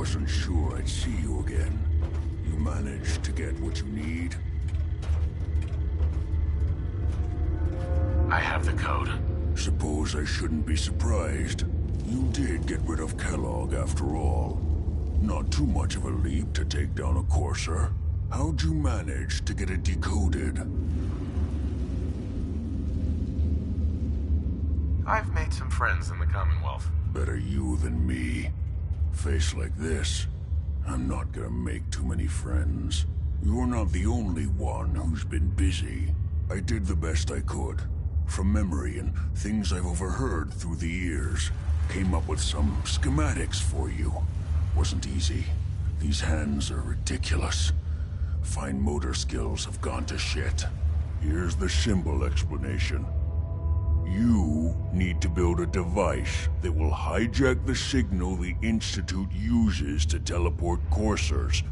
wasn't sure I'd see you again. You managed to get what you need? I have the code. Suppose I shouldn't be surprised. You did get rid of Kellogg after all. Not too much of a leap to take down a Courser. How'd you manage to get it decoded? I've made some friends in the Commonwealth. Better you than me. Face like this, I'm not gonna make too many friends. You're not the only one who's been busy. I did the best I could. From memory and things I've overheard through the years. Came up with some schematics for you. Wasn't easy. These hands are ridiculous. Fine motor skills have gone to shit. Here's the symbol explanation. You need to build a device that will hijack the signal the Institute uses to teleport coursers,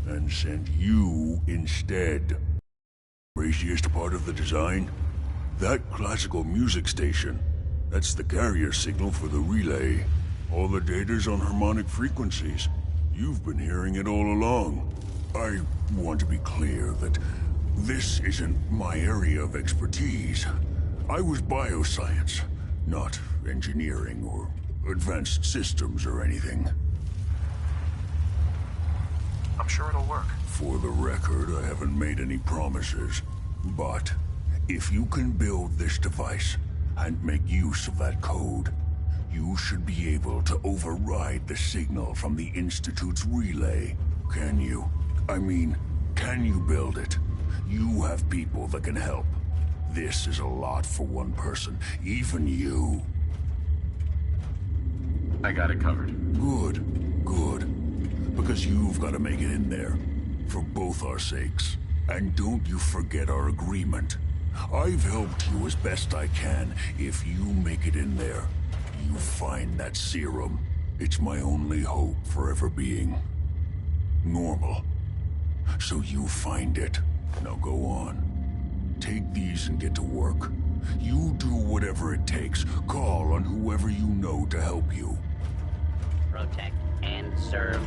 and send you instead. Craziest part of the design? That classical music station. That's the carrier signal for the relay. All the data's on harmonic frequencies. You've been hearing it all along. I want to be clear that this isn't my area of expertise. I was bioscience, not engineering or advanced systems or anything. I'm sure it'll work. For the record, I haven't made any promises. But if you can build this device and make use of that code, you should be able to override the signal from the Institute's relay. Can you? I mean, can you build it? You have people that can help. This is a lot for one person, even you. I got it covered. Good, good. Because you've got to make it in there. For both our sakes. And don't you forget our agreement. I've helped you as best I can. If you make it in there, you find that serum. It's my only hope for ever being normal. So you find it. Now go on. Take these and get to work. You do whatever it takes. Call on whoever you know to help you. Protect and serve.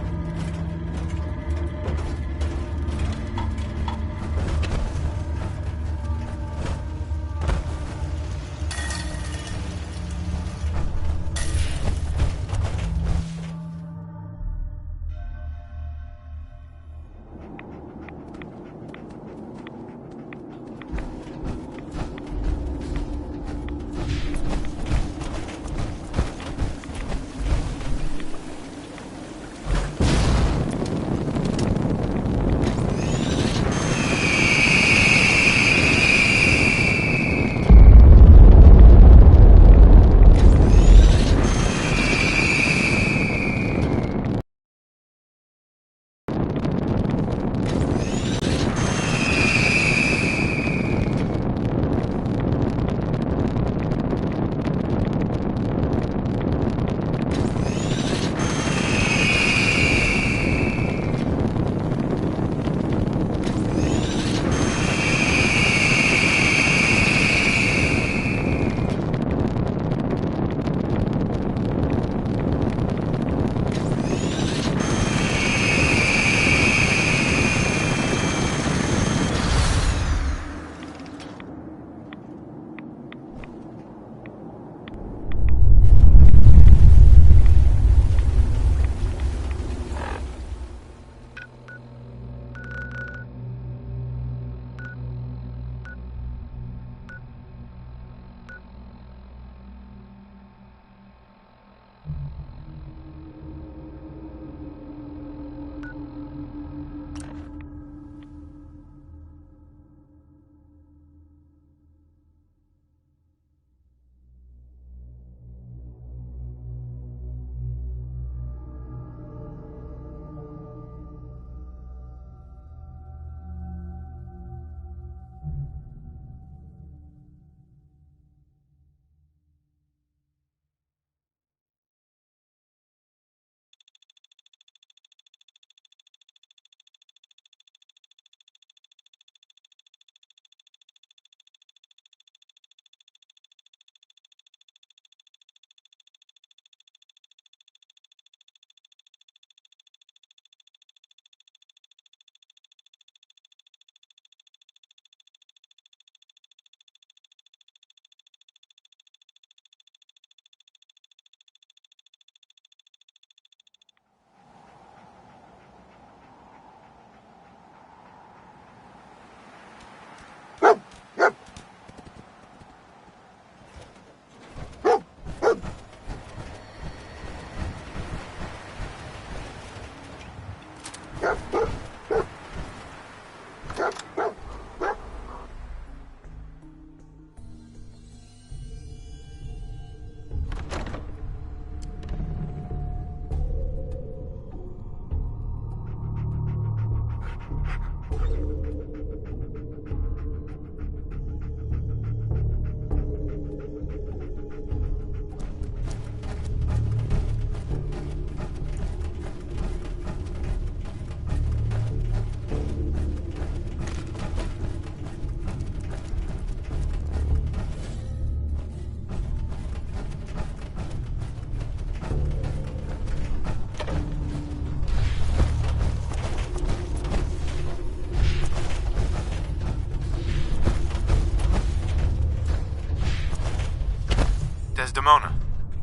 Desdemona.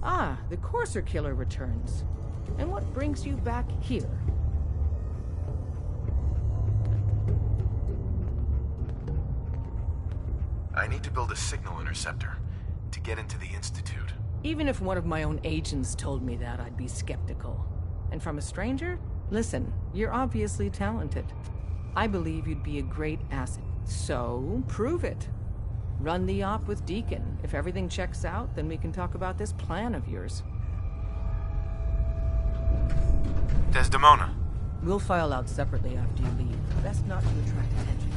Ah, the Courser Killer returns. And what brings you back here? I need to build a signal interceptor to get into the Institute. Even if one of my own agents told me that, I'd be skeptical. And from a stranger? Listen, you're obviously talented. I believe you'd be a great asset. So, prove it. Run the op with Deacon. If everything checks out, then we can talk about this plan of yours. Desdemona. We'll file out separately after you leave. Best not to attract attention.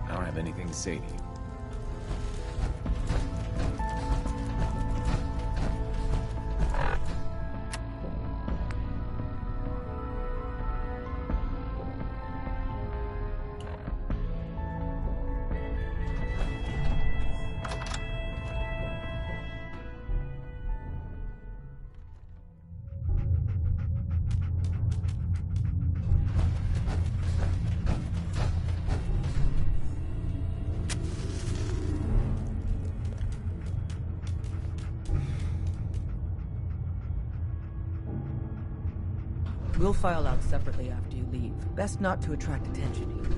I don't have anything to say to you. We'll file out separately after you leave. Best not to attract attention here.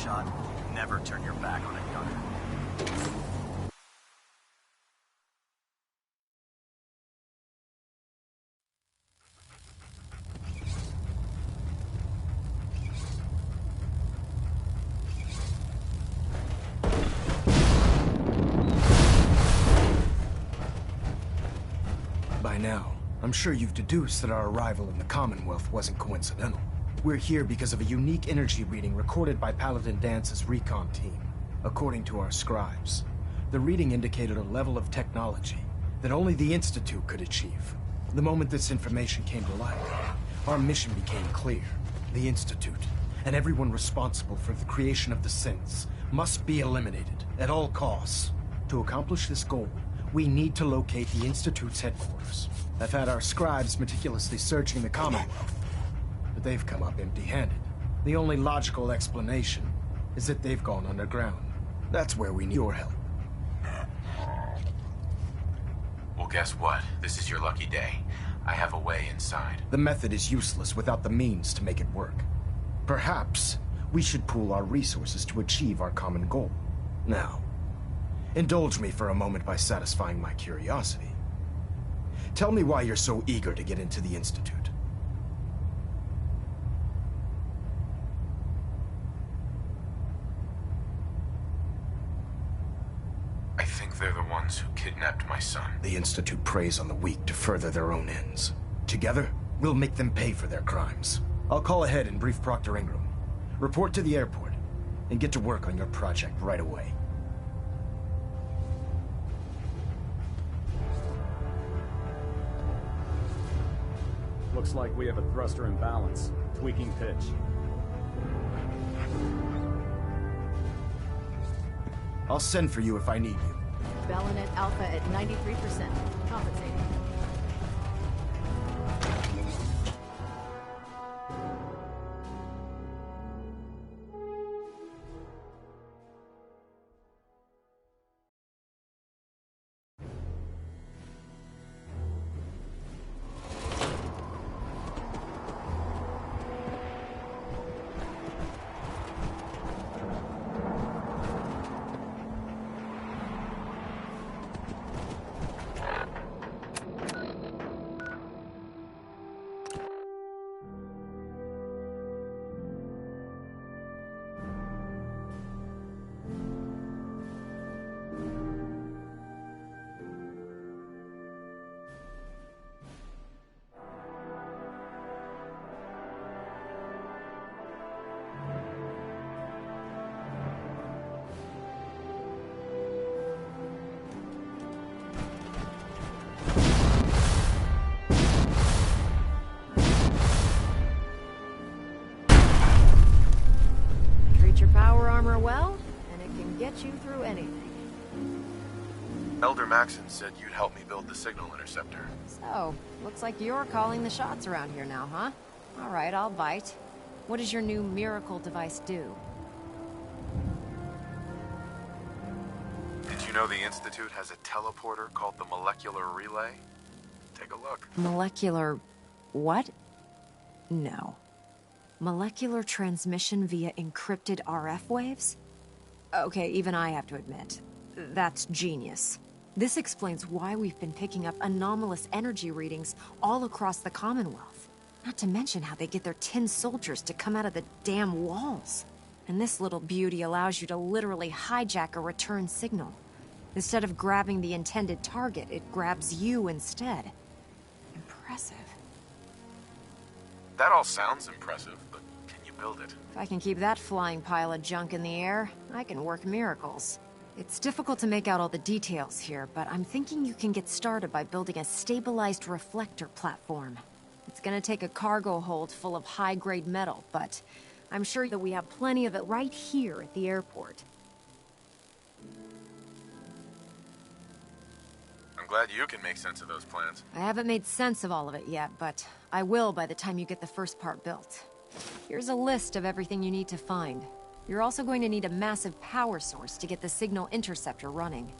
shot. Never turn your back on a gunner. By now, I'm sure you've deduced that our arrival in the Commonwealth wasn't coincidental. We're here because of a unique energy reading recorded by Paladin Dance's recon team. According to our scribes, the reading indicated a level of technology that only the Institute could achieve. The moment this information came to light, our mission became clear. The Institute, and everyone responsible for the creation of the synths, must be eliminated at all costs. To accomplish this goal, we need to locate the Institute's headquarters. I've had our scribes meticulously searching the Commonwealth, but they've come up empty-handed. The only logical explanation is that they've gone underground. That's where we need your help. Well, guess what? This is your lucky day. I have a way inside. The method is useless without the means to make it work. Perhaps we should pool our resources to achieve our common goal. Now, indulge me for a moment by satisfying my curiosity. Tell me why you're so eager to get into the Institute. I think they're the ones who kidnapped my son. The Institute preys on the weak to further their own ends. Together, we'll make them pay for their crimes. I'll call ahead and brief Proctor Ingram. Report to the airport, and get to work on your project right away. Looks like we have a thruster imbalance. Tweaking pitch. I'll send for you if I need you. Balonet Alpha at 93%. Compensating. Well, and it can get you through anything. Elder Maxon said you'd help me build the signal interceptor. So, looks like you're calling the shots around here now, huh? All right, I'll bite. What does your new miracle device do? Did you know the Institute has a teleporter called the Molecular Relay? Take a look. Molecular... what? No. Molecular transmission via encrypted RF waves? Okay, even I have to admit, that's genius. This explains why we've been picking up anomalous energy readings all across the Commonwealth. Not to mention how they get their tin soldiers to come out of the damn walls. And this little beauty allows you to literally hijack a return signal. Instead of grabbing the intended target, it grabs you instead. Impressive. That all sounds impressive, but can you build it? If I can keep that flying pile of junk in the air, I can work miracles. It's difficult to make out all the details here, but I'm thinking you can get started by building a stabilized reflector platform. It's gonna take a cargo hold full of high-grade metal, but I'm sure that we have plenty of it right here at the airport. I'm glad you can make sense of those plans. I haven't made sense of all of it yet, but I will by the time you get the first part built. Here's a list of everything you need to find. You're also going to need a massive power source to get the signal interceptor running.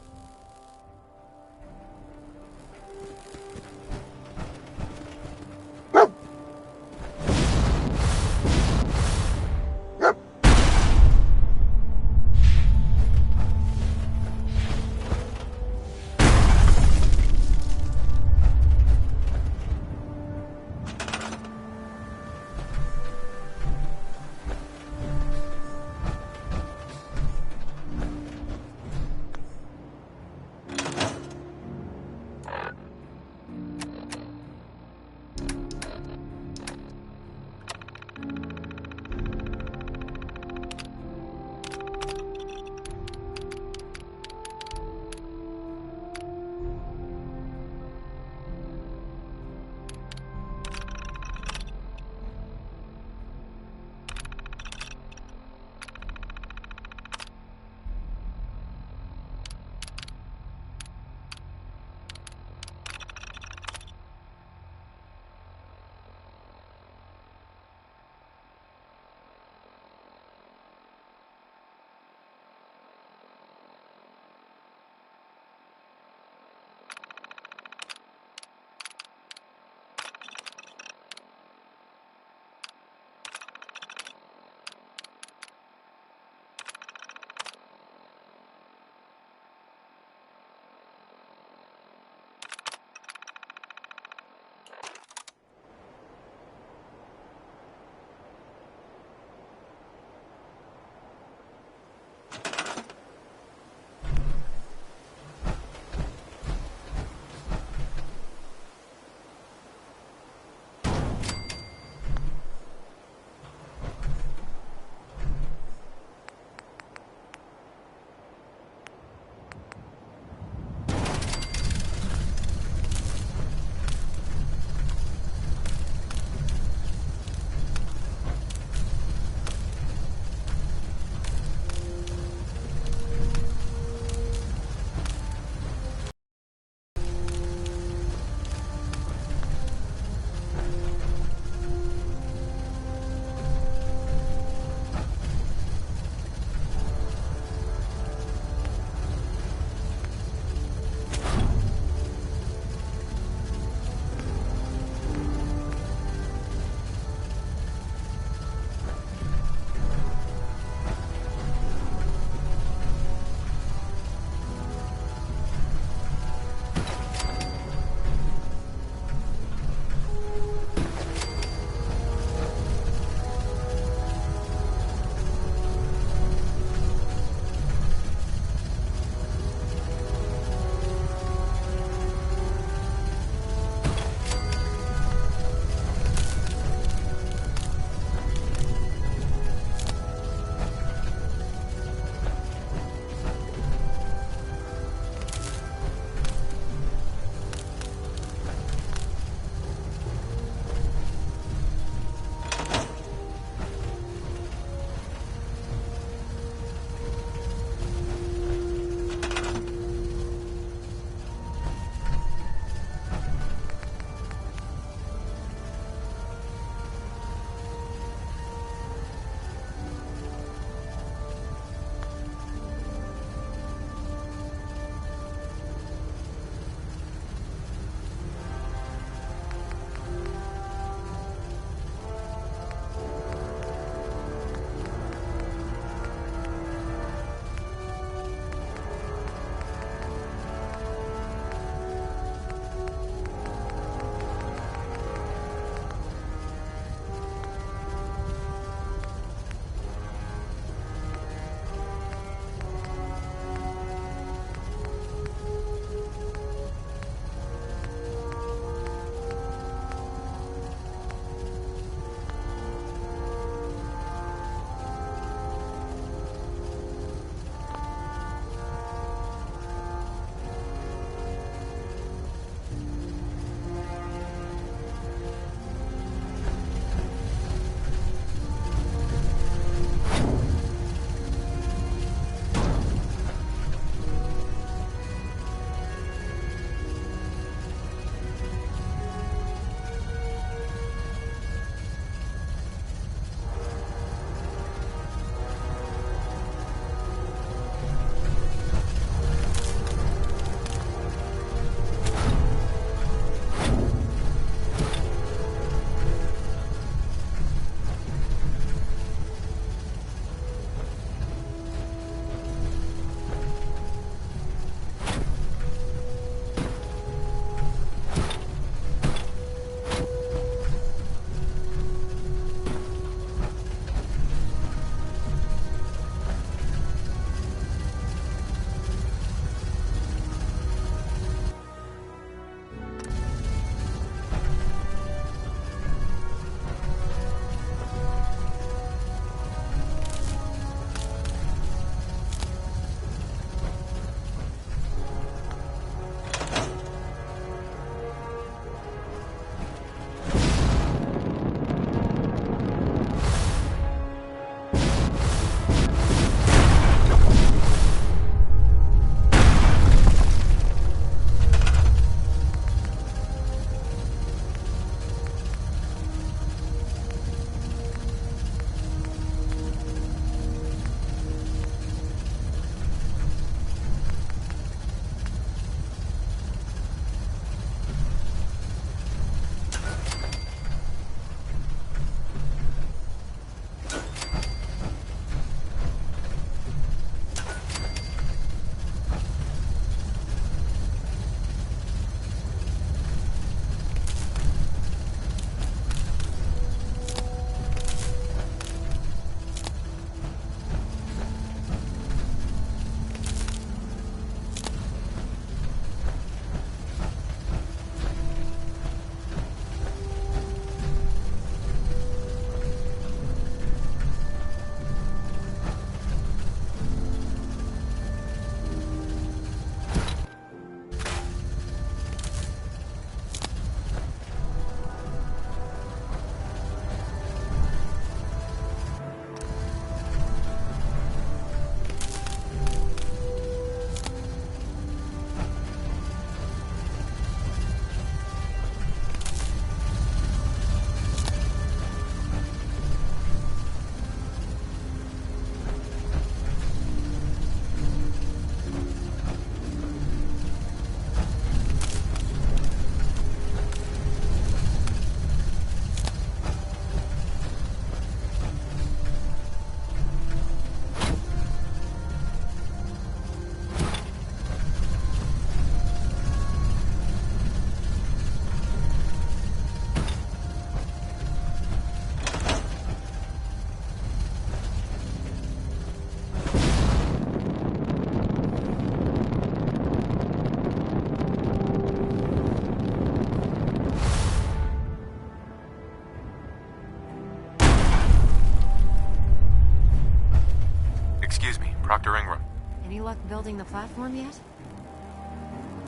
building the platform yet?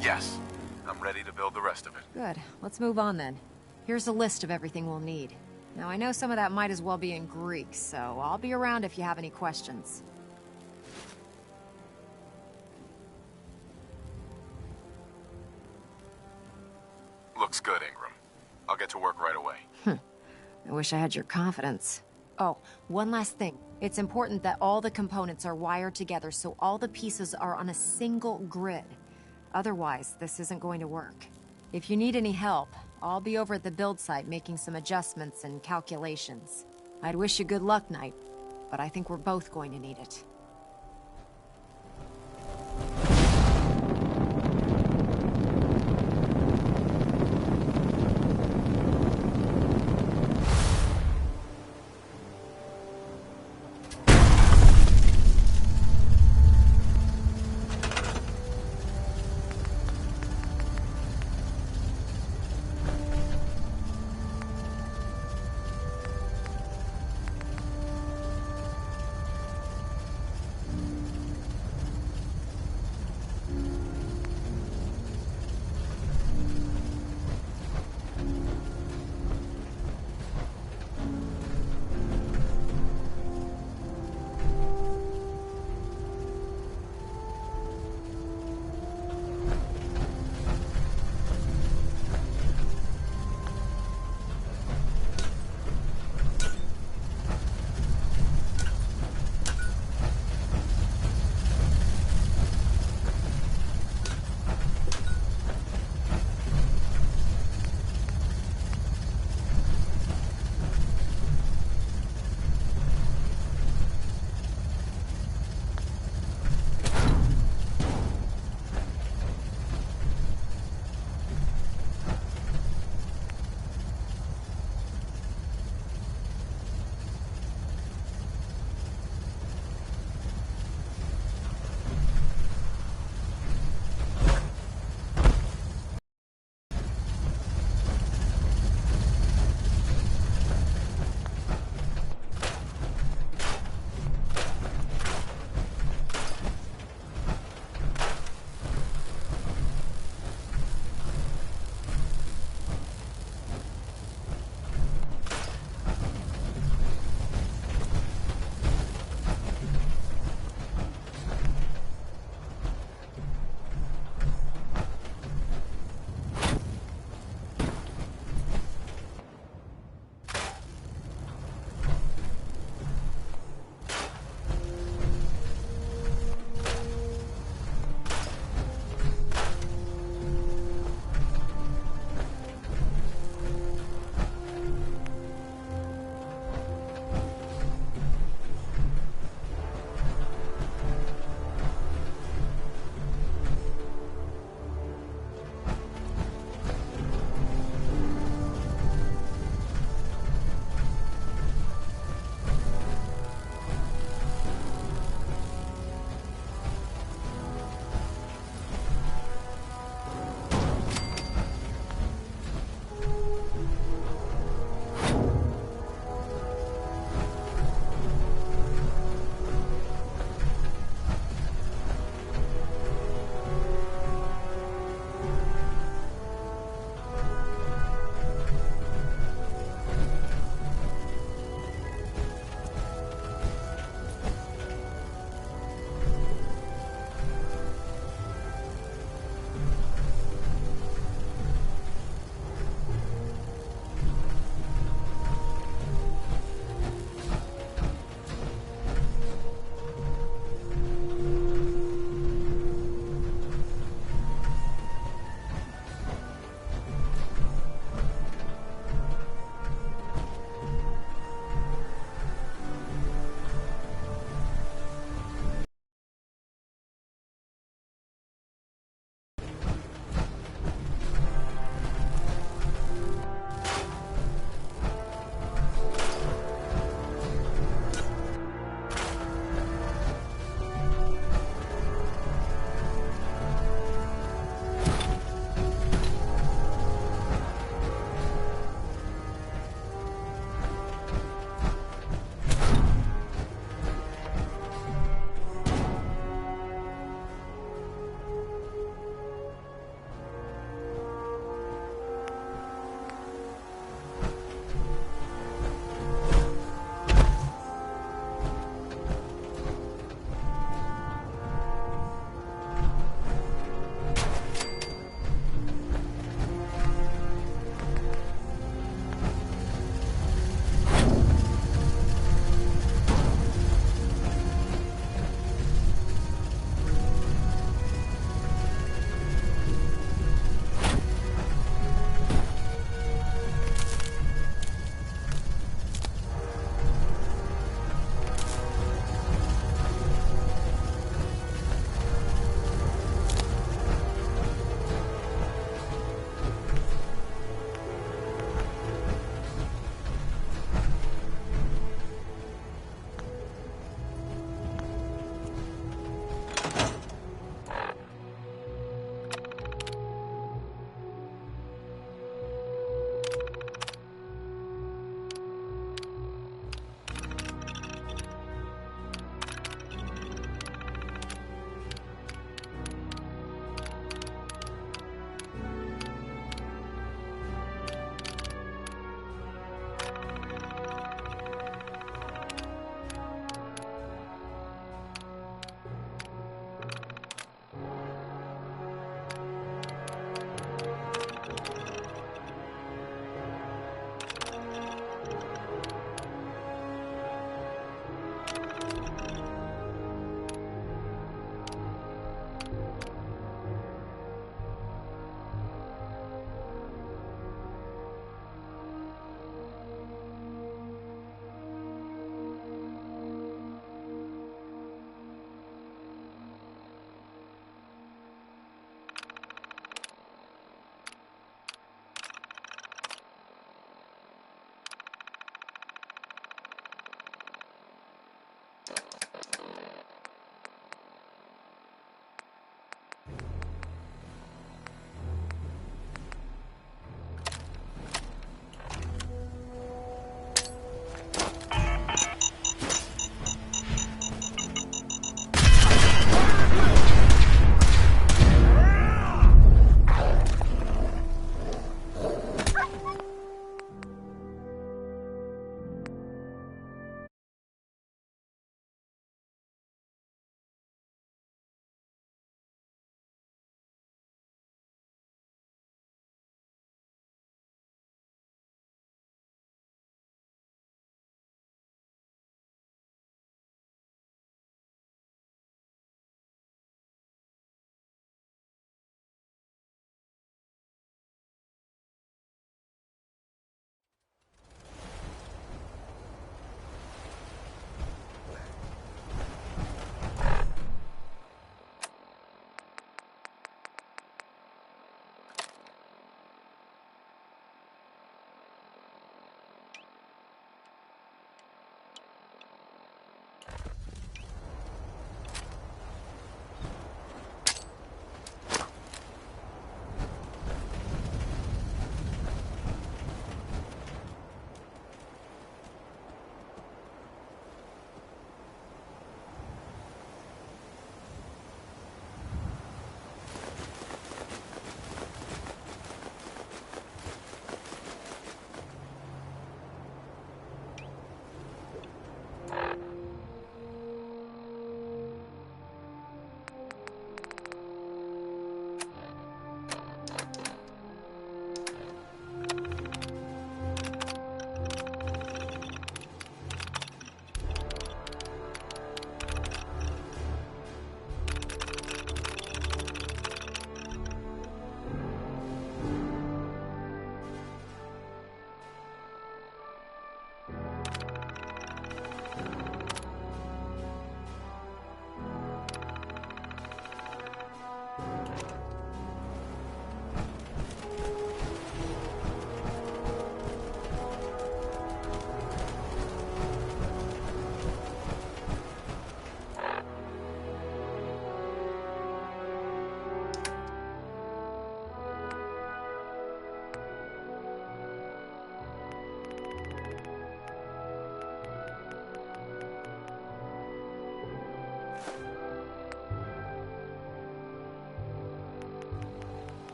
Yes. I'm ready to build the rest of it. Good. Let's move on then. Here's a list of everything we'll need. Now, I know some of that might as well be in Greek, so I'll be around if you have any questions. Looks good, Ingram. I'll get to work right away. I wish I had your confidence. Oh, one last thing. It's important that all the components are wired together so all the pieces are on a single grid. Otherwise, this isn't going to work. If you need any help, I'll be over at the build site making some adjustments and calculations. I'd wish you good luck, Knight, but I think we're both going to need it.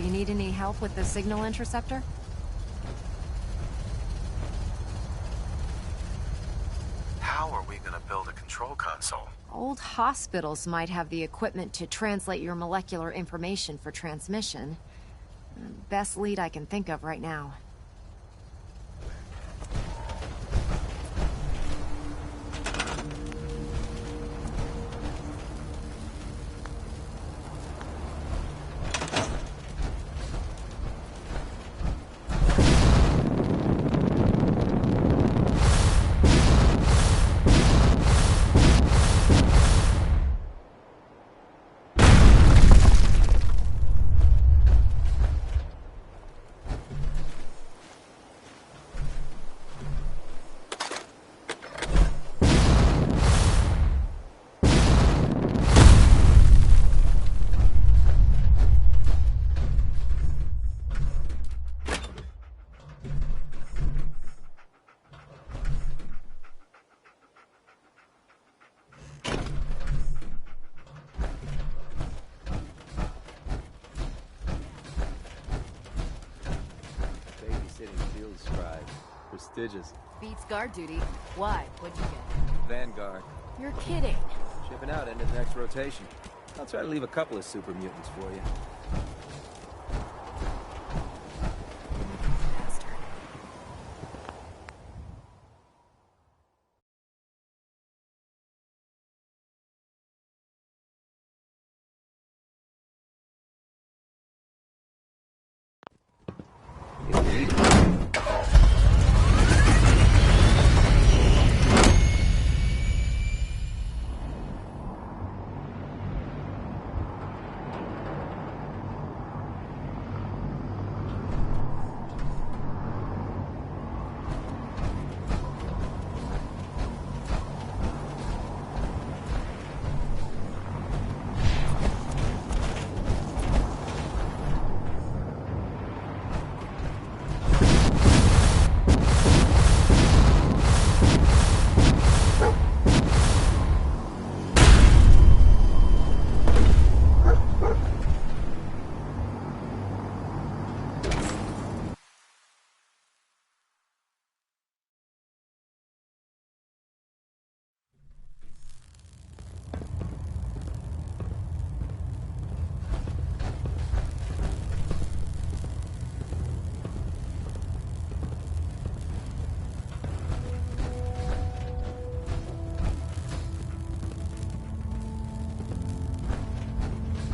you need any help with the signal interceptor? How are we gonna build a control console? Old hospitals might have the equipment to translate your molecular information for transmission. Best lead I can think of right now. Prestigious. Beats guard duty. Why? What'd you get? Vanguard. You're kidding. Shipping out into the next rotation. I'll try to leave a couple of super mutants for you.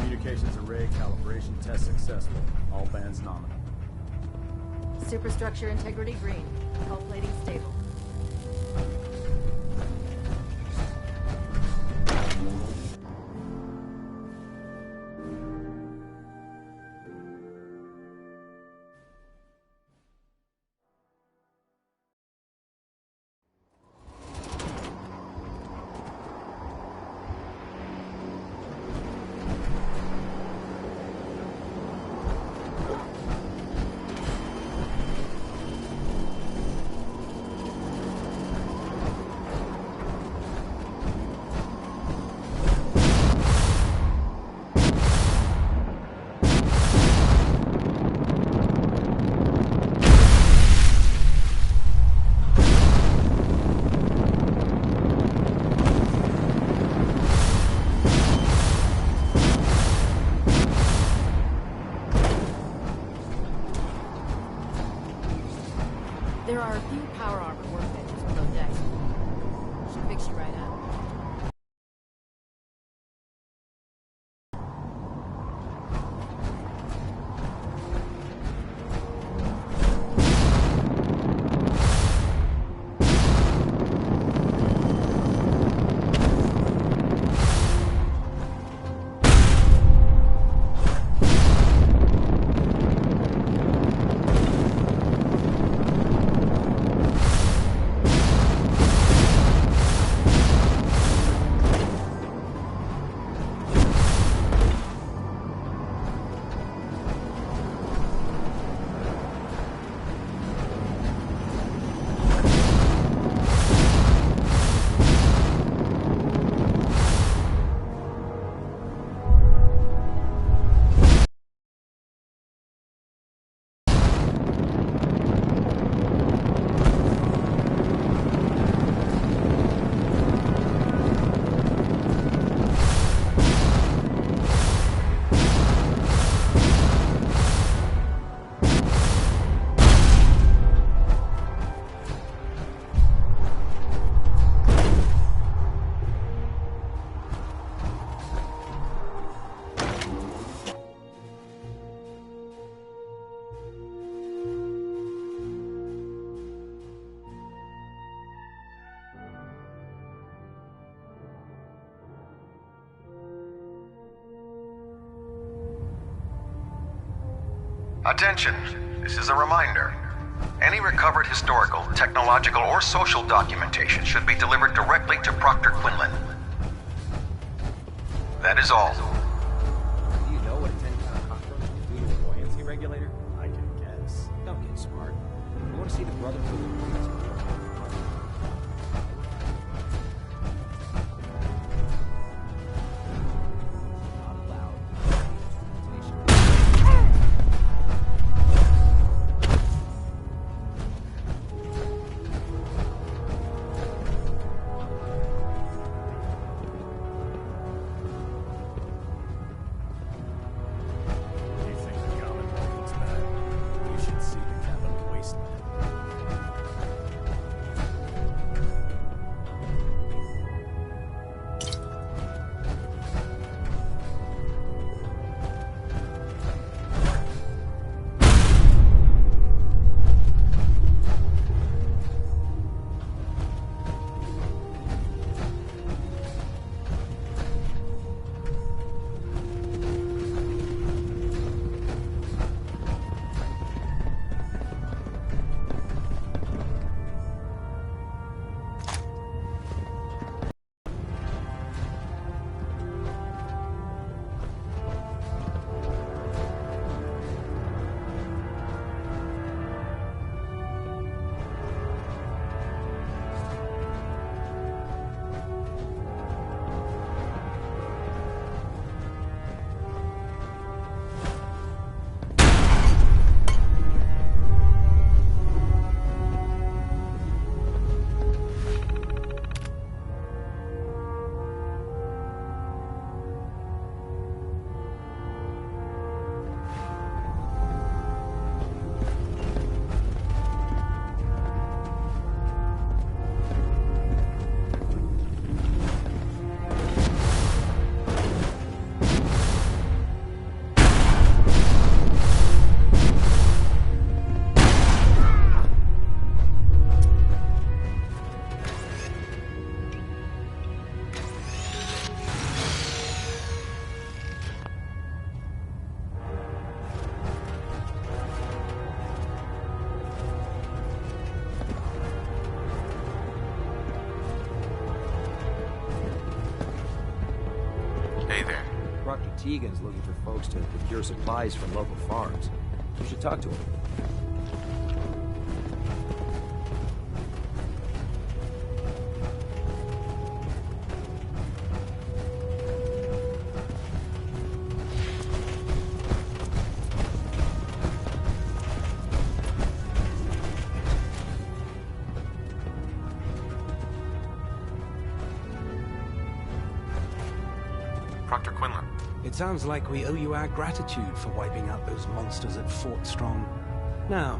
Communications array calibration test successful. All bands nominal. Superstructure integrity green. Hull plating stable. There are a few power armor workbenches below decks. Should fix you right out. Attention, this is a reminder. Any recovered historical, technological, or social documentation should be delivered directly to Proctor Quinlan. That is all. Do you know what a 10-pound cockroach can do to a buoyancy regulator? I can guess. Don't get smart. You want to see the Brotherhood of Queens? Not allowed. You think the Commonwealth looks bad? You should see the capital wasteland. Hey there. Proctor Tegan's looking for folks to procure supplies from local farms. You should talk to him. Proctor Quinlan. It sounds like we owe you our gratitude for wiping out those monsters at Fort Strong. Now,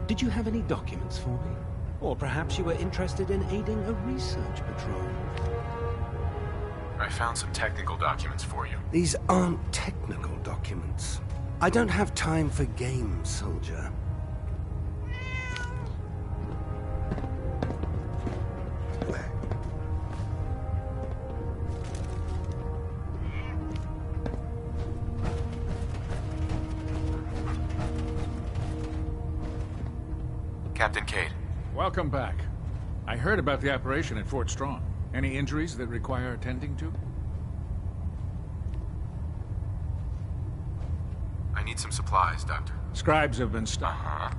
did you have any documents for me? Or perhaps you were interested in aiding a research patrol? I found some technical documents for you. These aren't technical documents. I don't have time for games, soldier. Captain Cade. Welcome back. I heard about the operation at Fort Strong. Any injuries that require attending to? I need some supplies, Doctor. Scribes have been stopped.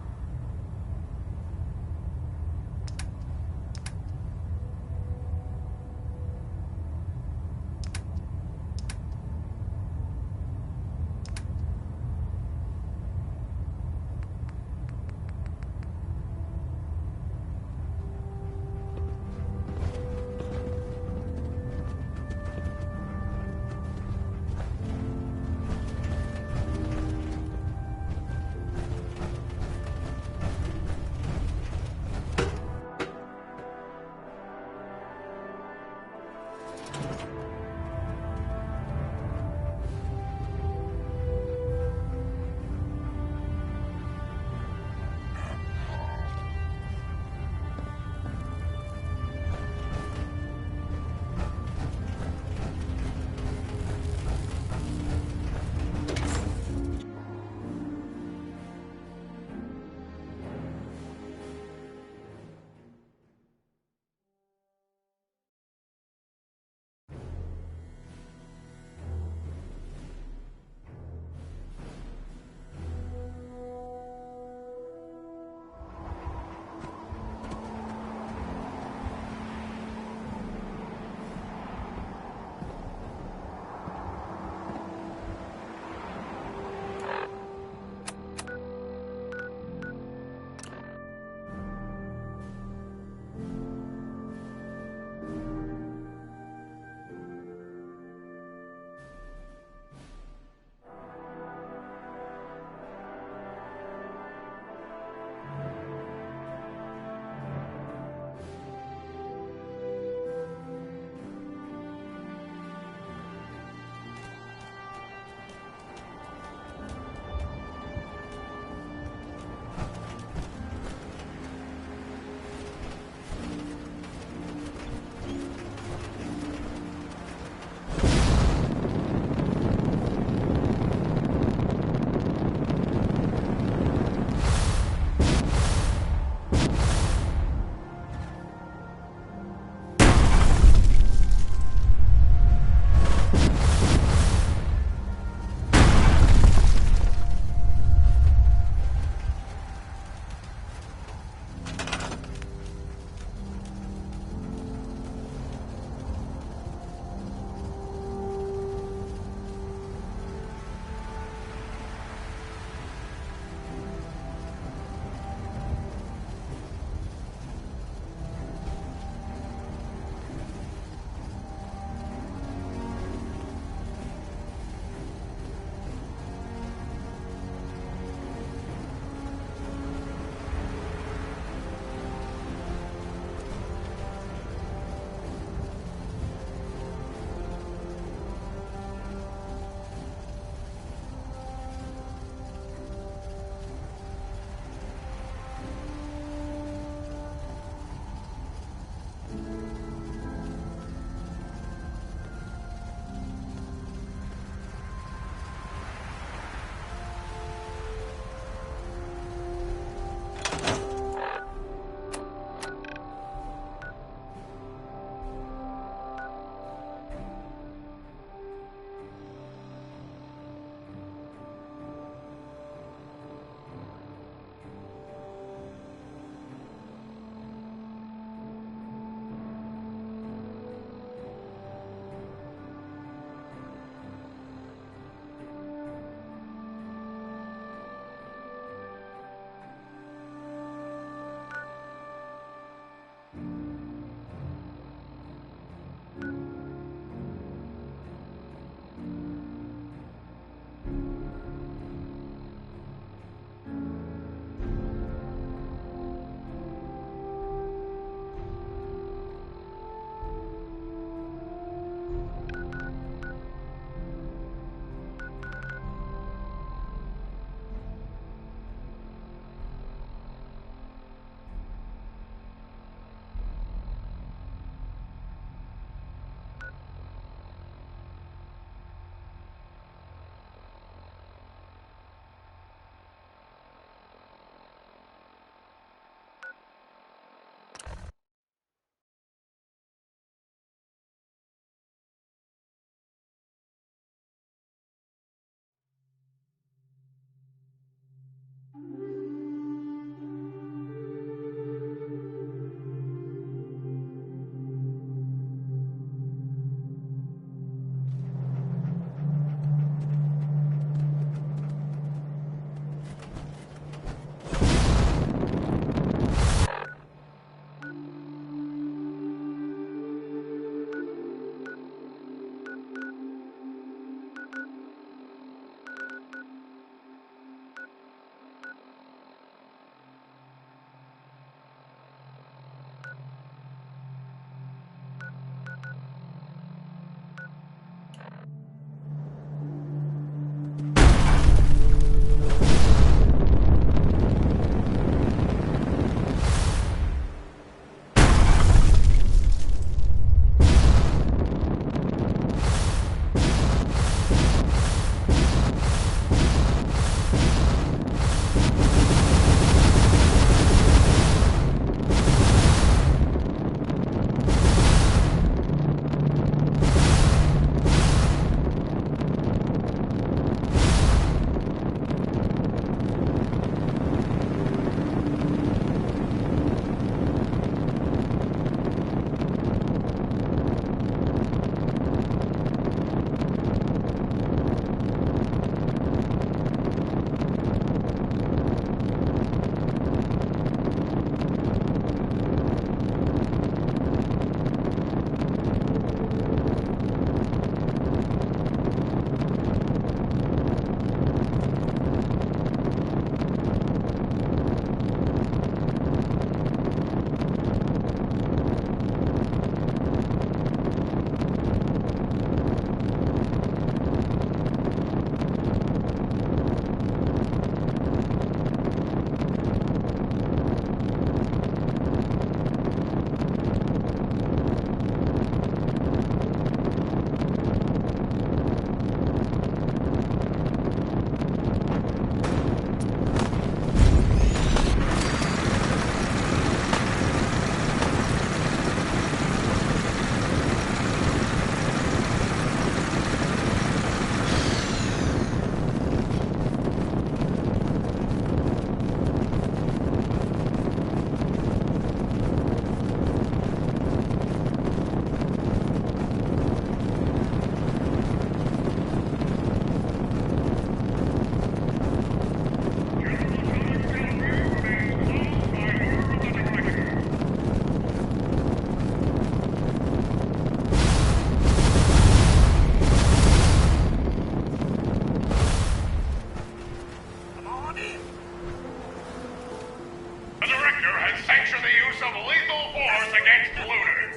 Director has sanctioned the use of lethal force against looters.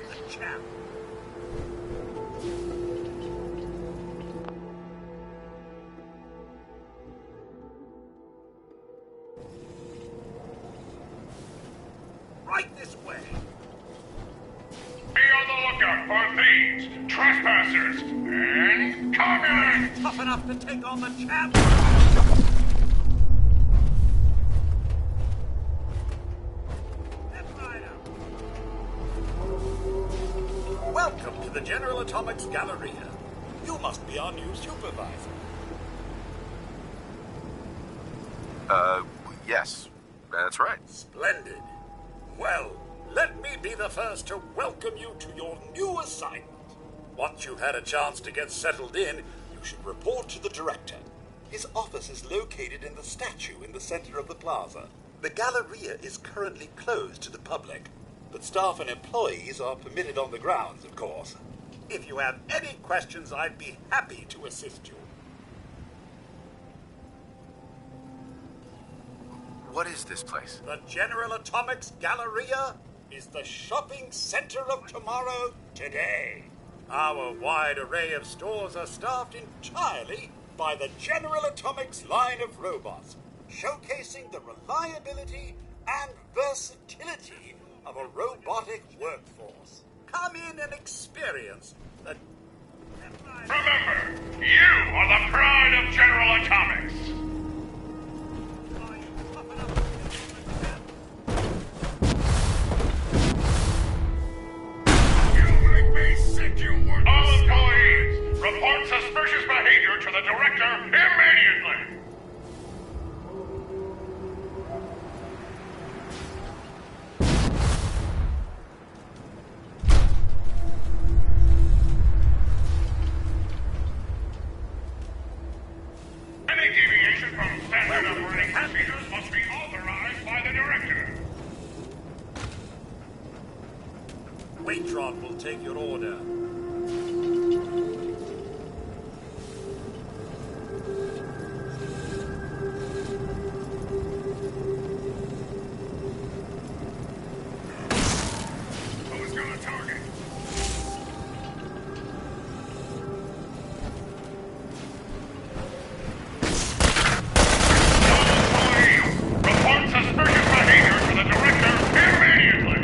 Right this way. Be on the lookout for thieves, trespassers, and communists! Tough enough to take on the champ? Welcome to the General Atomics Galleria. You must be our new supervisor. Yes. That's right. Splendid. Well, let me be the first to welcome you to your new assignment. Once you've had a chance to get settled in, you should report to the director. His office is located in the statue in the center of the plaza. The Galleria is currently closed to the public, but staff and employees are permitted on the grounds, of course. If you have any questions, I'd be happy to assist you. What is this place? The General Atomics Galleria is the shopping center of tomorrow today. Our wide array of stores are staffed entirely by the General Atomics line of robots, showcasing the reliability and versatility of a robotic workforce. Come in and experience the... Remember, you are the pride of General Atomics! All employees, report suspicious behavior to the director immediately! Any deviation from standard operating procedures must be authorized by the director. Waitron will take your order. Who's gonna target? Report suspicious behavior to the director immediately!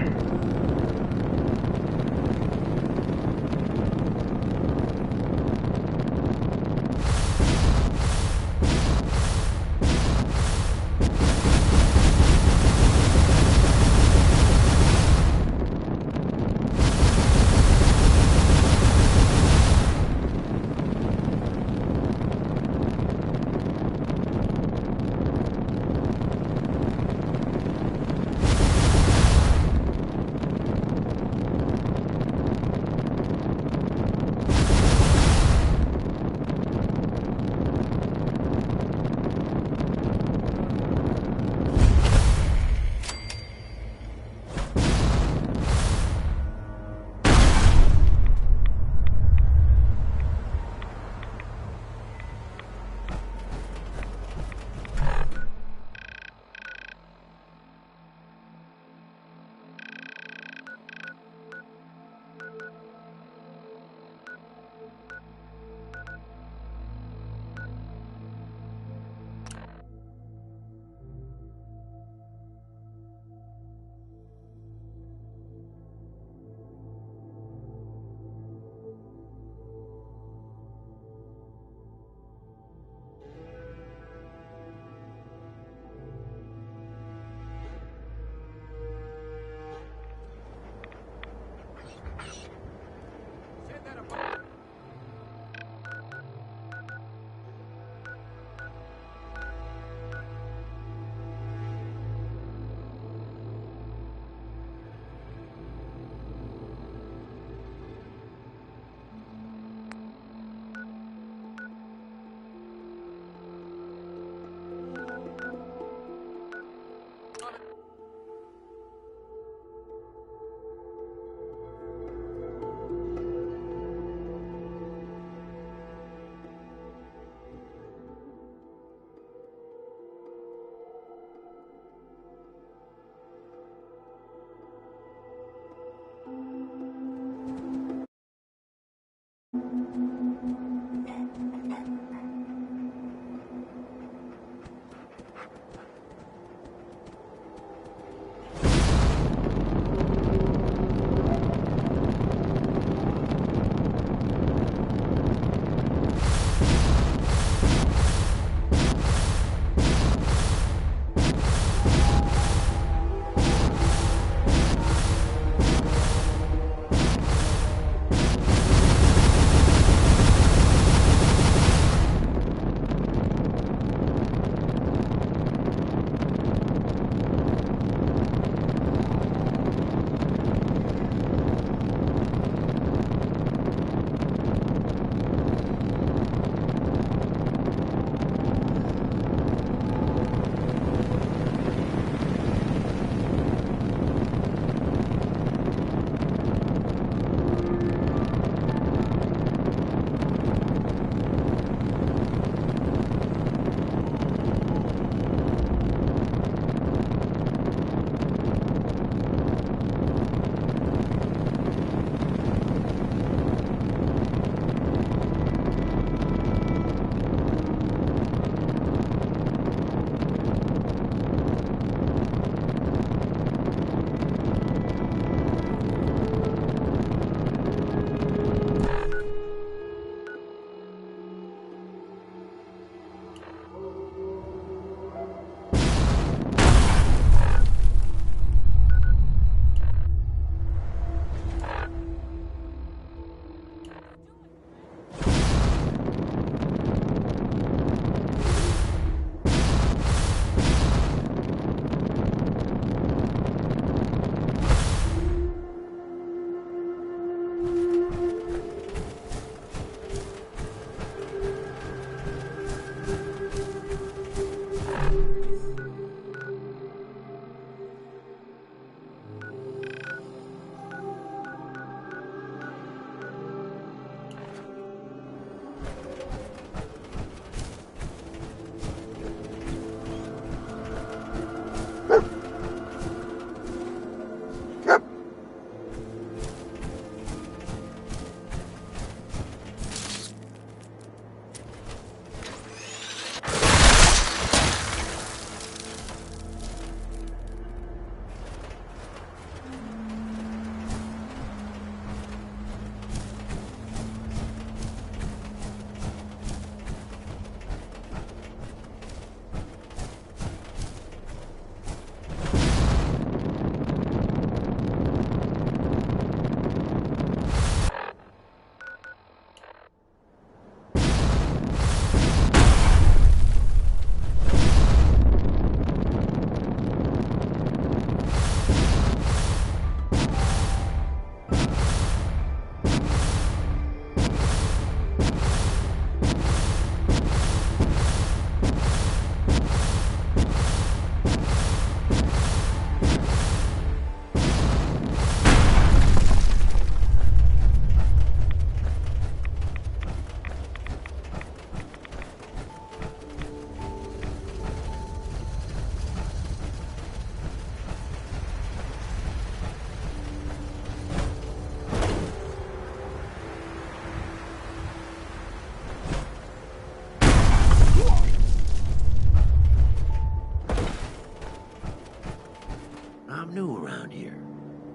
I'm new around here.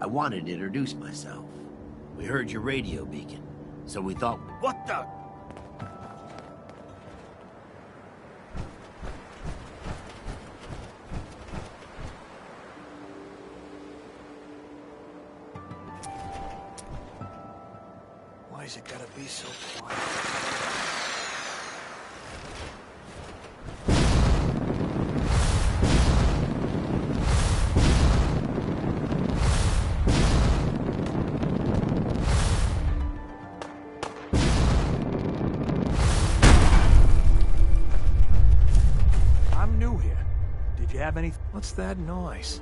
I wanted to introduce myself. We heard your radio beacon, so we thought... What the... Why's it gotta be so quiet? I'm new here. Did you have any... What's that noise?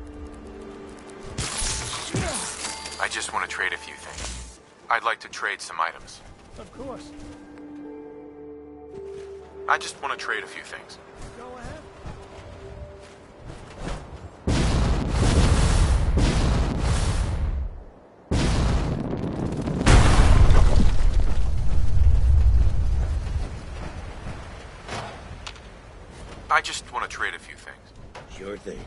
I just want to trade a few things. I'd like to trade some items. Of course. I just want to trade a few things. Go ahead. I just want to trade a few things. Sure thing.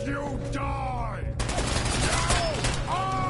You die! Now I'm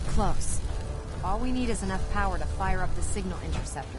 We're close. All we need is enough power to fire up the signal interceptor.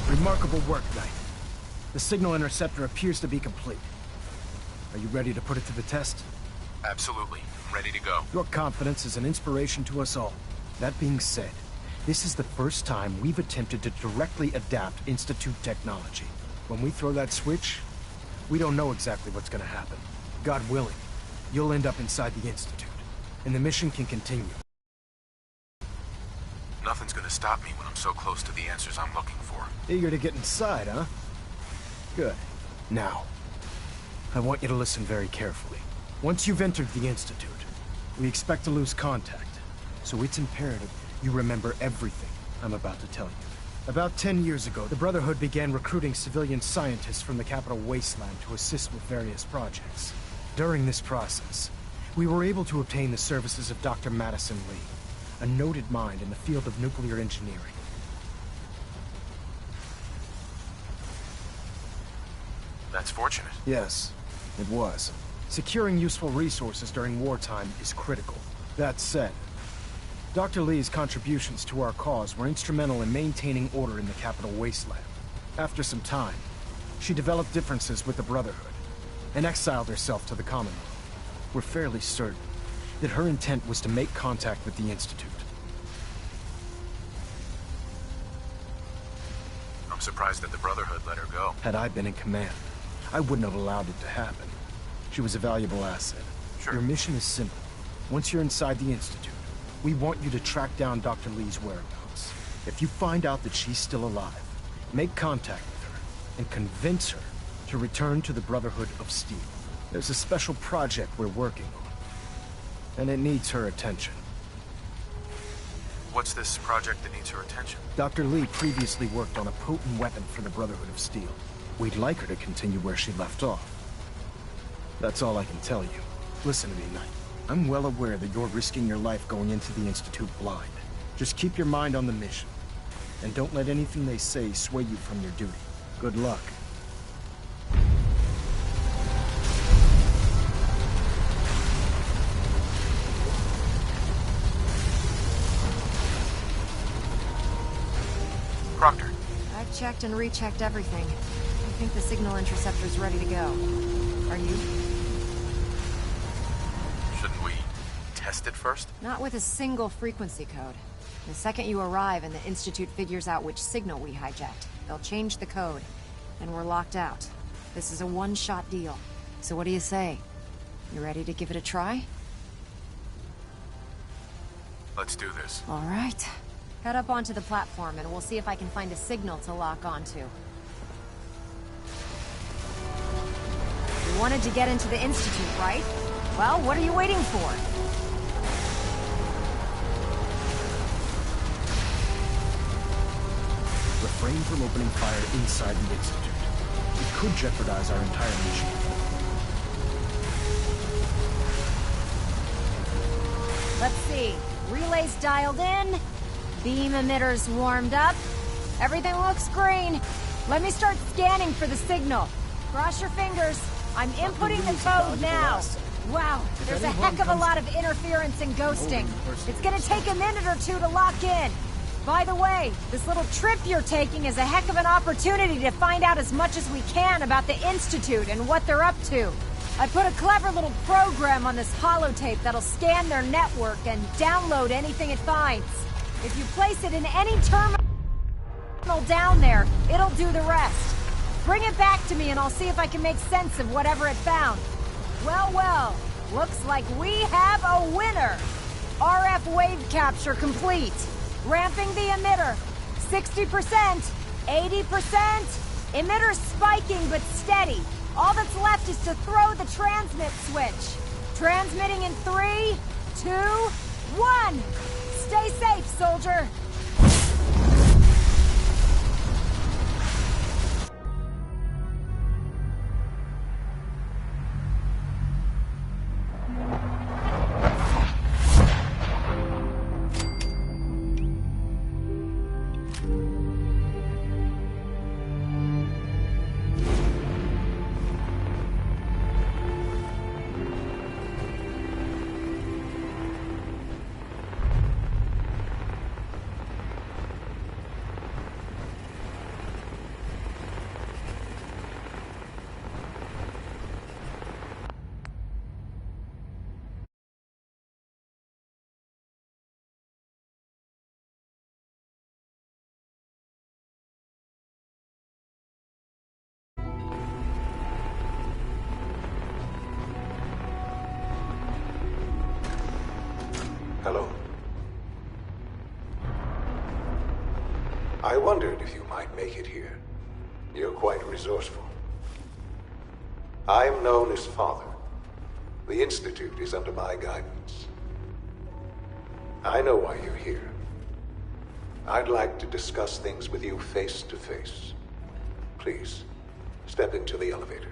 Remarkable work, Knight. The signal interceptor appears to be complete. Are you ready to put it to the test? Absolutely. I'm ready to go. Your confidence is an inspiration to us all. That being said, this is the first time we've attempted to directly adapt Institute technology. When we throw that switch, we don't know exactly what's gonna happen. God willing, you'll end up inside the Institute, and the mission can continue. Nothing's gonna stop me when I'm so close to the answers I'm looking for. Eager to get inside, huh? Good. Now, I want you to listen very carefully. Once you've entered the Institute, we expect to lose contact, so it's imperative you remember everything I'm about to tell you. About 10 years ago, the Brotherhood began recruiting civilian scientists from the capital wasteland to assist with various projects. During this process, we were able to obtain the services of Dr. Madison Lee, a noted mind in the field of nuclear engineering. That's fortunate. Yes, it was. Securing useful resources during wartime is critical. That said, Dr. Lee's contributions to our cause were instrumental in maintaining order in the capital wasteland. After some time, she developed differences with the Brotherhood and exiled herself to the Commonwealth. We're fairly certain that her intent was to make contact with the Institute. I'm surprised that the Brotherhood let her go. Had I been in command, I wouldn't have allowed it to happen. She was a valuable asset. Sure. Your mission is simple. Once you're inside the Institute, we want you to track down Dr. Lee's whereabouts. If you find out that she's still alive, make contact with her and convince her to return to the Brotherhood of Steel. There's a special project we're working on, and it needs her attention. What's this project that needs her attention? Dr. Lee previously worked on a potent weapon for the Brotherhood of Steel. We'd like her to continue where she left off. That's all I can tell you. Listen to me, Knight. I'm well aware that you're risking your life going into the Institute blind. Just keep your mind on the mission, and don't let anything they say sway you from your duty. Good luck. Proctor. I've checked and rechecked everything. I think the signal interceptor's ready to go. Are you? Shouldn't we test it first? Not with a single frequency code. The second you arrive and the Institute figures out which signal we hijacked, they'll change the code, and we're locked out. This is a one-shot deal. So what do you say? You ready to give it a try? Let's do this. All right. Head up onto the platform and we'll see if I can find a signal to lock onto. You wanted to get into the Institute, right? Well, what are you waiting for? Refrain from opening fire inside the Institute. It could jeopardize our entire mission. Let's see. Relays dialed in. Beam emitters warmed up. Everything looks green. Let me start scanning for the signal. Cross your fingers. I'm inputting the code now. Wow, there's a heck of a lot of interference and ghosting. It's gonna take a minute or two to lock in. By the way, this little trip you're taking is a heck of an opportunity to find out as much as we can about the Institute and what they're up to. I put a clever little program on this holotape that'll scan their network and download anything it finds. If you place it in any terminal down there, it'll do the rest. Bring it back to me and I'll see if I can make sense of whatever it found. Well, well, looks like we have a winner. RF wave capture complete. Ramping the emitter. 60%, 80%. Emitter spiking but steady. All that's left is to throw the transmit switch. Transmitting in 3, 2, 1. Stay safe, soldier. wondered if you might make it here. You're quite resourceful. I am known as Father. The Institute is under my guidance. I know why you're here. I'd like to discuss things with you face to face. Please, step into the elevator.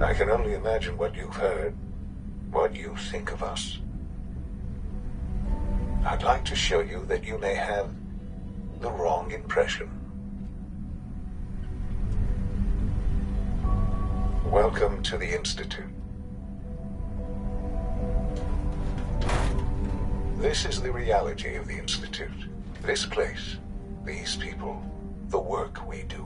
I can only imagine what you've heard, what you think of us. I'd like to show you that you may have the wrong impression. Welcome to the Institute. This is the reality of the Institute. This place, these people, the work we do.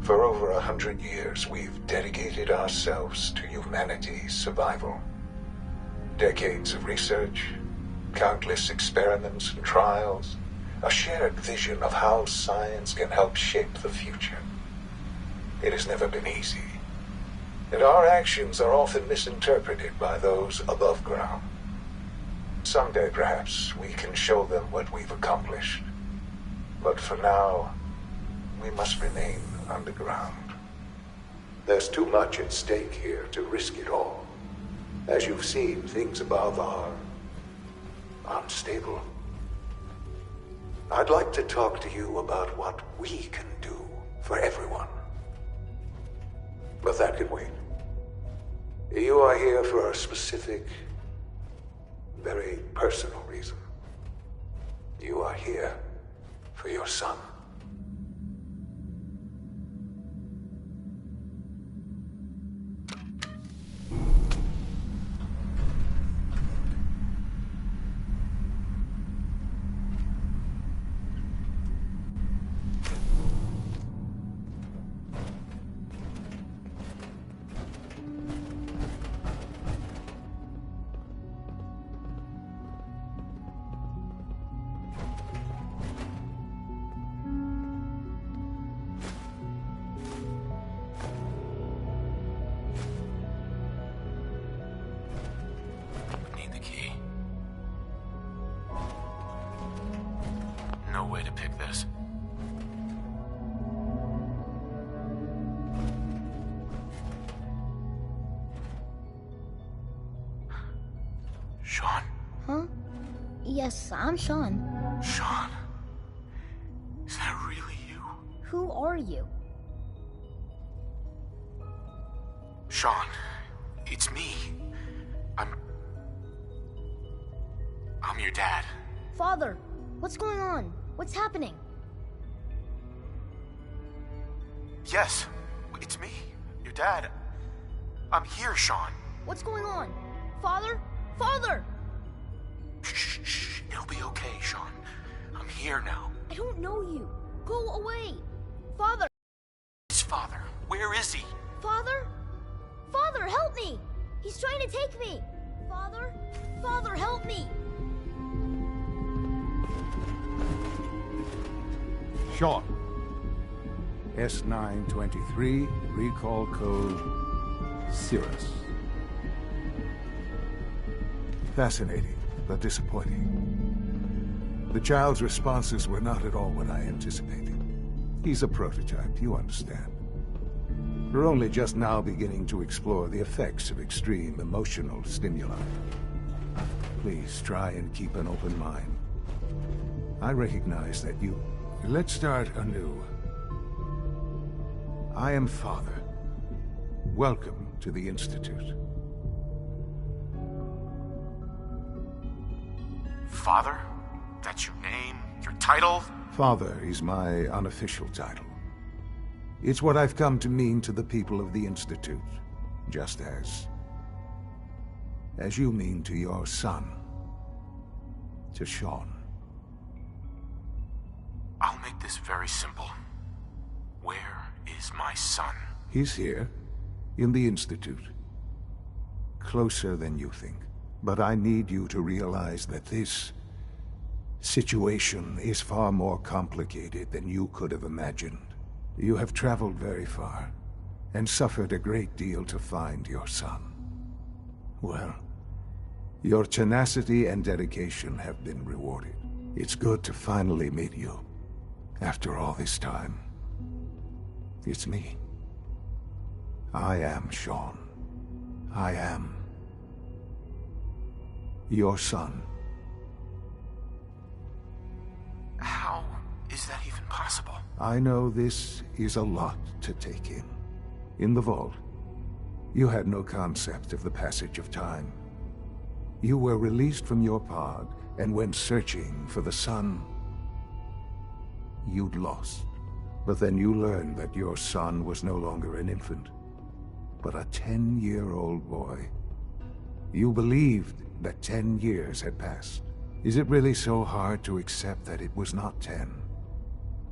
For over 100 years, we've dedicated ourselves to humanity's survival. Decades of research, countless experiments and trials, a shared vision of how science can help shape the future. It has never been easy, and our actions are often misinterpreted by those above ground. Someday, perhaps, we can show them what we've accomplished. But for now, we must remain underground. There's too much at stake here to risk it all. As you've seen, things above are unstable. I'd like to talk to you about what we can do for everyone. But that can wait. You are here for a specific, very personal reason. You are here for your son. No way to pick this. Sean? Huh? Yes, I'm Sean. Sean? Is that really you? Who are you? Sean, it's me. I'm your dad. Father, what's going on? What's happening? Yes, it's me, your dad. I'm here, Sean. What's going on? Father? Father! Shh, it'll be okay, Sean. I'm here now. I don't know you. Go away. Father! His father, where is he? Father? Father, help me! He's trying to take me! Father? Father, help me! Sean. S923, recall code Cirrus. Fascinating, but disappointing. The child's responses were not at all what I anticipated. He's a prototype, you understand. We're only just now beginning to explore the effects of extreme emotional stimuli. Please try and keep an open mind. I recognize that you... Let's start anew. I am Father. Welcome to the Institute. Father? That's your name? Your title? Father is my unofficial title. It's what I've come to mean to the people of the Institute, just as you mean to your son, to Sean. I'll make this very simple. Where is my son? He's here, in the Institute. closer than you think. But I need you to realize that this situation is far more complicated than you could have imagined. You have traveled very far, and suffered a great deal to find your son. Well, your tenacity and dedication have been rewarded. It's good to finally meet you, after all this time. It's me. I am Shaun. I am your son. How is that even possible? I know this is a lot to take in. In the vault, you had no concept of the passage of time. You were released from your pod and went searching for the son you'd lost. But then you learned that your son was no longer an infant, but a 10-year-old boy. You believed that 10 years had passed. Is it really so hard to accept that it was not 10,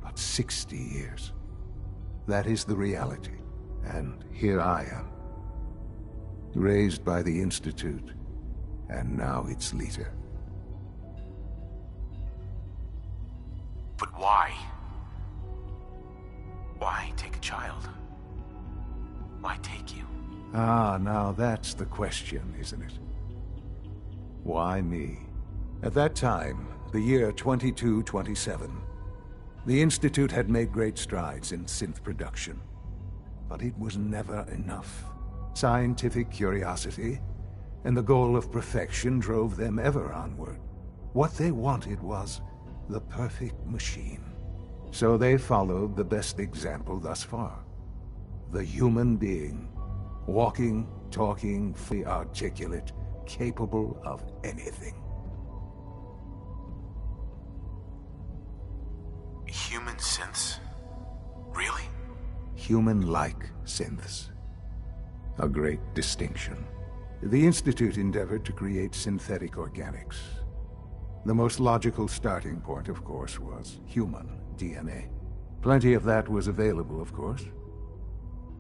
but 60 years? That is the reality. And here I am, raised by the Institute, and now its leader. But why? Why take a child? Why take you? Ah, now that's the question, isn't it? Why me? At that time, the year 2227, the Institute had made great strides in synth production. But it was never enough. Scientific curiosity and the goal of perfection drove them ever onward. What they wanted was the perfect machine. So they followed the best example thus far. The human being. Walking, talking, fully articulate, capable of anything. Human synths? Really? Human-like synths. A great distinction. The Institute endeavored to create synthetic organics. The most logical starting point, of course, was human DNA. Plenty of that was available, of course.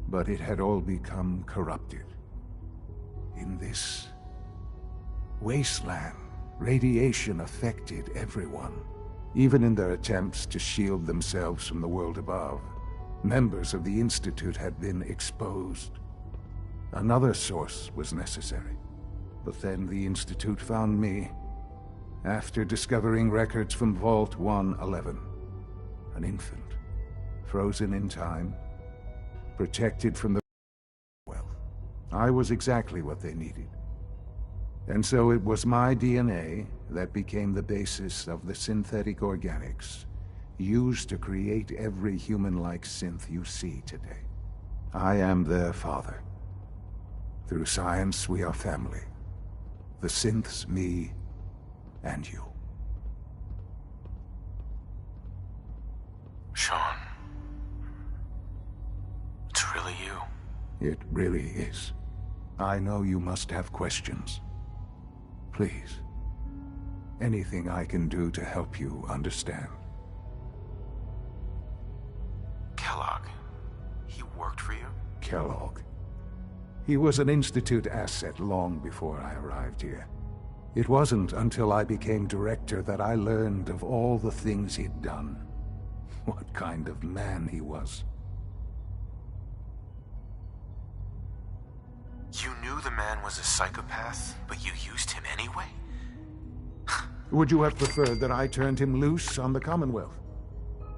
But it had all become corrupted. In this wasteland, radiation affected everyone. Even in their attempts to shield themselves from the world above, members of the Institute had been exposed. Another source was necessary. But then the Institute found me, after discovering records from Vault 111. An infant, frozen in time, protected from the wealth. I was exactly what they needed. And so it was my DNA that became the basis of the synthetic organics used to create every human-like synth you see today. I am their father. Through science, we are family. The synths, me, and you. Shaun. It's really you. It really is. I know you must have questions. Please. Anything I can do to help you understand. Kellogg. He worked for you? Kellogg. He was an Institute asset long before I arrived here. It wasn't until I became director that I learned of all the things he'd done. What kind of man he was. You knew the man was a psychopath, but you used him anyway? Would you have preferred that I turned him loose on the Commonwealth?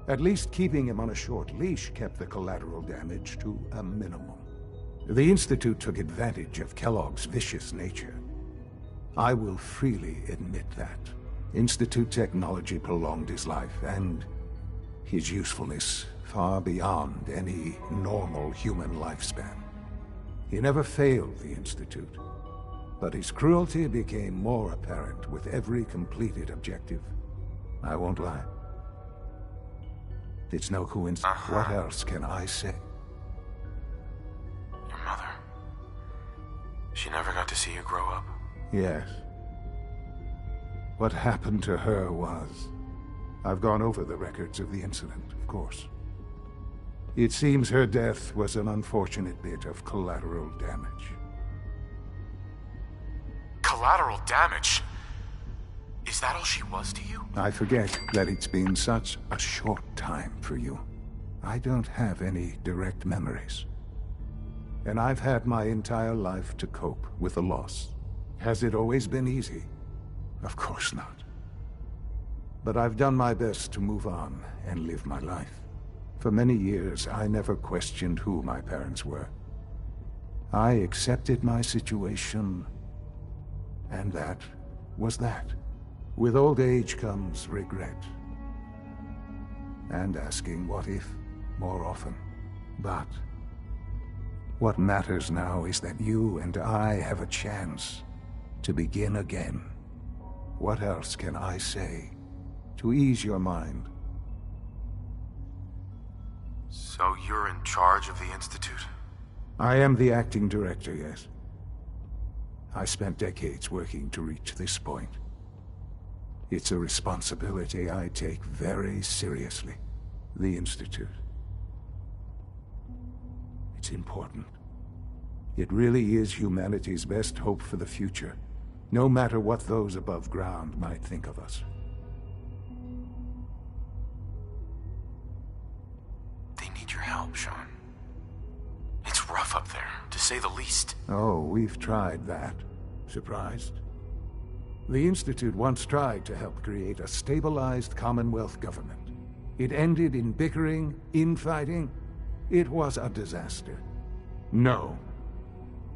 At least keeping him on a short leash kept the collateral damage to a minimum. The Institute took advantage of Kellogg's vicious nature. I will freely admit that. Institute technology prolonged his life, and his usefulness far beyond any normal human lifespan. He never failed the Institute, but his cruelty became more apparent with every completed objective. I won't lie. It's no coincidence. What else can I say? Your mother. She never got to see you grow up. Yes. What happened to her was... I've gone over the records of the incident, of course. It seems her death was an unfortunate bit of collateral damage. collateral damage. Is that all she was to you? I forget that it's been such a short time for you. I don't have any direct memories. And I've had my entire life to cope with the loss. Has it always been easy? Of course not. But I've done my best to move on and live my life. For many years, I never questioned who my parents were. I accepted my situation, and that was that. With old age comes regret. And asking what if more often. But what matters now is that you and I have a chance to begin again. What else can I say to ease your mind? So you're in charge of the Institute? I am the acting director, yes. I spent decades working to reach this point. It's a responsibility I take very seriously. The Institute. It's important. It really is humanity's best hope for the future, no matter what those above ground might think of us. They need your help, Sean. It's rough up there, to say the least. Oh, we've tried that. Surprised? The Institute once tried to help create a stabilized Commonwealth government. It ended in bickering, infighting. It was a disaster. No.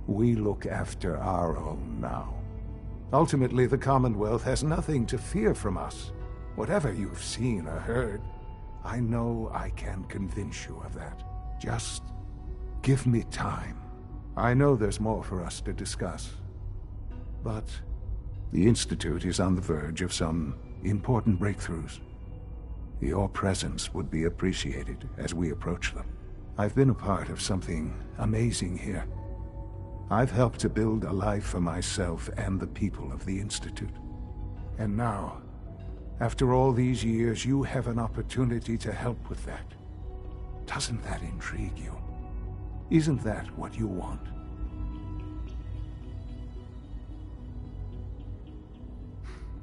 We look after our own now. Ultimately, the Commonwealth has nothing to fear from us. Whatever you've seen or heard, I know I can convince you of that. Just give me time. I know there's more for us to discuss. But the Institute is on the verge of some important breakthroughs. Your presence would be appreciated as we approach them. I've been a part of something amazing here. I've helped to build a life for myself and the people of the Institute. And now, after all these years, you have an opportunity to help with that. Doesn't that intrigue you? Isn't that what you want?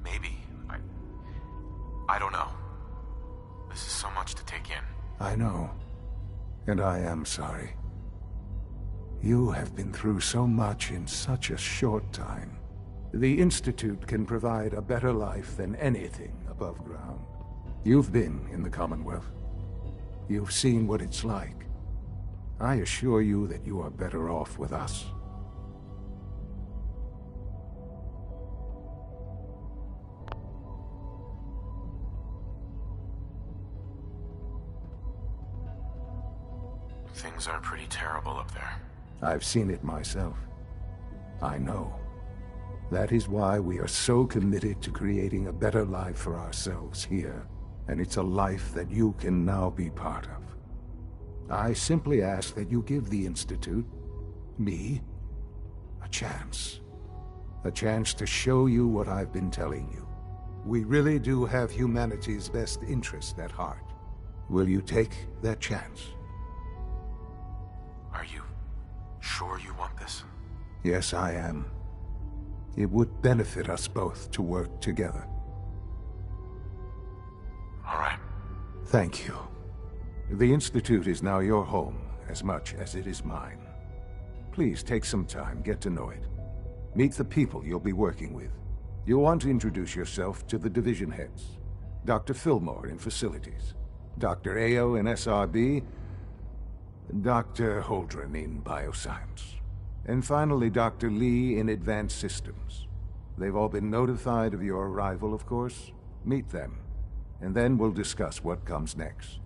Maybe. I don't know. This is so much to take in. I know. And I am sorry. You have been through so much in such a short time. The Institute can provide a better life than anything above ground. You've been in the Commonwealth. You've seen what it's like. I assure you that you are better off with us. Things are pretty terrible up there. I've seen it myself. I know. That is why we are so committed to creating a better life for ourselves here. And it's a life that you can now be part of. I simply ask that you give the Institute, me, a chance. A chance to show you what I've been telling you. We really do have humanity's best interest at heart. Will you take that chance? Are you sure you want this? Yes, I am. It would benefit us both to work together. All right. Thank you. The Institute is now your home, as much as it is mine. Please take some time, get to know it. Meet the people you'll be working with. You'll want to introduce yourself to the division heads. Dr. Fillmore in Facilities, Dr. Ayo in SRB, Dr. Holdren in Bioscience, and finally Dr. Lee in Advanced Systems. They've all been notified of your arrival, of course. Meet them, and then we'll discuss what comes next.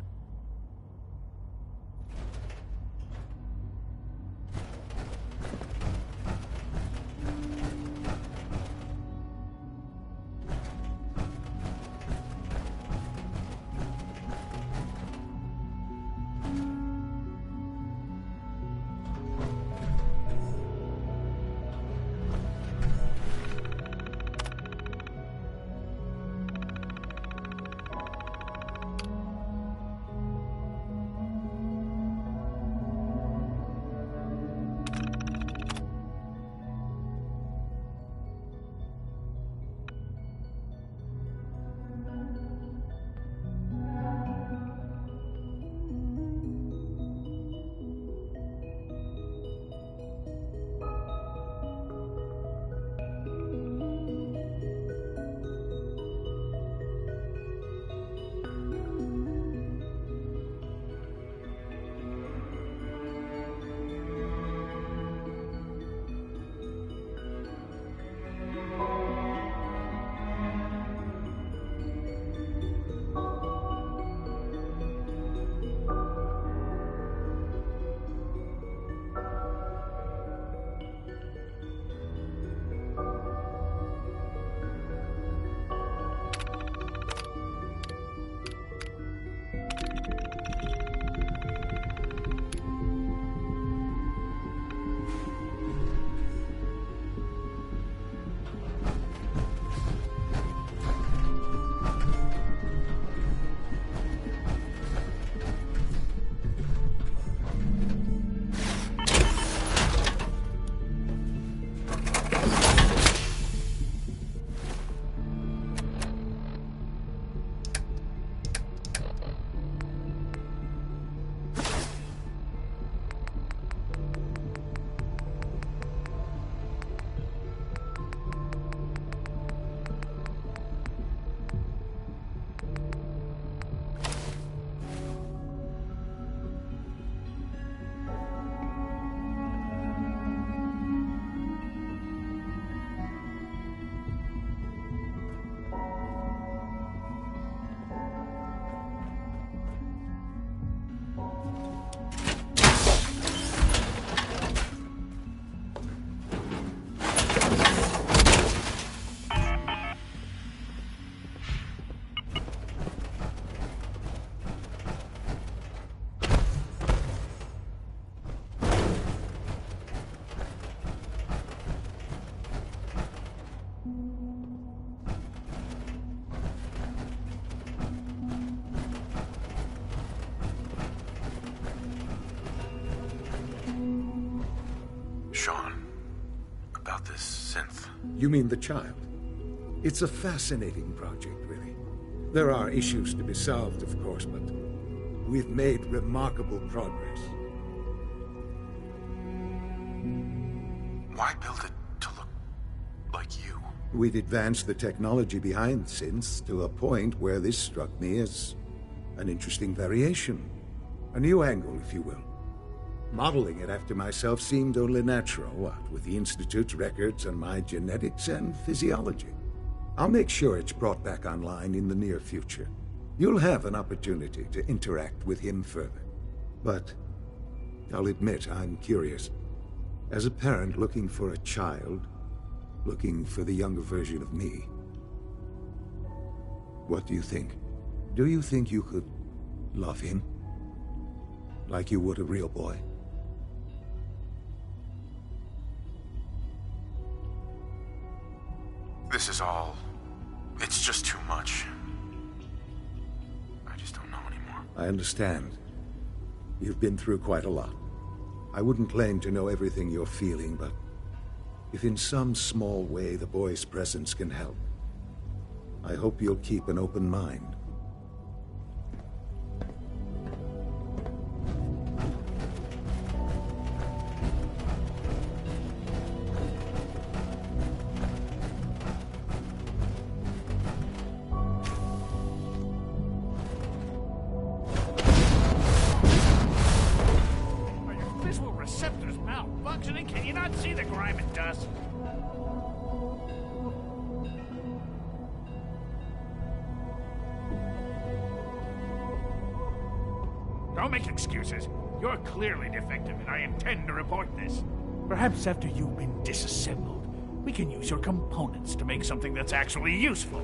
Sean, about this synth. You mean the child? It's a fascinating project, really. There are issues to be solved, of course, but we've made remarkable progress. Why build it to look like you? We'd advanced the technology behind synths to a point where this struck me as an interesting variation. A new angle, if you will. Modeling it after myself seemed only natural, what with the Institute's records and my genetics and physiology. I'll make sure it's brought back online in the near future. You'll have an opportunity to interact with him further. But I'll admit I'm curious. As a parent looking for a child, looking for the younger version of me, what do you think? Do you think you could love him? Like you would a real boy? This is all... it's just too much. I just don't know anymore. I understand. You've been through quite a lot. I wouldn't claim to know everything you're feeling, but if in some small way the boy's presence can help, I hope you'll keep an open mind. Don't make excuses. You're clearly defective, and I intend to report this. Perhaps after you've been disassembled, we can use your components to make something that's actually useful.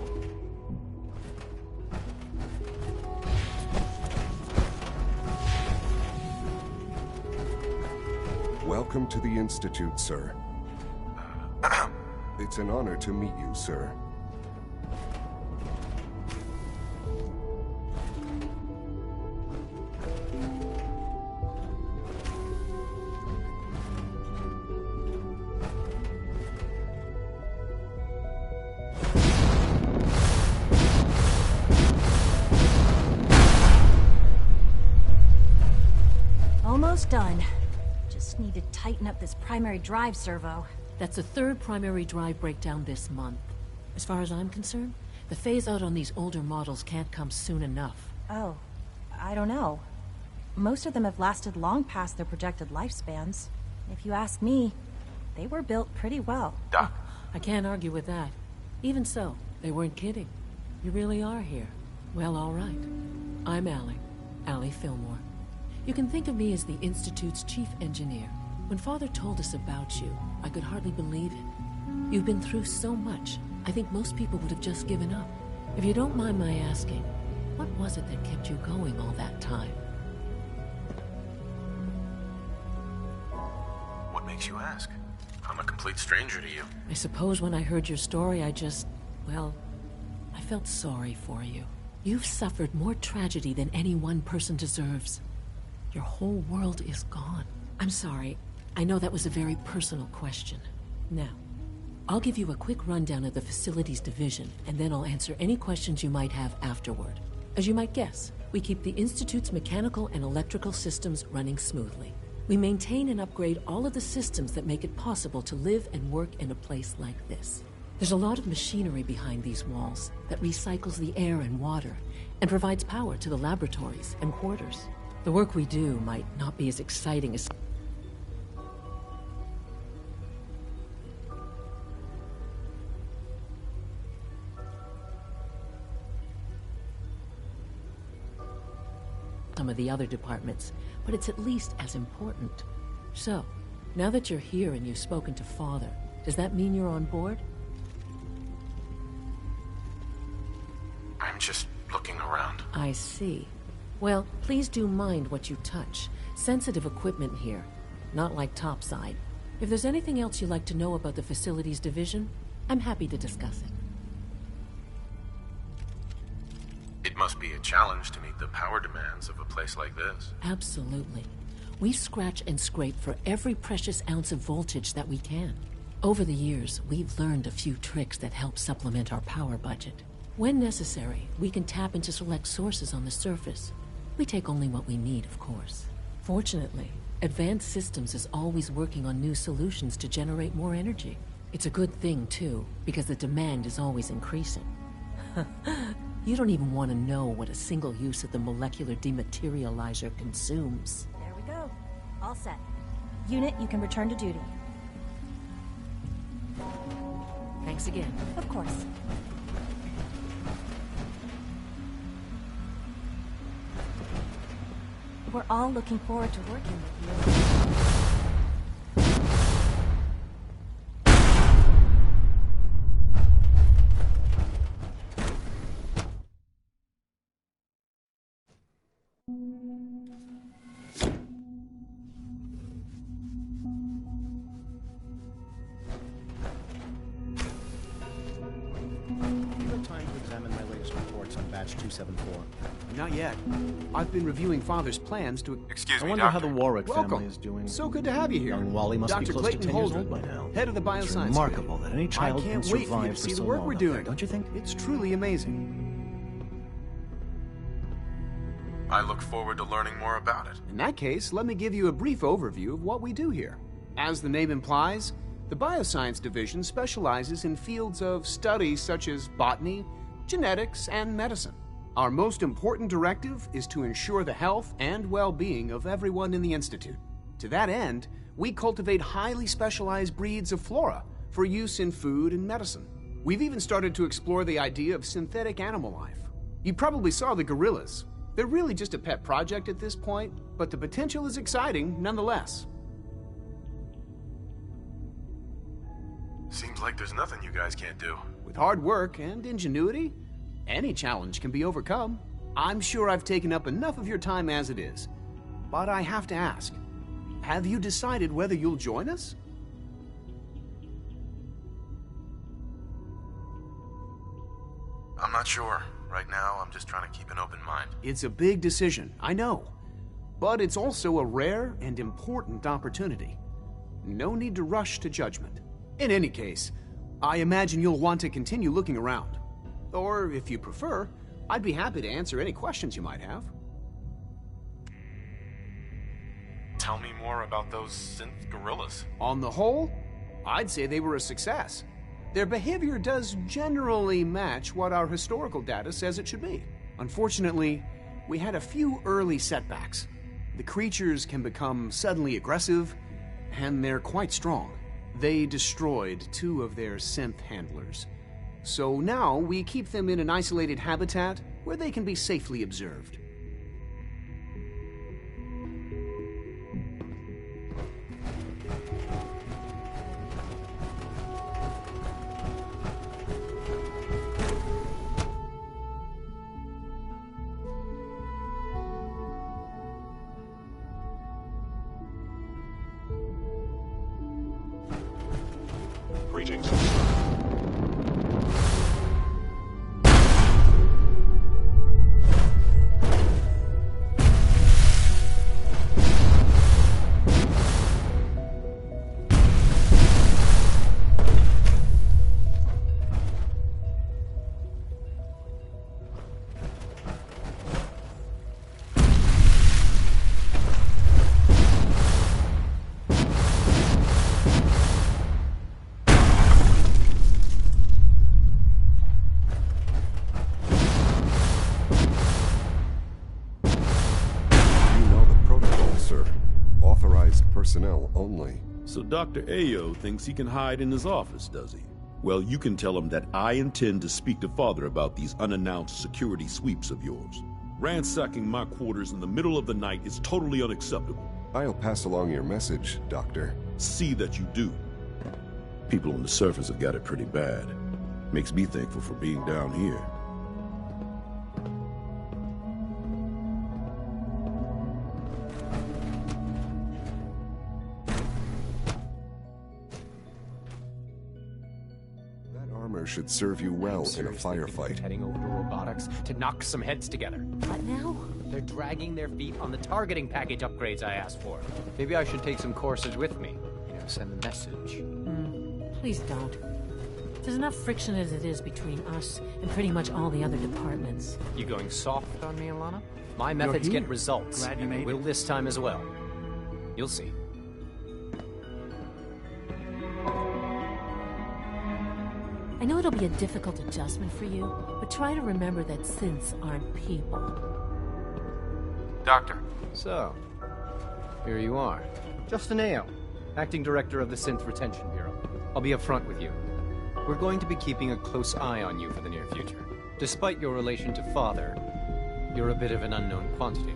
Welcome to the Institute, sir. It's an honor to meet you, sir. Almost done. Just need to tighten up this primary drive servo. That's the third primary drive breakdown this month. As far as I'm concerned, the phase-out on these older models can't come soon enough. Oh, I don't know. Most of them have lasted long past their projected lifespans. If you ask me, they were built pretty well. Doc. I can't argue with that. Even so, they weren't kidding. You really are here. Well, all right. I'm Allie Fillmore. You can think of me as the Institute's chief engineer. When Father told us about you, I could hardly believe it. You've been through so much, I think most people would have just given up. If you don't mind my asking, what was it that kept you going all that time? What makes you ask? I'm a complete stranger to you. I suppose when I heard your story, I felt sorry for you. You've suffered more tragedy than any one person deserves. Your whole world is gone. I'm sorry. I know that was a very personal question. Now, I'll give you a quick rundown of the Facilities Division, and then I'll answer any questions you might have afterward. As you might guess, we keep the Institute's mechanical and electrical systems running smoothly. We maintain and upgrade all of the systems that make it possible to live and work in a place like this. There's a lot of machinery behind these walls that recycles the air and water, and provides power to the laboratories and quarters. The work we do might not be as exciting as... some of the other departments, but it's at least as important. So, now that you're here and you've spoken to Father, does that mean you're on board? I'm just looking around. I see. Well, please do mind what you touch. Sensitive equipment here, not like topside. If there's anything else you'd like to know about the Facilities Division, I'm happy to discuss it. It must be a challenge to meet the power demands of a place like this. Absolutely. We scratch and scrape for every precious ounce of voltage that we can. Over the years, we've learned a few tricks that help supplement our power budget. When necessary, we can tap into select sources on the surface. We take only what we need, of course. Fortunately, Advanced Systems is always working on new solutions to generate more energy. It's a good thing, too, because the demand is always increasing. You don't even want to know what a single use of the molecular dematerializer consumes. There we go. All set. Unit, you can return to duty. Thanks again. Of course. We're all looking forward to working with you. Batch 274. Not yet. I've been reviewing Father's plans to... Excuse me, I wonder how the Warwick Welcome. family is doing. So good to have you here. Young Wally must be Dr. close Clayton to 10 years Holden, old by now. head of the bioscience. It's remarkable that any child I can't can wait for you survive to for see so the work long we're out doing. there, don't you think? It's truly amazing. I look forward to learning more about it. In that case, let me give you a brief overview of what we do here. As the name implies, the Bioscience Division specializes in fields of study such as botany, genetics, and medicine. Our most important directive is to ensure the health and well-being of everyone in the Institute. To that end, we cultivate highly specialized breeds of flora for use in food and medicine. We've even started to explore the idea of synthetic animal life. You probably saw the gorillas. They're really just a pet project at this point, but the potential is exciting nonetheless. Seems like there's nothing you guys can't do. With hard work and ingenuity, any challenge can be overcome. I'm sure I've taken up enough of your time as it is. But I have to ask, have you decided whether you'll join us? I'm not sure. Right now, I'm just trying to keep an open mind. It's a big decision, I know. But it's also a rare and important opportunity. No need to rush to judgment. In any case, I imagine you'll want to continue looking around. Or, if you prefer, I'd be happy to answer any questions you might have. Tell me more about those synth gorillas. On the whole, I'd say they were a success. Their behavior does generally match what our historical data says it should be. Unfortunately, we had a few early setbacks. The creatures can become suddenly aggressive, and they're quite strong. They destroyed 2 of their synth handlers. So now we keep them in an isolated habitat where they can be safely observed. Greetings. Personnel only. So Dr. Ayo thinks he can hide in his office, does he? Well, you can tell him that I intend to speak to Father about these unannounced security sweeps of yours. Ransacking my quarters in the middle of the night is totally unacceptable. I'll pass along your message, Doctor. See that you do. People on the surface have got it pretty bad. Makes me thankful for being down here. Should serve you well in a firefight. Heading over to robotics to knock some heads together. What now? They're dragging their feet on the targeting package upgrades I asked for. Maybe I should take some courses with me. You know, send a message. Please don't. There's enough friction as it is between us and pretty much all the other departments. You going soft on me, Alana? My methods get results. Glad you and they made will this time as well. You'll see. I know it'll be a difficult adjustment for you, but try to remember that synths aren't people. Doctor. So, here you are. Justin Ayo, Acting Director of the Synth Retention Bureau. I'll be upfront with you. We're going to be keeping a close eye on you for the near future. Despite your relation to Father, you're a bit of an unknown quantity.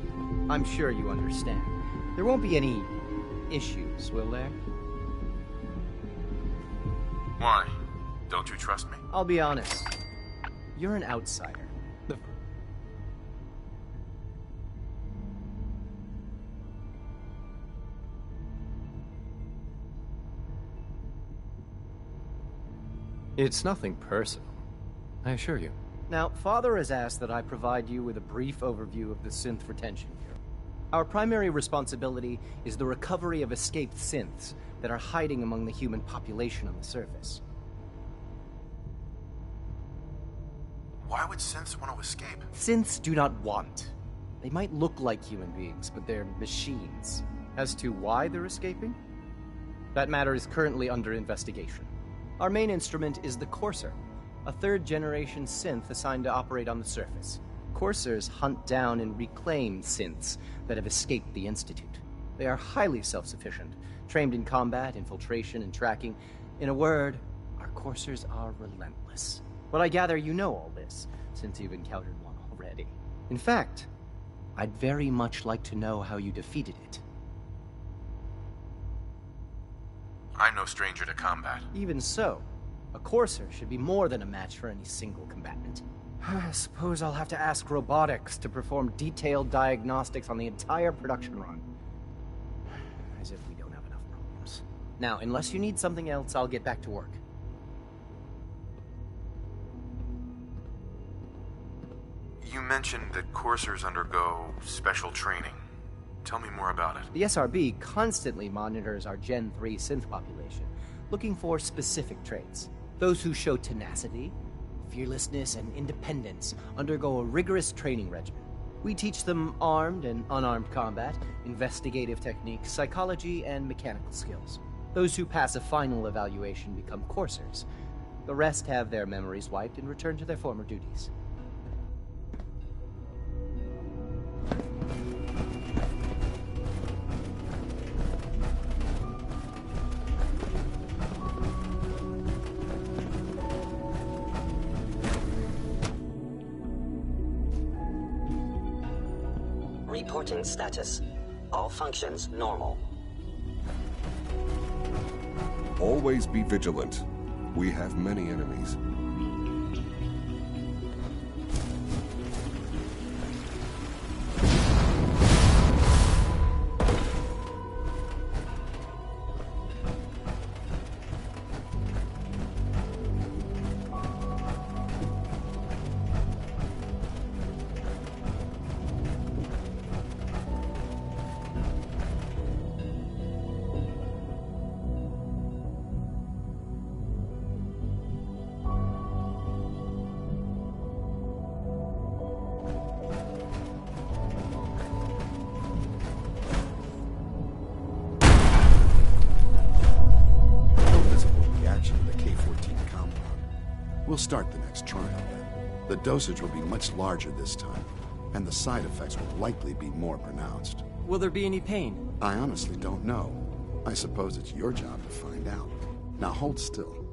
I'm sure you understand. There won't be any issues, will there? Why? Don't you trust me? I'll be honest. You're an outsider. It's nothing personal, I assure you. Now, Father has asked that I provide you with a brief overview of the Synth Retention Bureau. Our primary responsibility is the recovery of escaped synths that are hiding among the human population on the surface. Why would synths want to escape? Synths do not want. They might look like human beings, but they're machines. As to why they're escaping? That matter is currently under investigation. Our main instrument is the Courser, a third-generation synth assigned to operate on the surface. Coursers hunt down and reclaim synths that have escaped the Institute. They are highly self-sufficient, trained in combat, infiltration, and tracking. In a word, our Coursers are relentless. But I gather you know all this, since you've encountered one already. In fact, I'd very much like to know how you defeated it. I'm no stranger to combat. Even so, a Courser should be more than a match for any single combatant. I suppose I'll have to ask robotics to perform detailed diagnostics on the entire production run. As if we don't have enough problems. Now, unless you need something else, I'll get back to work. You mentioned that coursers undergo special training. Tell me more about it. The SRB constantly monitors our Gen 3 synth population, looking for specific traits. Those who show tenacity, fearlessness, and independence undergo a rigorous training regimen. We teach them armed and unarmed combat, investigative techniques, psychology, and mechanical skills. Those who pass a final evaluation become coursers. The rest have their memories wiped and return to their former duties. Reporting status. All functions normal. Always be vigilant. We have many enemies. We'll start the next trial then. The dosage will be much larger this time, and the side effects will likely be more pronounced. Will there be any pain? I honestly don't know. I suppose it's your job to find out. Now hold still.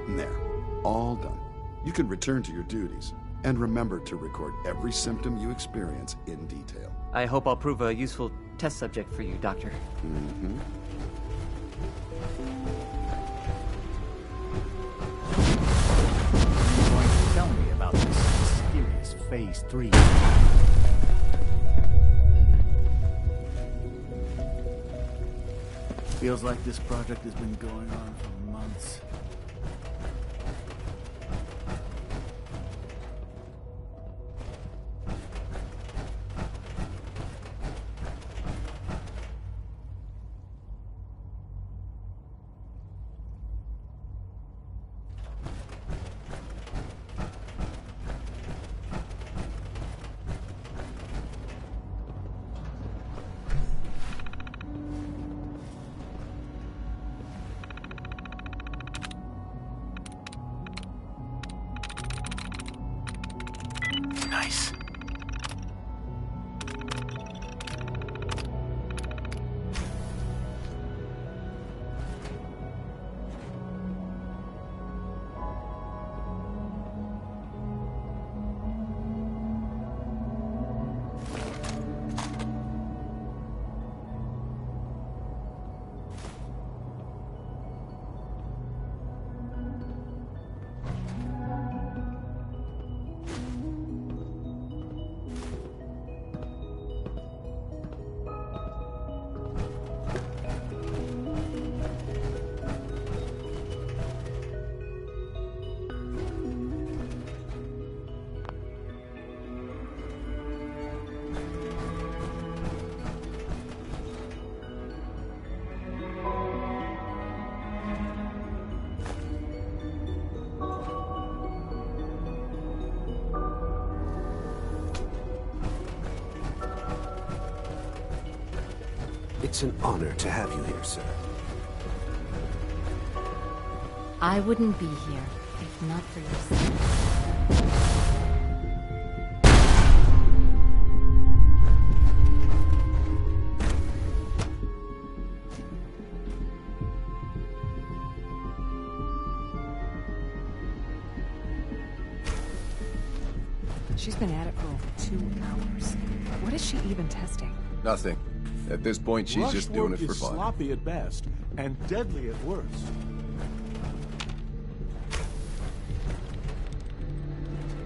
There. All done. You can return to your duties. And remember to record every symptom you experience in detail. I hope I'll prove a useful test subject for you, Doctor. Mm-hmm. You're going to tell me about this mysterious Phase 3. Feels like this project has been going on for months. It's an honor to have you here, sir. I wouldn't be here if not for your son. She's been at it for over 2 hours. What is she even testing? Nothing. At this point, she's Rush just doing work it for is fun. sloppy at best, and deadly at worst.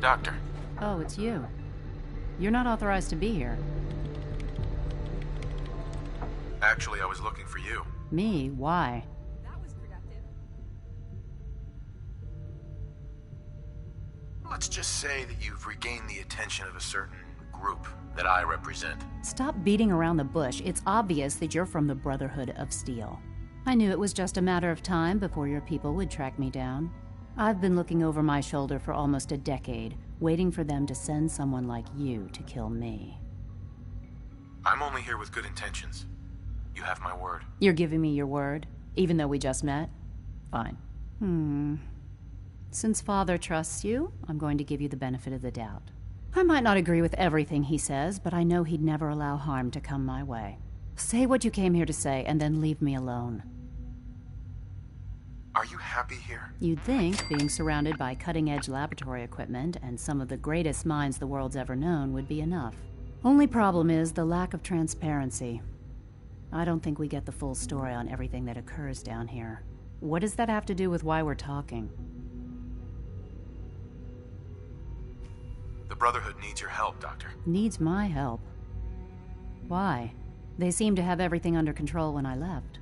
Doctor. Oh, it's you. You're not authorized to be here. Actually, I was looking for you. Me? Why? Let's just say that you've regained the attention of a certain group that I represent. Stop beating around the bush. It's obvious that you're from the Brotherhood of Steel. I knew it was just a matter of time before your people would track me down. I've been looking over my shoulder for almost a decade, waiting for them to send someone like you to kill me. I'm only here with good intentions. You have my word. You're giving me your word, even though we just met? Fine. Since Father trusts you, I'm going to give you the benefit of the doubt. I might not agree with everything he says, but I know he'd never allow harm to come my way. Say what you came here to say, and then leave me alone. Are you happy here? You'd think being surrounded by cutting-edge laboratory equipment and some of the greatest minds the world's ever known would be enough. Only problem is the lack of transparency. I don't think we get the full story on everything that occurs down here. What does that have to do with why we're talking? The Brotherhood needs your help, Doctor. Needs my help? Why? They seemed to have everything under control when I left.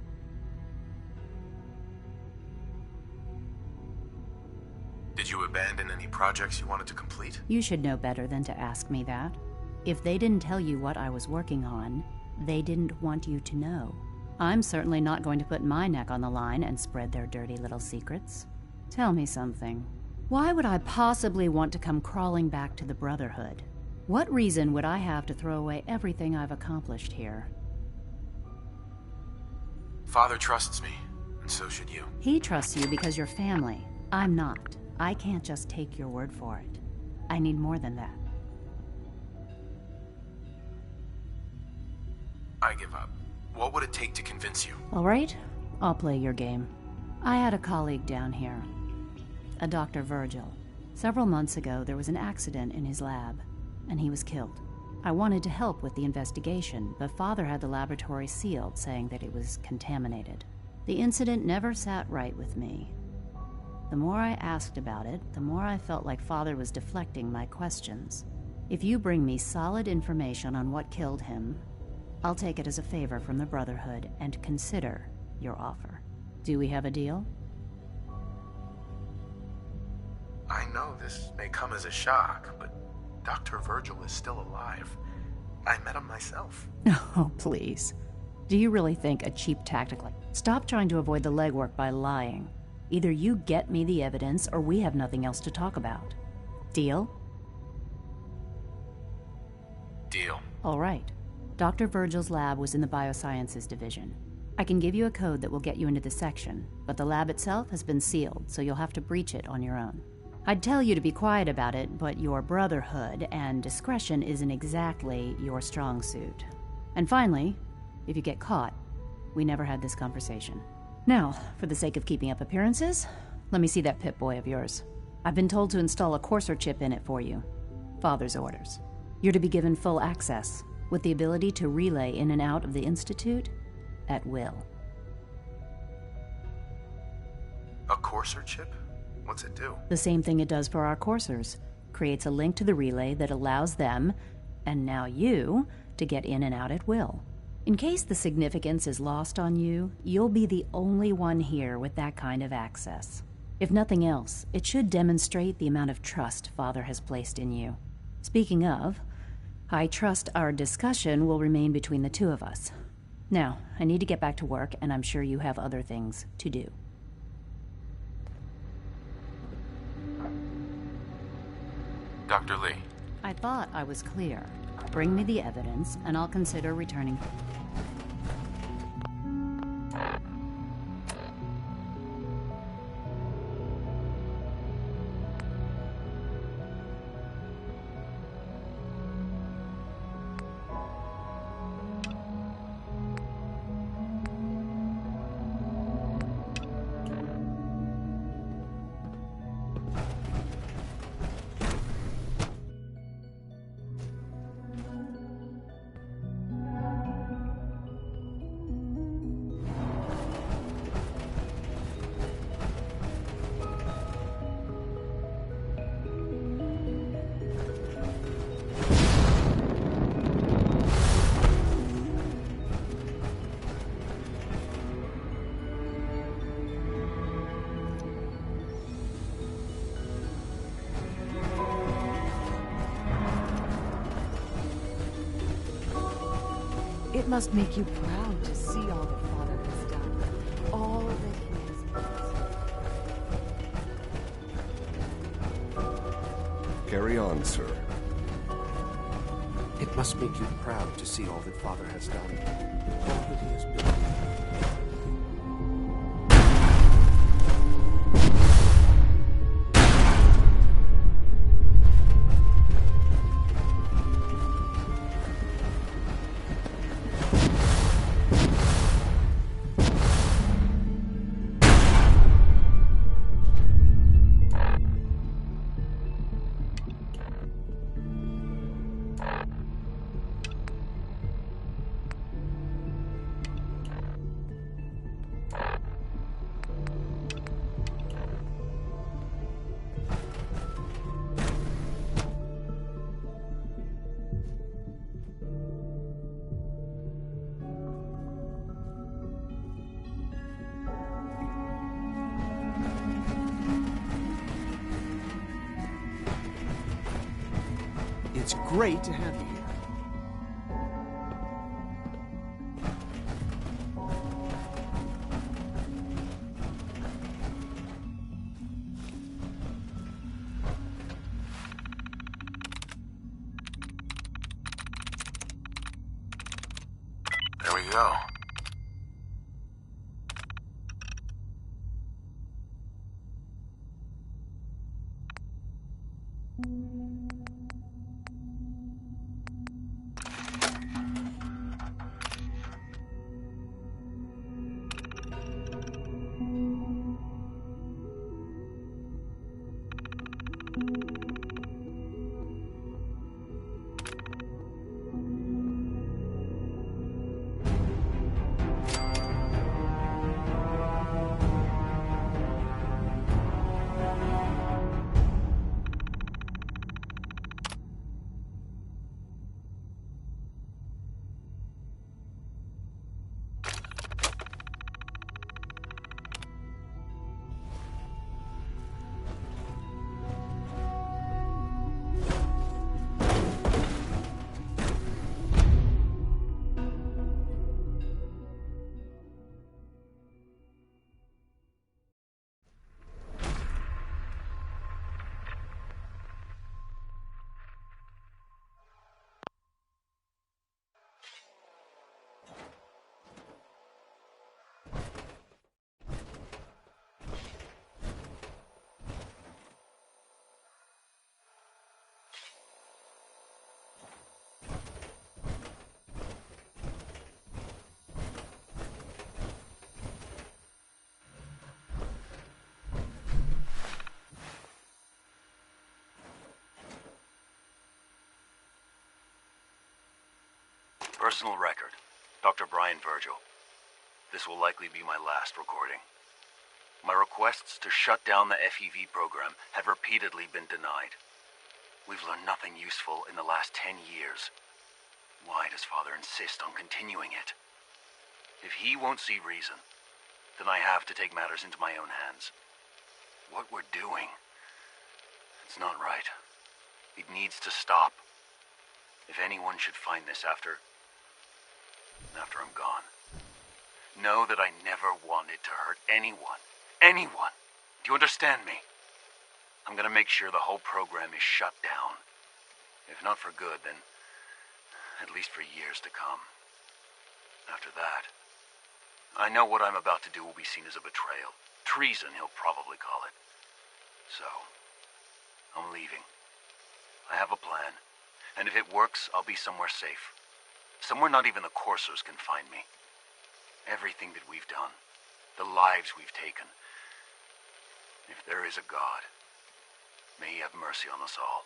Did you abandon any projects you wanted to complete? You should know better than to ask me that. If they didn't tell you what I was working on, they didn't want you to know. I'm certainly not going to put my neck on the line and spread their dirty little secrets. Tell me something. Why would I possibly want to come crawling back to the Brotherhood? What reason would I have to throw away everything I've accomplished here? Father trusts me, and so should you. He trusts you because you're family. I'm not. I can't just take your word for it. I need more than that. I give up. What would it take to convince you? All right, I'll play your game. I had a colleague down here, a Dr. Virgil. Several months ago, there was an accident in his lab, and he was killed. I wanted to help with the investigation, but Father had the laboratory sealed, saying that it was contaminated. The incident never sat right with me. The more I asked about it, the more I felt like Father was deflecting my questions. If you bring me solid information on what killed him, I'll take it as a favor from the Brotherhood and consider your offer. Do we have a deal? I know this may come as a shock, but Dr. Virgil is still alive. I met him myself. Oh, please. Do you really think a cheap tactic like... Stop trying to avoid the legwork by lying. Either you get me the evidence, or we have nothing else to talk about. Deal? Deal. All right. Dr. Virgil's lab was in the Biosciences Division. I can give you a code that will get you into the section, but the lab itself has been sealed, so you'll have to breach it on your own. I'd tell you to be quiet about it, but your Brotherhood and discretion isn't exactly your strong suit. And finally, if you get caught, we never had this conversation. Now, for the sake of keeping up appearances, let me see that Pip-Boy of yours. I've been told to install a Courser chip in it for you. Father's orders. You're to be given full access, with the ability to relay in and out of the Institute at will. A Courser chip? What's it do? The same thing it does for our coursers. Creates a link to the relay that allows them, and now you, to get in and out at will. In case the significance is lost on you, you'll be the only one here with that kind of access. If nothing else, it should demonstrate the amount of trust Father has placed in you. Speaking of, I trust our discussion will remain between the two of us. Now, I need to get back to work, and I'm sure you have other things to do. Dr. Lee. I thought I was clear. Bring me the evidence, and I'll consider returning. must make you proud to see all that Father has done. All that he has. Carry on, sir. It must make you proud to see all that Father has done. All that he has built. It's great to have you here. There we go. Personal record, Dr. Brian Virgil. This will likely be my last recording. My requests to shut down the FEV program have repeatedly been denied. We've learned nothing useful in the last 10 years. Why does Father insist on continuing it? If he won't see reason, then I have to take matters into my own hands. What we're doing, it's not right. It needs to stop. If anyone should find this after I'm gone, know that I never wanted to hurt anyone. Anyone! Do you understand me? I'm gonna make sure the whole program is shut down. If not for good, then at least for years to come. After that, I know what I'm about to do will be seen as a betrayal. Treason, he'll probably call it. So, I'm leaving. I have a plan, and if it works, I'll be somewhere safe. Somewhere not even the coursers can find me. Everything that we've done, the lives we've taken. If there is a God, may he have mercy on us all.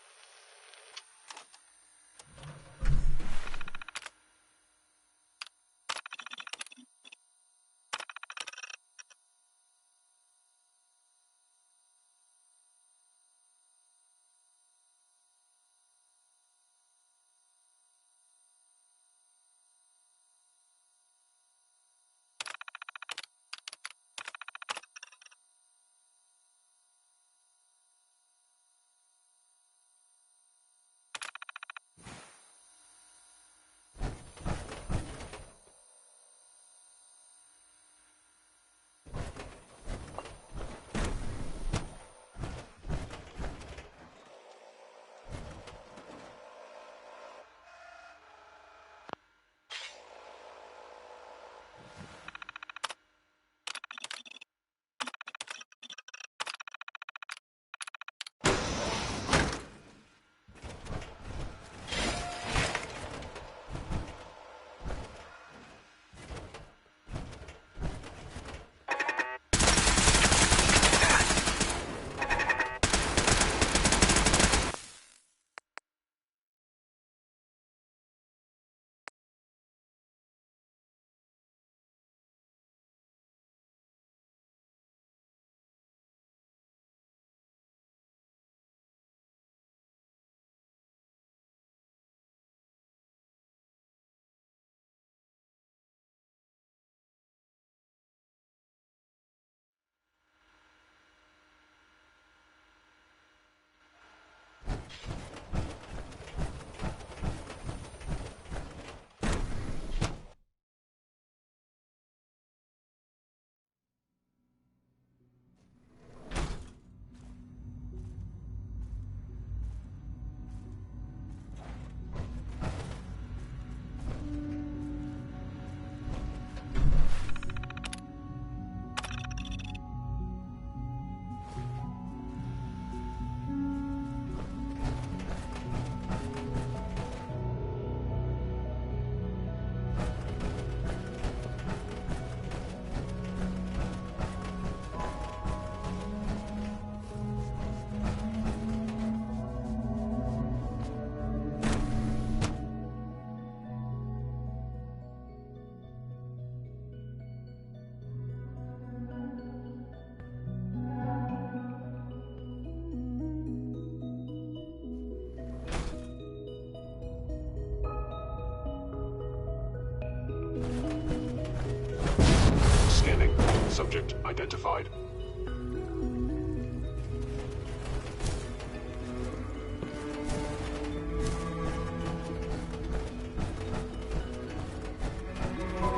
identified.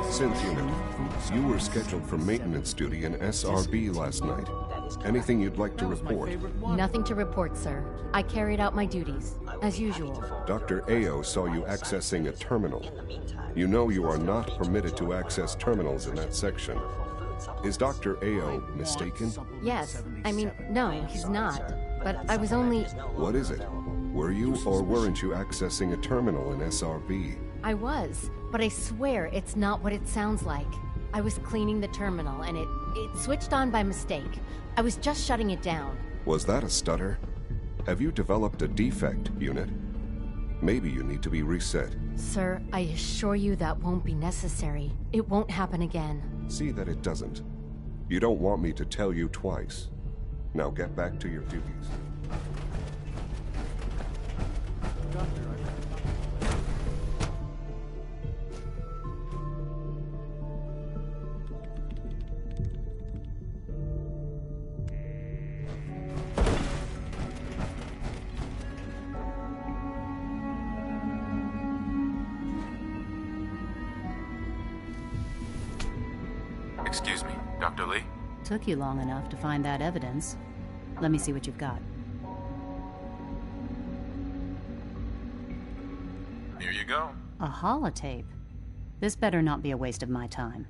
Synth Unit, you were scheduled for maintenance duty in SRB last night. Anything you'd like to report? Nothing to report, sir. I carried out my duties, as usual. Dr. Ao saw you accessing a terminal. You know you are not permitted to access terminals in that section. Is Dr. Ao mistaken? Yes. I mean, no, he's not. But I was only... What is it? Were you or weren't you accessing a terminal in SRB? I was, but I swear it's not what it sounds like. I was cleaning the terminal, and it switched on by mistake. I was just shutting it down. Was that a stutter? Have you developed a defect, Unit? Maybe you need to be reset. Sir, I assure you that won't be necessary. It won't happen again. See that it doesn't. You don't want me to tell you twice. Now get back to your duties. Excuse me, Dr. Lee? Took you long enough to find that evidence. Let me see what you've got. Here you go. A holotape? This better not be a waste of my time.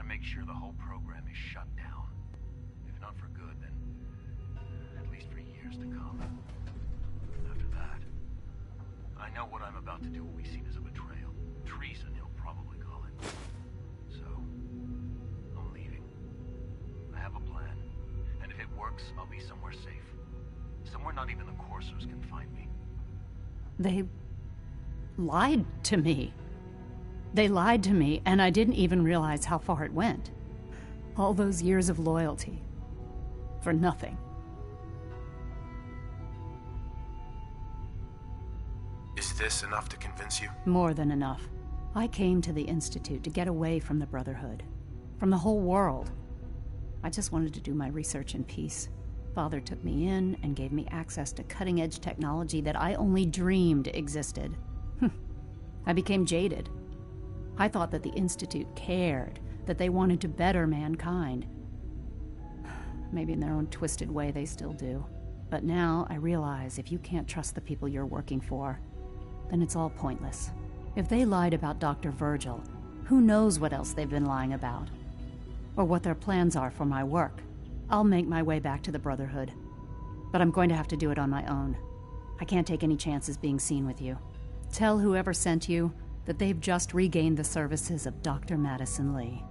Make sure the whole program is shut down. If not for good, then at least for years to come. After that, I know what I'm about to do will be seen as a betrayal. Treason, he'll probably call it. So, I'm leaving. I have a plan, and if it works, I'll be somewhere safe. Somewhere not even the Coursers can find me. They lied to me. They lied to me, and I didn't even realize how far it went. All those years of loyalty. For nothing. Is this enough to convince you? More than enough. I came to the Institute to get away from the Brotherhood. From the whole world. I just wanted to do my research in peace. Father took me in and gave me access to cutting-edge technology that I only dreamed existed. I became jaded. I thought that the Institute cared, that they wanted to better mankind. Maybe in their own twisted way they still do. But now I realize if you can't trust the people you're working for, then it's all pointless. If they lied about Dr. Virgil, who knows what else they've been lying about? Or what their plans are for my work. I'll make my way back to the Brotherhood. But I'm going to have to do it on my own. I can't take any chances being seen with you. Tell whoever sent you that they've just regained the services of Dr. Madison Lee.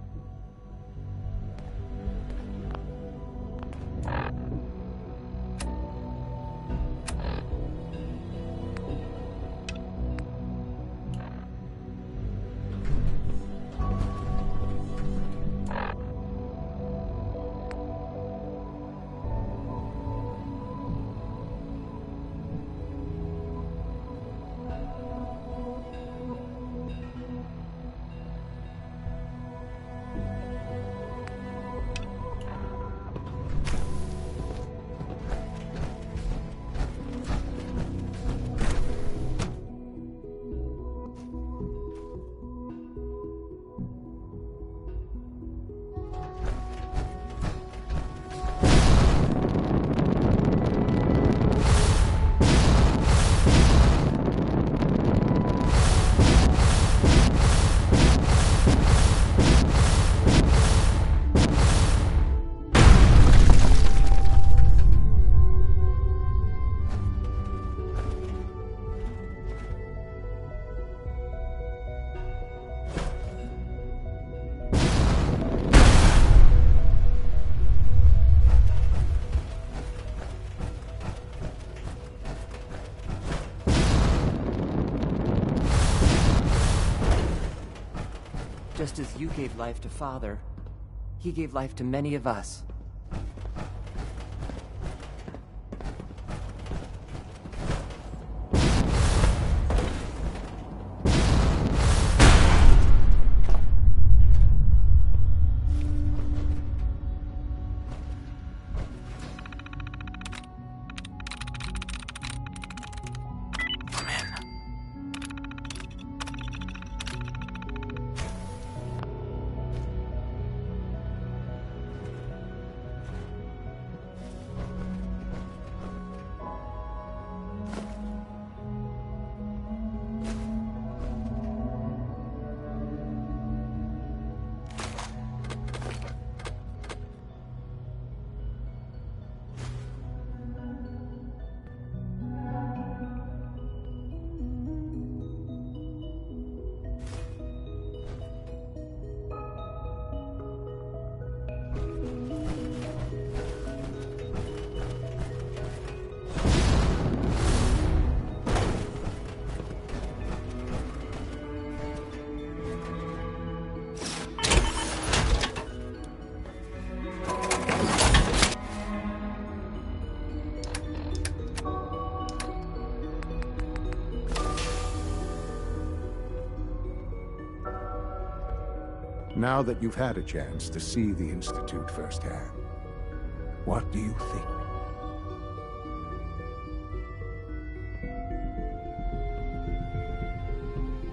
Just as you gave life to Father, he gave life to many of us. Now that you've had a chance to see the Institute firsthand, what do you think?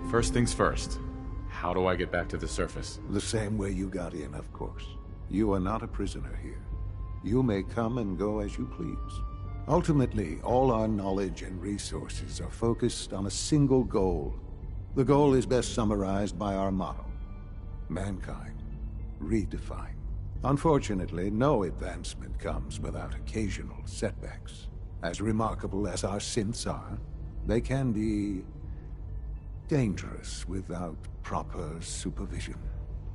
First things first. How do I get back to the surface? The same way you got in, of course. You are not a prisoner here. You may come and go as you please. Ultimately, all our knowledge and resources are focused on a single goal. The goal is best summarized by our motto: mankind, redefined. Unfortunately, no advancement comes without occasional setbacks. As remarkable as our synths are, they can be dangerous without proper supervision.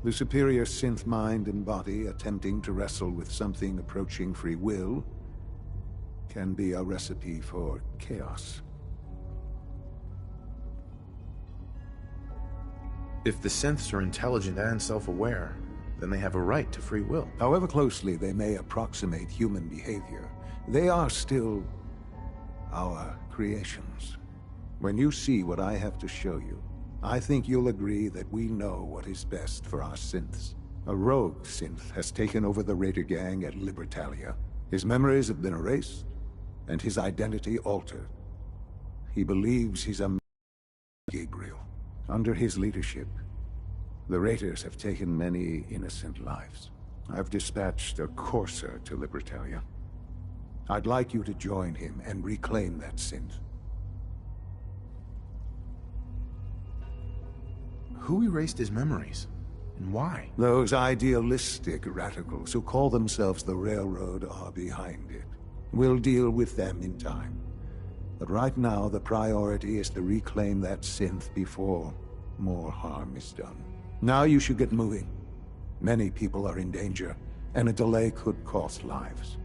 The superior synth mind and body attempting to wrestle with something approaching free will can be a recipe for chaos. If the synths are intelligent and self-aware, then they have a right to free will. However closely they may approximate human behavior, they are still our creations. When you see what I have to show you, I think you'll agree that we know what is best for our synths. A rogue synth has taken over the Raider gang at Libertalia. His memories have been erased, and his identity altered. He believes he's a Gabriel. Under his leadership, the Raiders have taken many innocent lives. I've dispatched a courser to Libertalia. I'd like you to join him and reclaim that synth. Who erased his memories? And why? Those idealistic radicals who call themselves the Railroad are behind it. We'll deal with them in time. But right now, the priority is to reclaim that synth before more harm is done. Now you should get moving. Many people are in danger, and a delay could cost lives.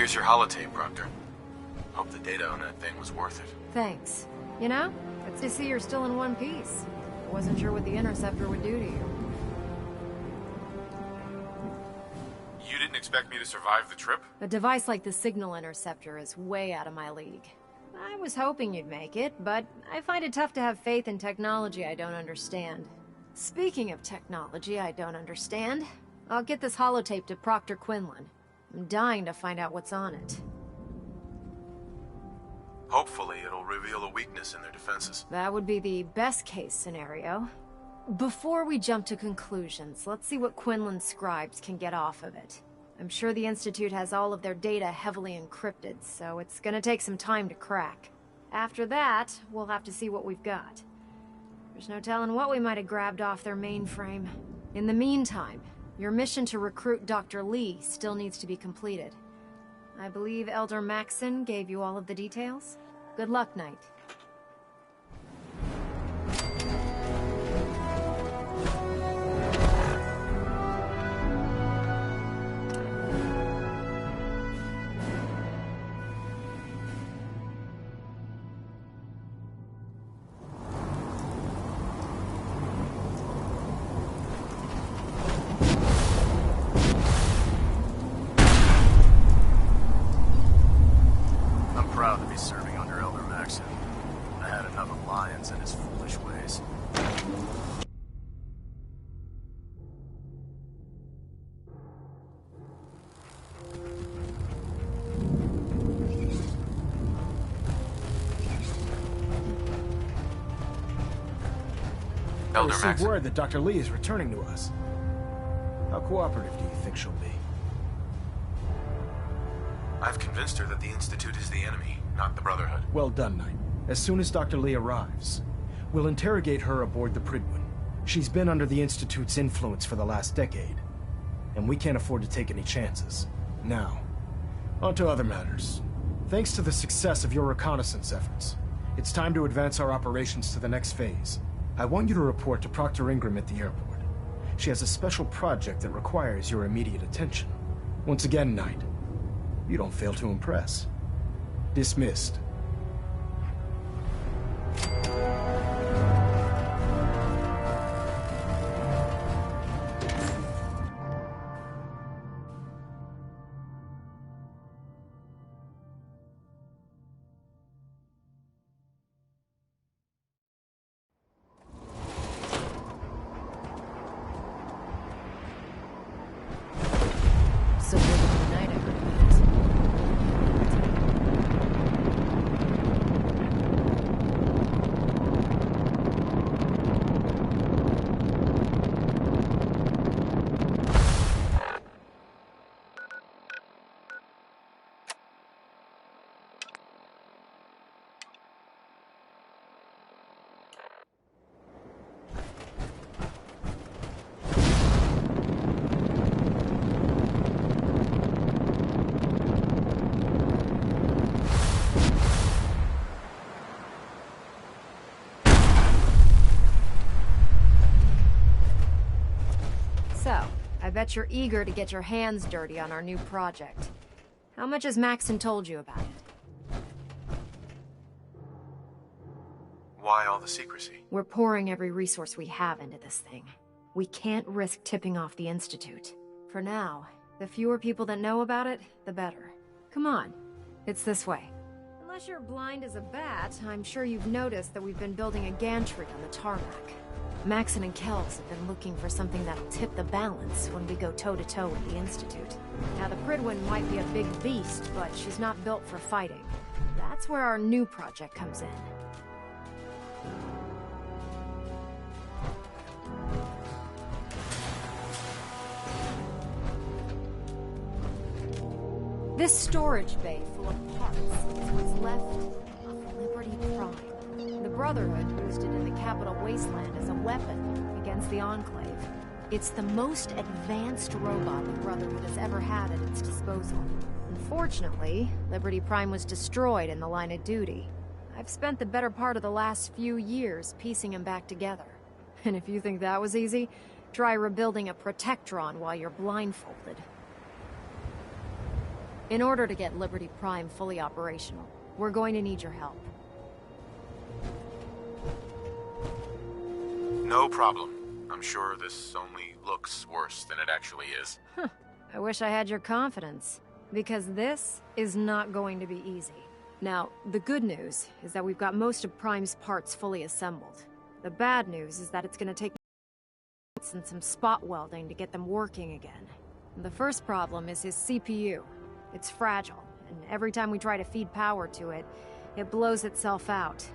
Here's your holotape, Proctor. Hope the data on that thing was worth it. Thanks. You know, it's to see you're still in one piece. Wasn't sure what the Interceptor would do to you. You didn't expect me to survive the trip? A device like the Signal Interceptor is way out of my league. I was hoping you'd make it, but I find it tough to have faith in technology I don't understand. Speaking of technology I don't understand, I'll get this holotape to Proctor Quinlan. I'm dying to find out what's on it. Hopefully it'll reveal a weakness in their defenses. That would be the best-case scenario. Before we jump to conclusions, let's see what Quinlan's scribes can get off of it. I'm sure the Institute has all of their data heavily encrypted, so it's gonna take some time to crack. After that, we'll have to see what we've got. There's no telling what we might have grabbed off their mainframe. In the meantime, your mission to recruit Dr. Lee still needs to be completed. I believe Elder Maxson gave you all of the details? Good luck, Knight. I received word that Dr. Lee is returning to us. How cooperative do you think she'll be? I've convinced her that the Institute is the enemy, not the Brotherhood. Well done, Knight. As soon as Dr. Lee arrives, we'll interrogate her aboard the Prydwen. She's been under the Institute's influence for the last decade, and we can't afford to take any chances. Now, on to other matters. Thanks to the success of your reconnaissance efforts, it's time to advance our operations to the next phase. I want you to report to Proctor Ingram at the airport. She has a special project that requires your immediate attention. Once again, Knight, you don't fail to impress. Dismissed. So good of the night, I heard. So, I bet you're eager to get your hands dirty on our new project. How much has Maxon told you about it? Why all the secrecy? We're pouring every resource we have into this thing. We can't risk tipping off the Institute. For now, the fewer people that know about it, the better. Come on, it's this way. Unless you're blind as a bat, I'm sure you've noticed that we've been building a gantry on the tarmac. Maxon and Kells have been looking for something that'll tip the balance when we go toe-to-toe with the Institute. Now, the Prydwen might be a big beast, but she's not built for fighting. That's where our new project comes in. This storage bay full of parts is what's left of Liberty Prime. The Brotherhood used it in the Capital Wasteland as a weapon against the Enclave. It's the most advanced robot the Brotherhood has ever had at its disposal. Unfortunately, Liberty Prime was destroyed in the line of duty. I've spent the better part of the last few years piecing him back together. And if you think that was easy, try rebuilding a Protectron while you're blindfolded. In order to get Liberty Prime fully operational, we're going to need your help. No problem. I'm sure this only looks worse than it actually is. I wish I had your confidence, because this is not going to be easy. Now, the good news is that we've got most of Prime's parts fully assembled. The bad news is that it's going to take months and some spot welding to get them working again. The first problem is his CPU. It's fragile, and every time we try to feed power to it, it blows itself out.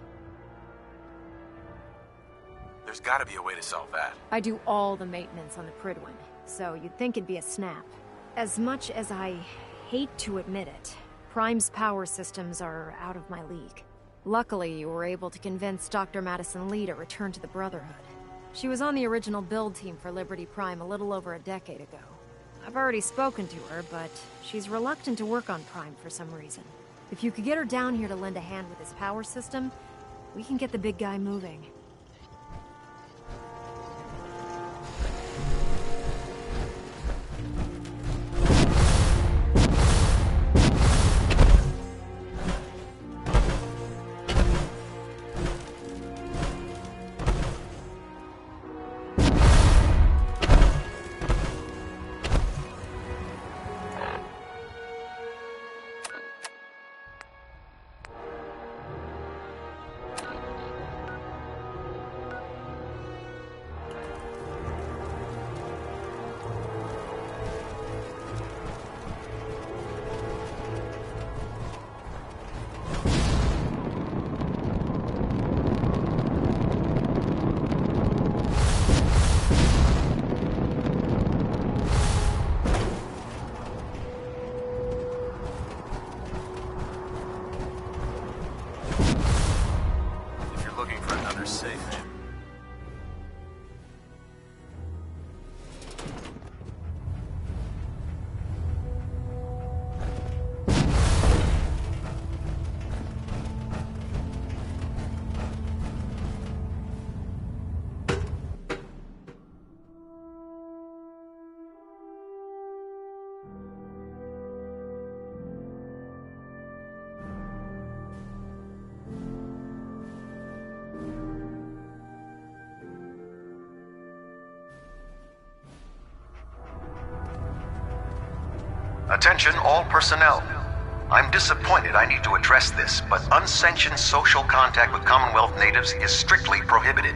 There's gotta be a way to solve that. I do all the maintenance on the Prydwen, so you'd think it'd be a snap. As much as I hate to admit it, Prime's power systems are out of my league. Luckily, you were able to convince Dr. Madison Lee to return to the Brotherhood. She was on the original build team for Liberty Prime a little over a decade ago. I've already spoken to her, but she's reluctant to work on Prime for some reason. If you could get her down here to lend a hand with his power system, we can get the big guy moving. Attention all personnel. I'm disappointed I need to address this, but unsanctioned social contact with Commonwealth natives is strictly prohibited.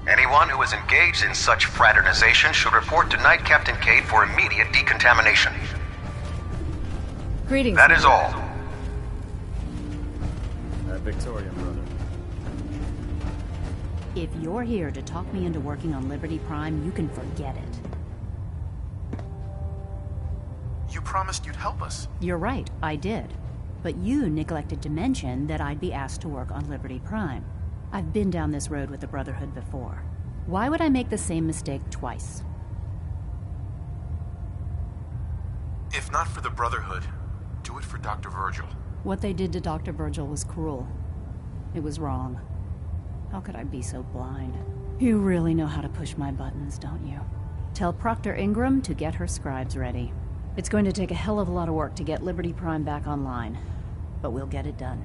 Anyone who is engaged in such fraternization should report to Knight Captain Cade for immediate decontamination. Greetings. That is all. Victoria, brother. If you're here to talk me into working on Liberty Prime, you can forget it. You promised you'd help us. You're right, I did. But you neglected to mention that I'd be asked to work on Liberty Prime. I've been down this road with the Brotherhood before. Why would I make the same mistake twice? If not for the Brotherhood, do it for Dr. Virgil. What they did to Dr. Virgil was cruel. It was wrong. How could I be so blind? You really know how to push my buttons, don't you? Tell Proctor Ingram to get her scribes ready. It's going to take a hell of a lot of work to get Liberty Prime back online, but we'll get it done.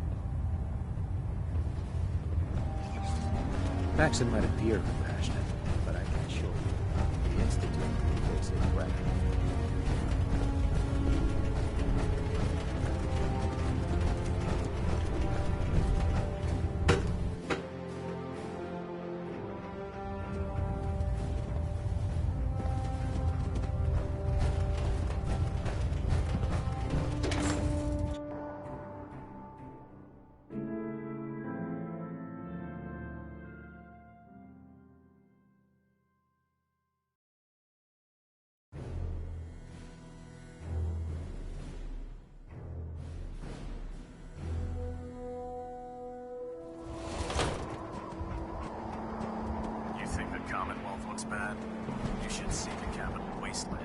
Maxon might appear compassionate, but I can assure you, the Institute is a threat. Bad. You should see the Capital Wasteland.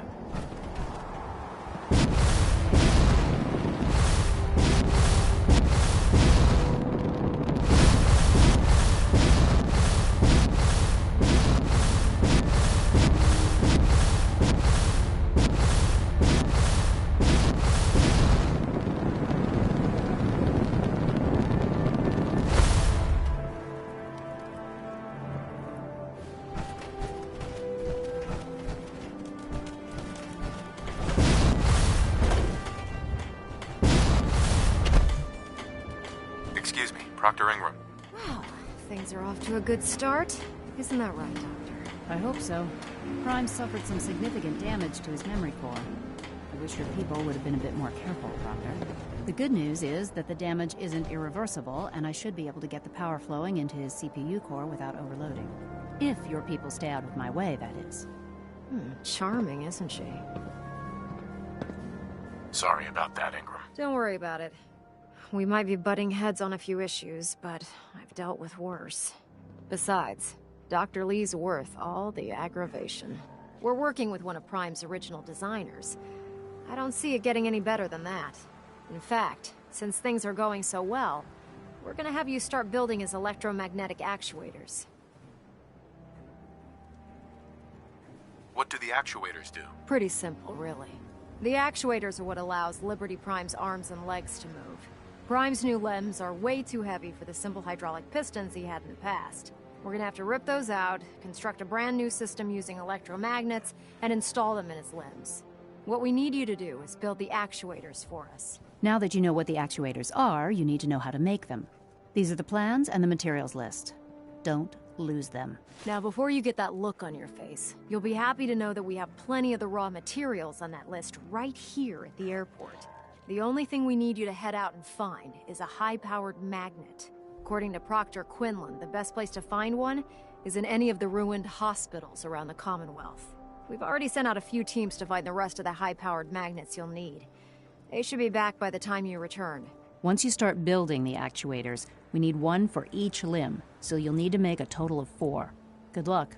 Dr. Ingram. Well, things are off to a good start. Isn't that right, Doctor? I hope so. Prime suffered some significant damage to his memory core. I wish your people would have been a bit more careful, Proctor. The good news is that the damage isn't irreversible, and I should be able to get the power flowing into his CPU core without overloading. If your people stay out of my way, that is. Charming, isn't she? Sorry about that, Ingram. Don't worry about it. We might be butting heads on a few issues, but I've dealt with worse. Besides, Dr. Lee's worth all the aggravation. We're working with one of Prime's original designers. I don't see it getting any better than that. In fact, since things are going so well, we're gonna have you start building his electromagnetic actuators. What do the actuators do? Pretty simple, really. The actuators are what allows Liberty Prime's arms and legs to move. Prime's new limbs are way too heavy for the simple hydraulic pistons he had in the past. We're gonna have to rip those out, construct a brand new system using electromagnets, and install them in his limbs. What we need you to do is build the actuators for us. Now that you know what the actuators are, you need to know how to make them. These are the plans and the materials list. Don't lose them. Now, before you get that look on your face, you'll be happy to know that we have plenty of the raw materials on that list right here at the airport. The only thing we need you to head out and find is a high-powered magnet. According to Proctor Quinlan, the best place to find one is in any of the ruined hospitals around the Commonwealth. We've already sent out a few teams to find the rest of the high-powered magnets you'll need. They should be back by the time you return. Once you start building the actuators, we need one for each limb, so you'll need to make a total of 4. Good luck.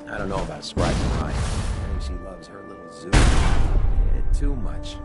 I don't know about Scribe Ryan. I think she loves her little zoo. Yeah, too much.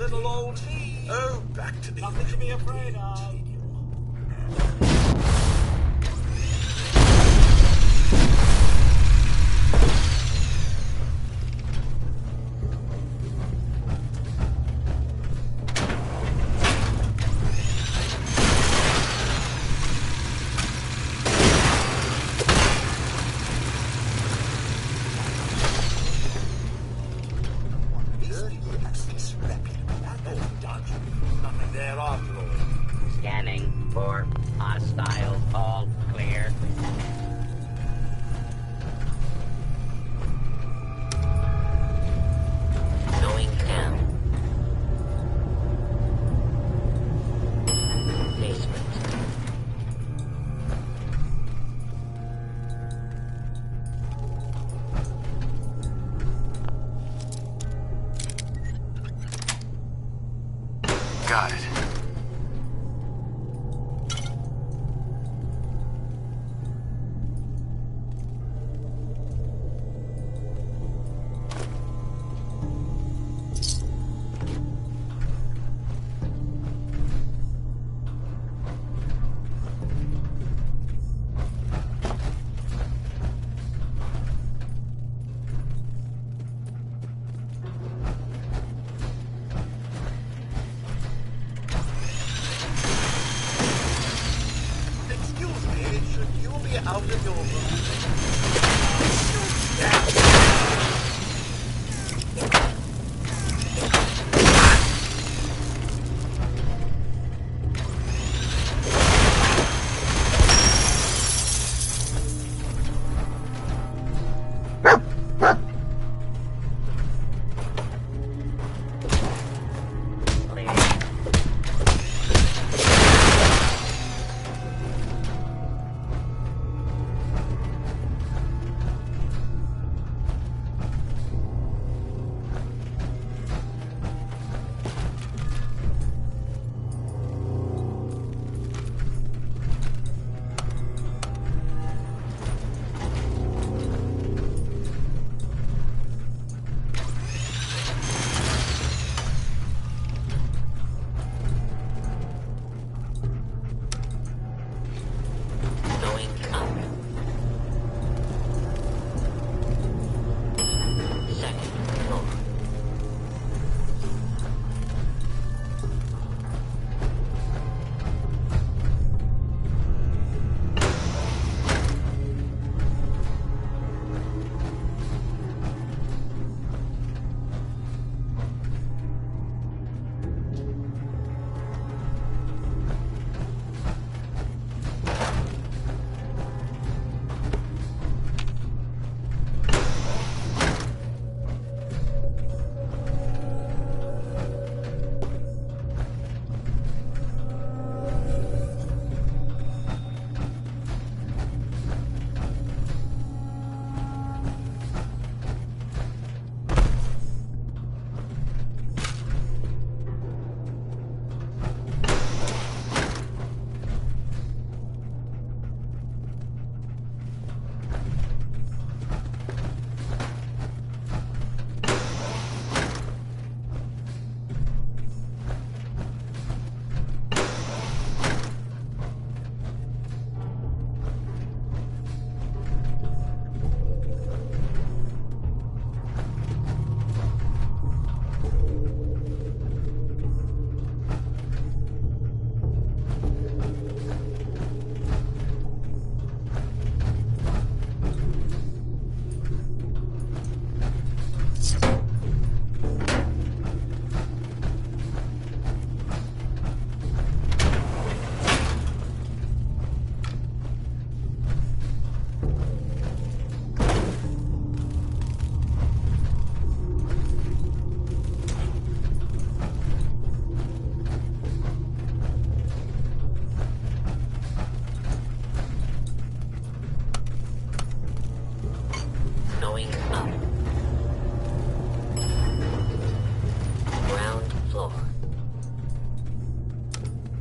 little old me. Oh, back to the nothing to be afraid of. Scanning for hostile, all clear. Going down. Basement. Got it. Excuse me, should you be out of your room?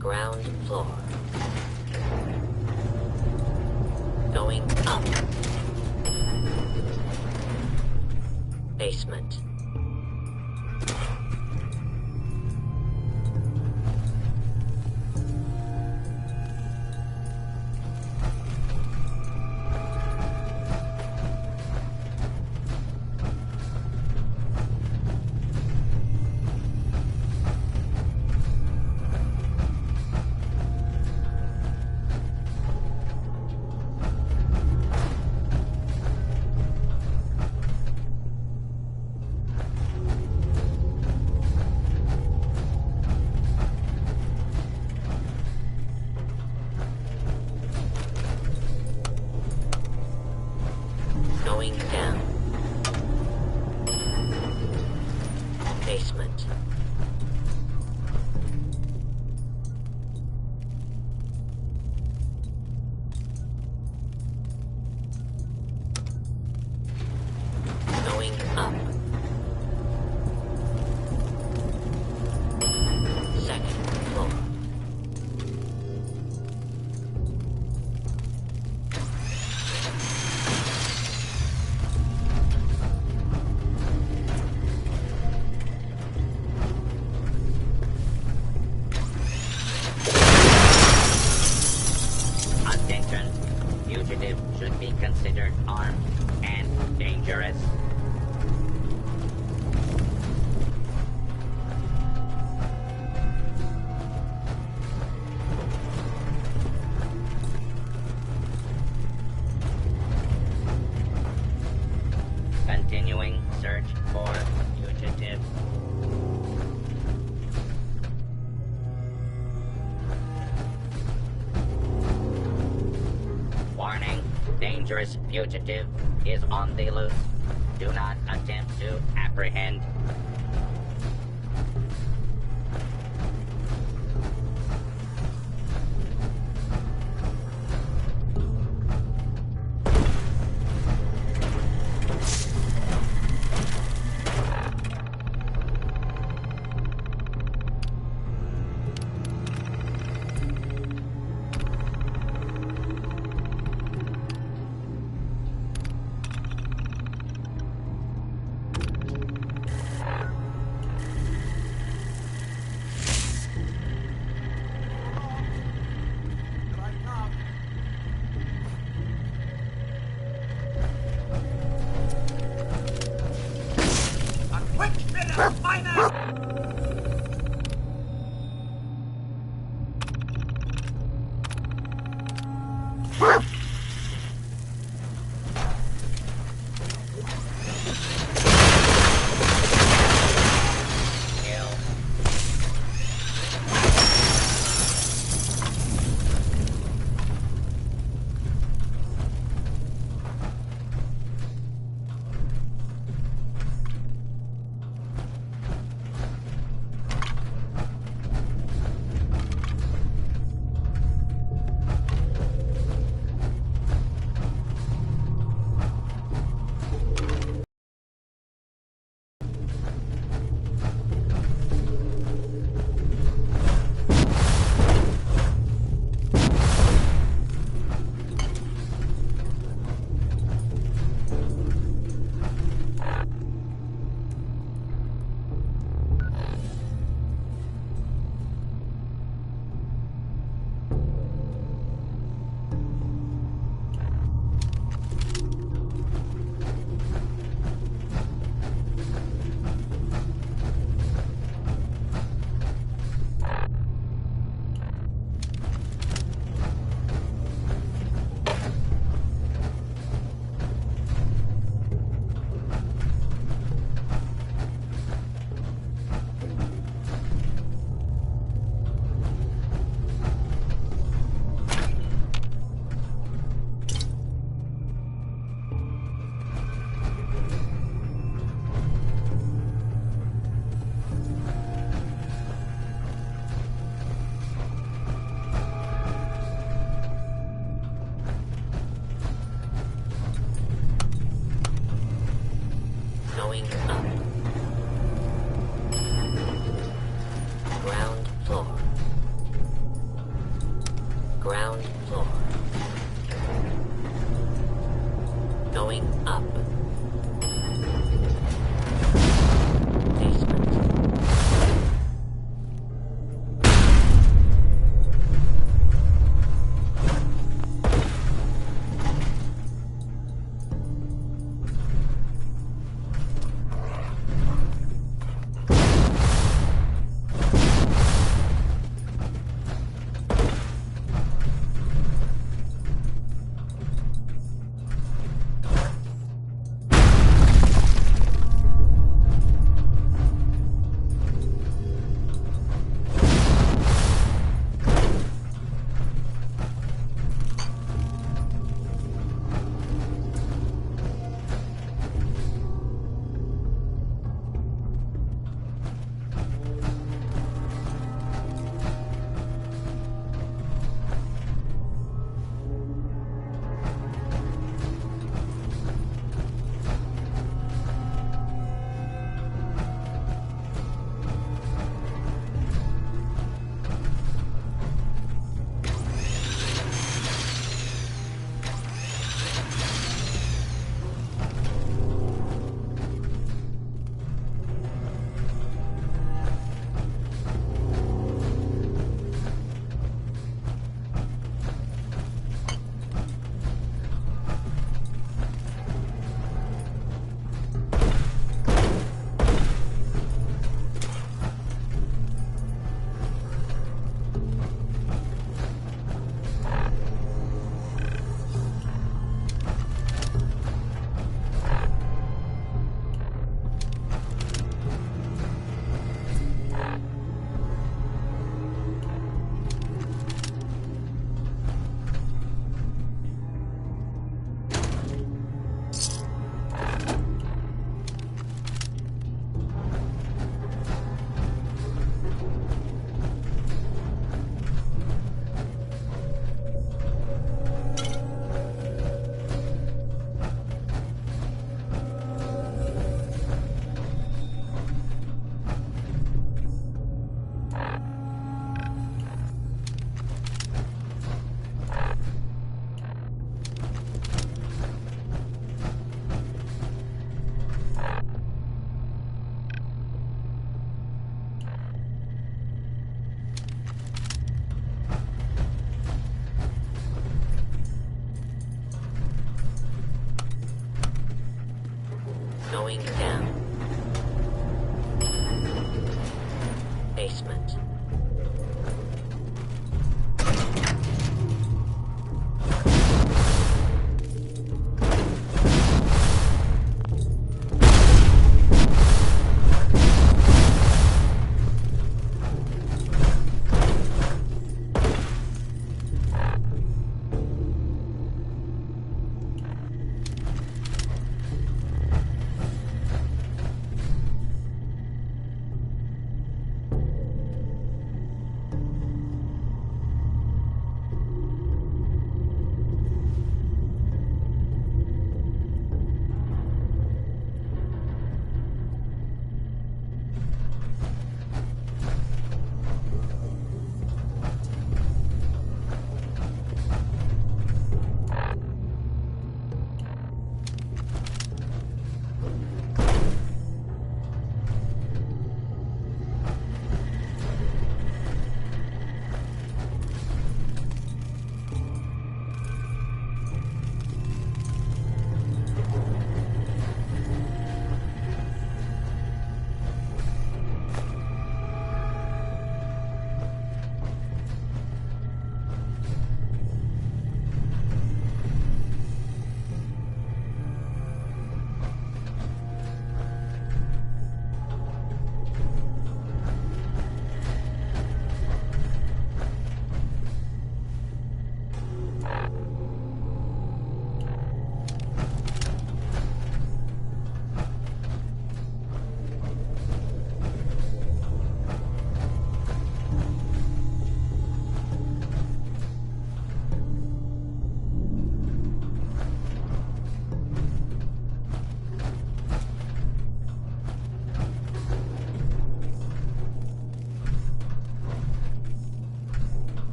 Ground floor. Going up. Basement. dangerous fugitive is on the loose. Do not attempt to apprehend.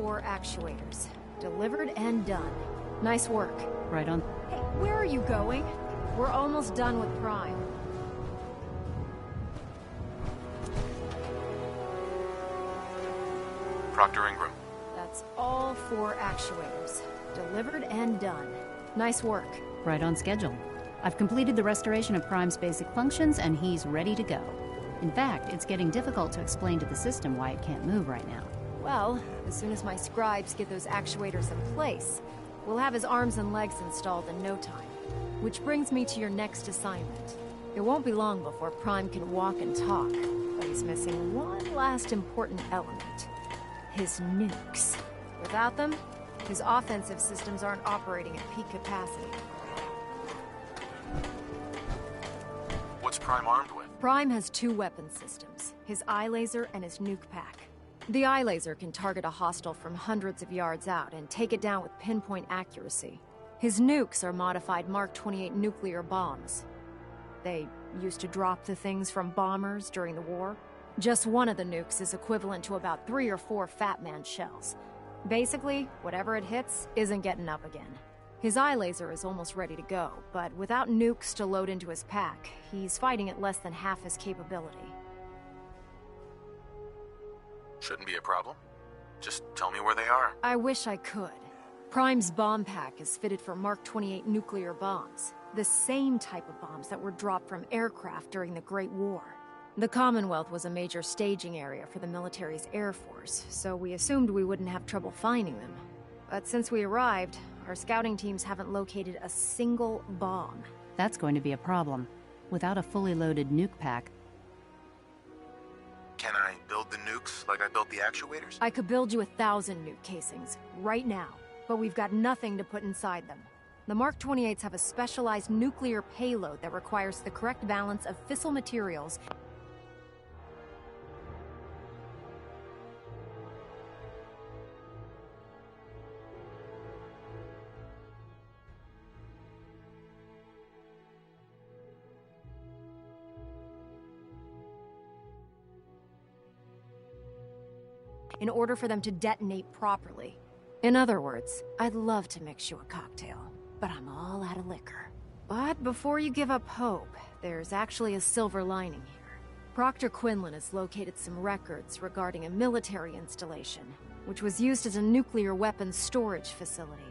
4 actuators. Delivered and done. Nice work. Right on. Hey, where are you going? We're almost done with Prime. Proctor Ingram. That's all 4 actuators. Delivered and done. Nice work. Right on schedule. I've completed the restoration of Prime's basic functions, and he's ready to go. In fact, it's getting difficult to explain to the system why it can't move right now. Well, as soon as my scribes get those actuators in place, we'll have his arms and legs installed in no time. Which brings me to your next assignment. It won't be long before Prime can walk and talk, but he's missing one last important element. His nukes. Without them, his offensive systems aren't operating at peak capacity. What's Prime armed with? Prime has 2 weapon systems, his eye laser and his nuke pack. The eye laser can target a hostile from hundreds of yards out and take it down with pinpoint accuracy. His nukes are modified Mark 28 nuclear bombs. They used to drop the things from bombers during the war. Just one of the nukes is equivalent to about 3 or 4 Fat Man shells. Basically, whatever it hits isn't getting up again. His eye laser is almost ready to go, but without nukes to load into his pack, he's fighting at less than half his capability. Shouldn't be a problem. Just tell me where they are. I wish I could. Prime's bomb pack is fitted for Mark 28 nuclear bombs, the same type of bombs that were dropped from aircraft during the Great War. The Commonwealth was a major staging area for the military's Air Force, so we assumed we wouldn't have trouble finding them. But since we arrived, our scouting teams haven't located a single bomb. That's going to be a problem. Without a fully loaded nuke pack... Can I build the nukes like I built the actuators? I could build you 1,000 nuke casings, right now, but we've got nothing to put inside them. The Mark 28s have a specialized nuclear payload that requires the correct balance of fissile materials. In order for them to detonate properly. In other words, I'd love to mix you a cocktail, but I'm all out of liquor. But before you give up hope, there's actually a silver lining here. Proctor Quinlan has located some records regarding a military installation, which was used as a nuclear weapons storage facility.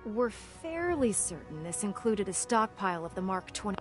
We're fairly certain this included a stockpile of the Mark 20...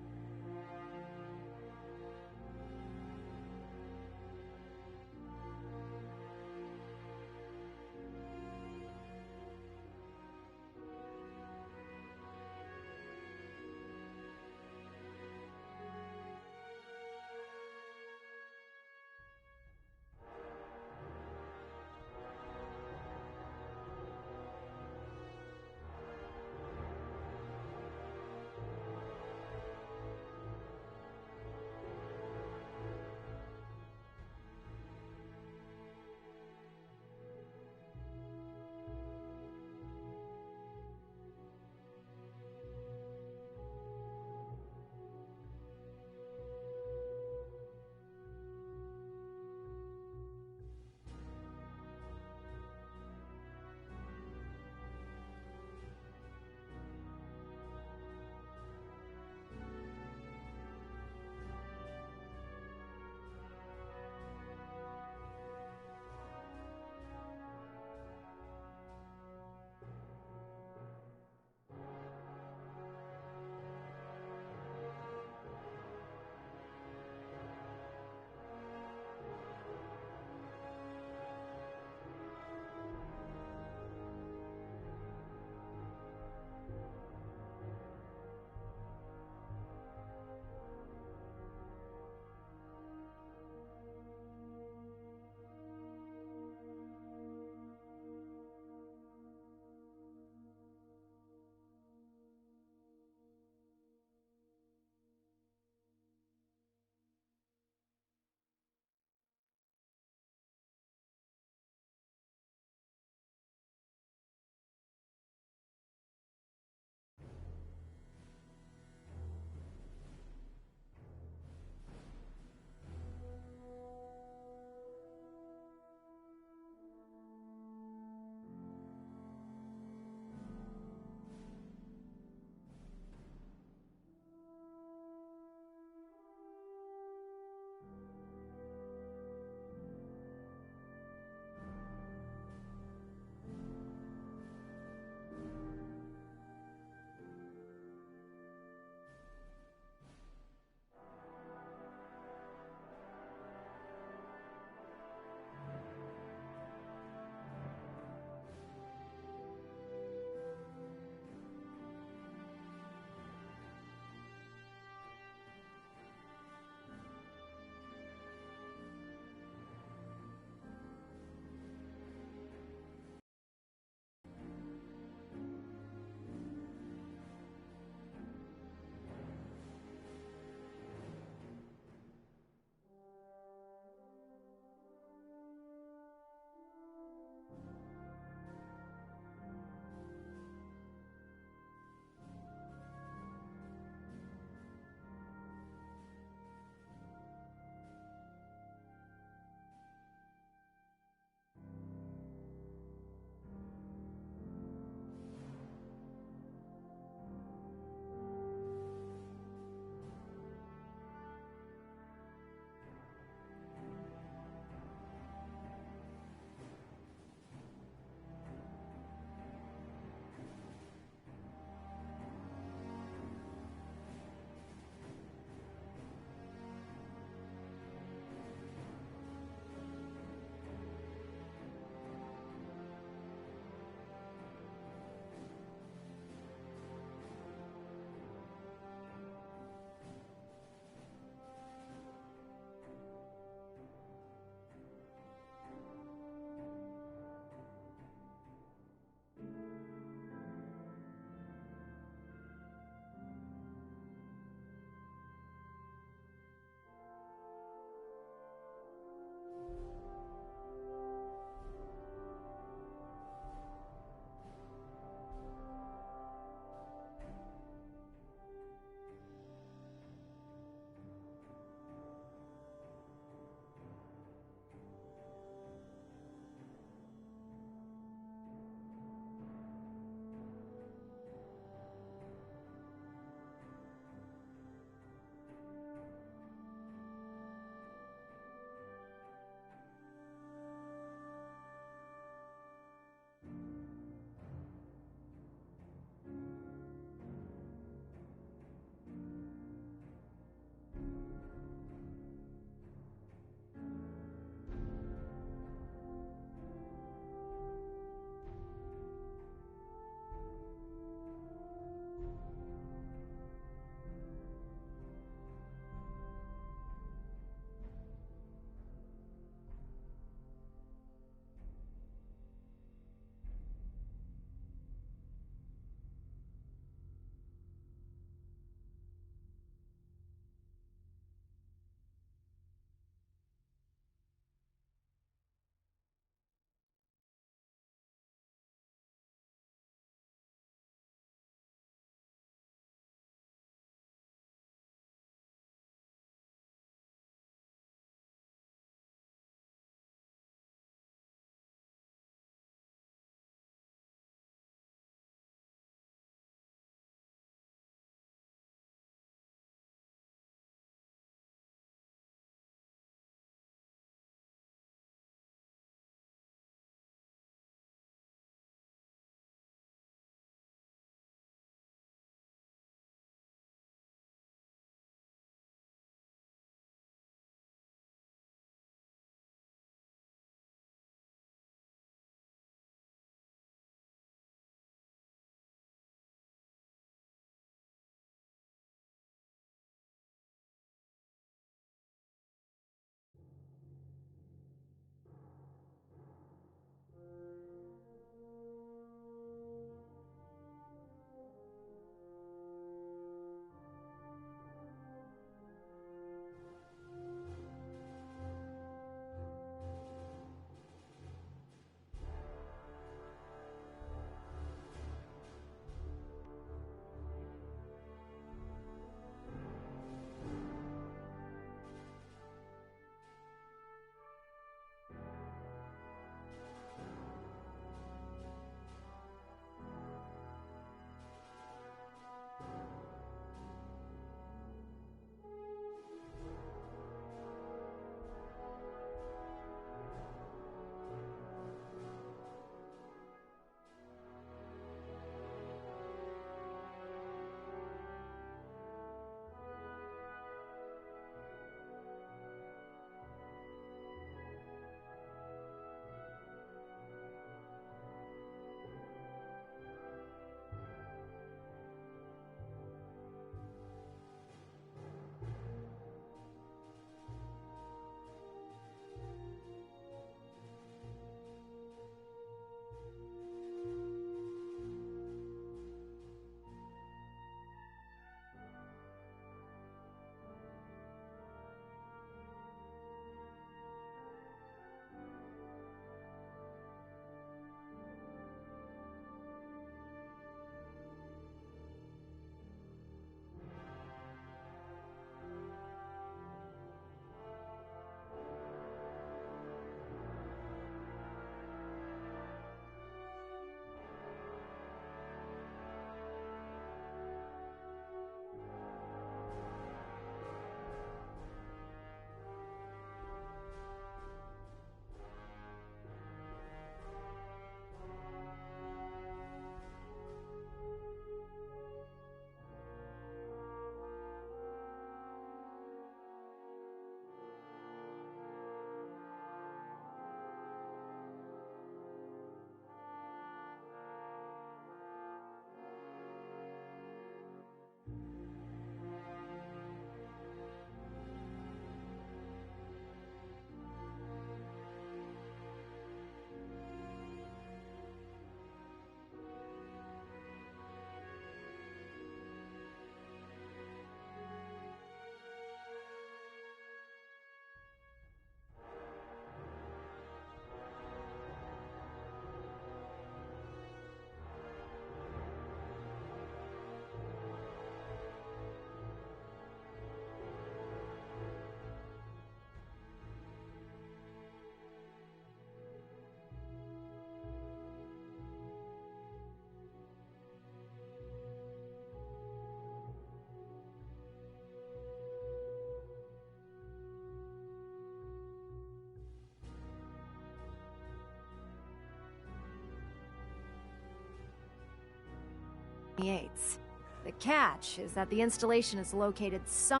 28s. The catch is that the installation is located somewhere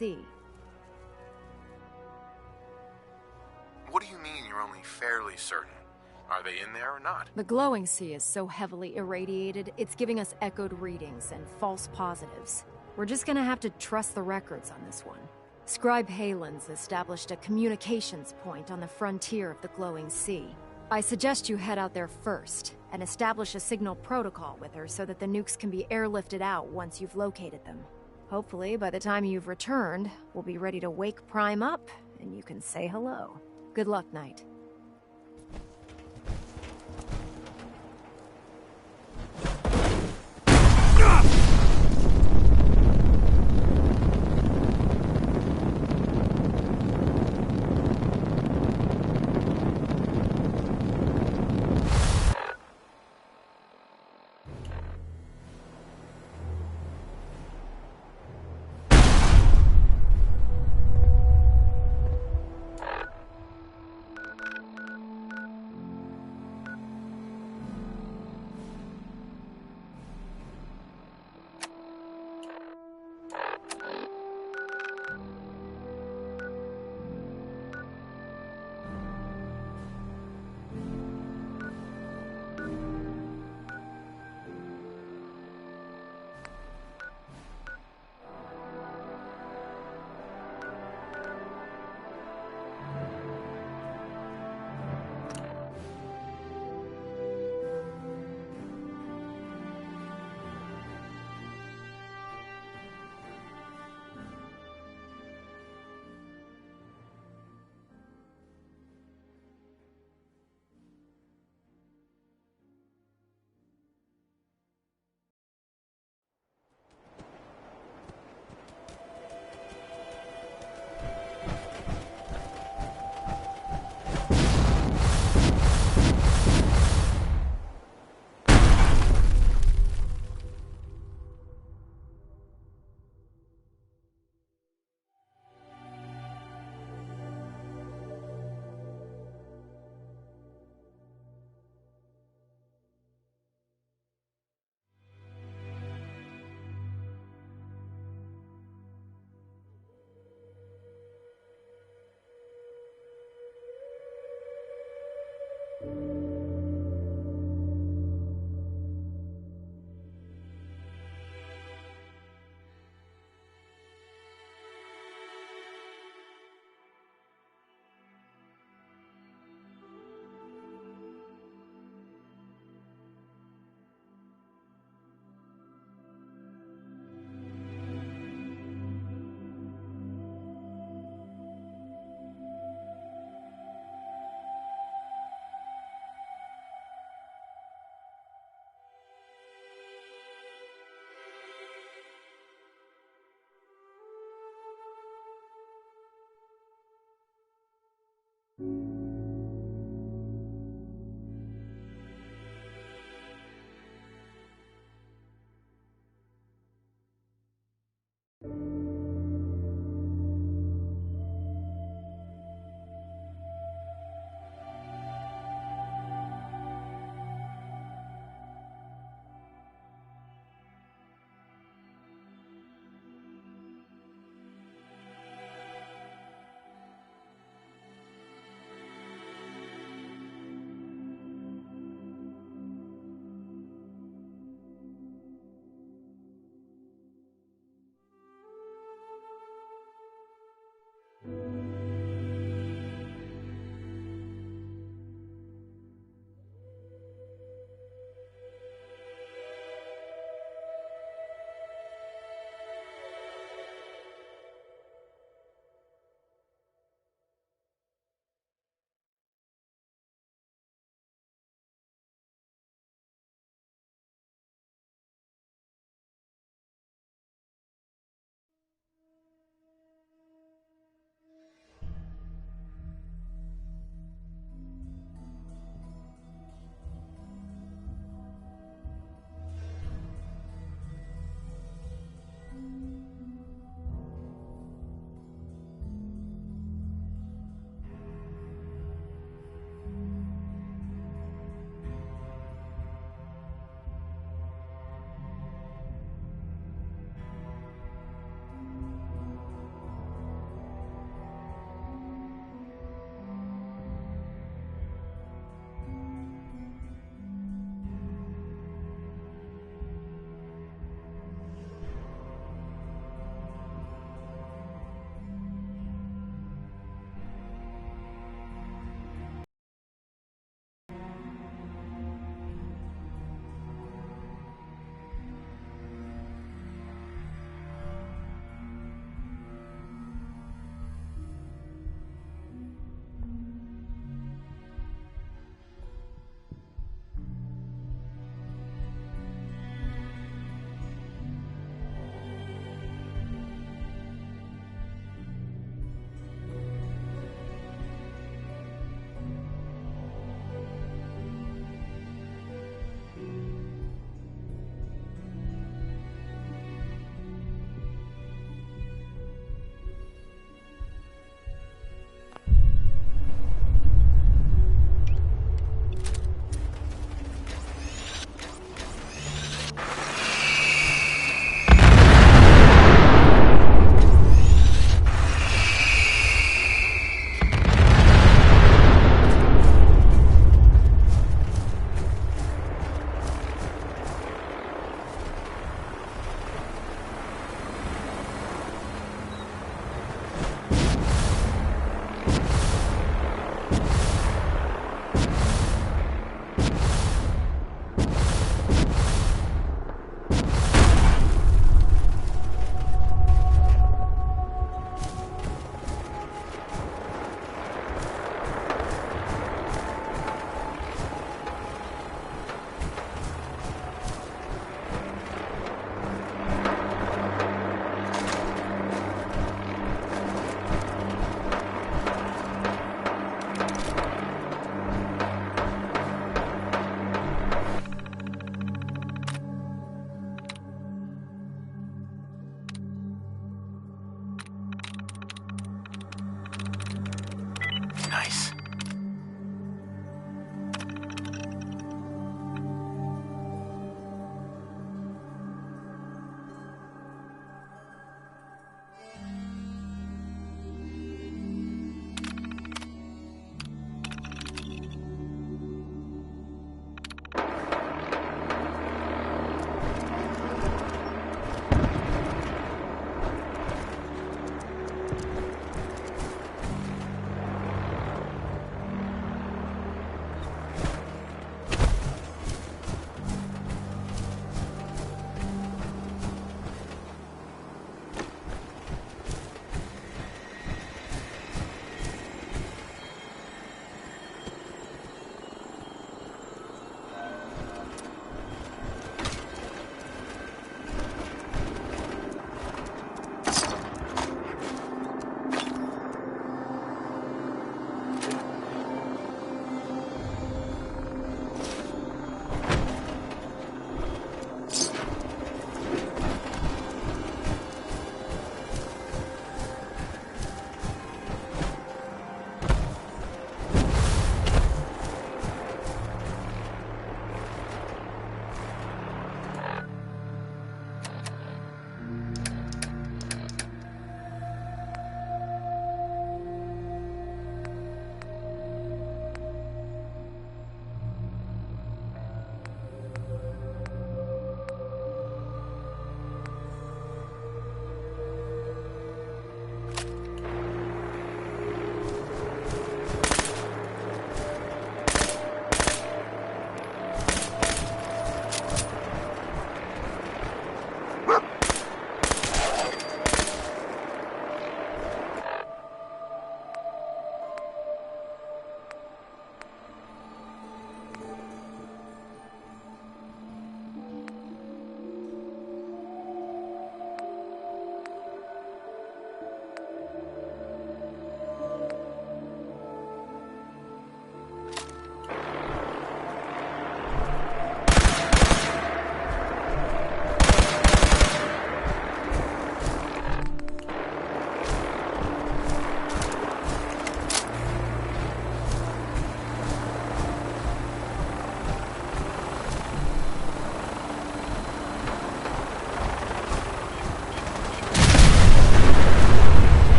in the sea. What do you mean you're only fairly certain? Are they in there or not? The glowing sea is so heavily irradiated, it's giving us echoed readings and false positives. We're just gonna have to trust the records on this one. Scribe Halen's established a communications point on the frontier of the glowing sea. I suggest you head out there first, and establish a signal protocol with her so that the nukes can be airlifted out once you've located them. Hopefully, by the time you've returned, we'll be ready to wake Prime up, and you can say hello. Good luck, Knight.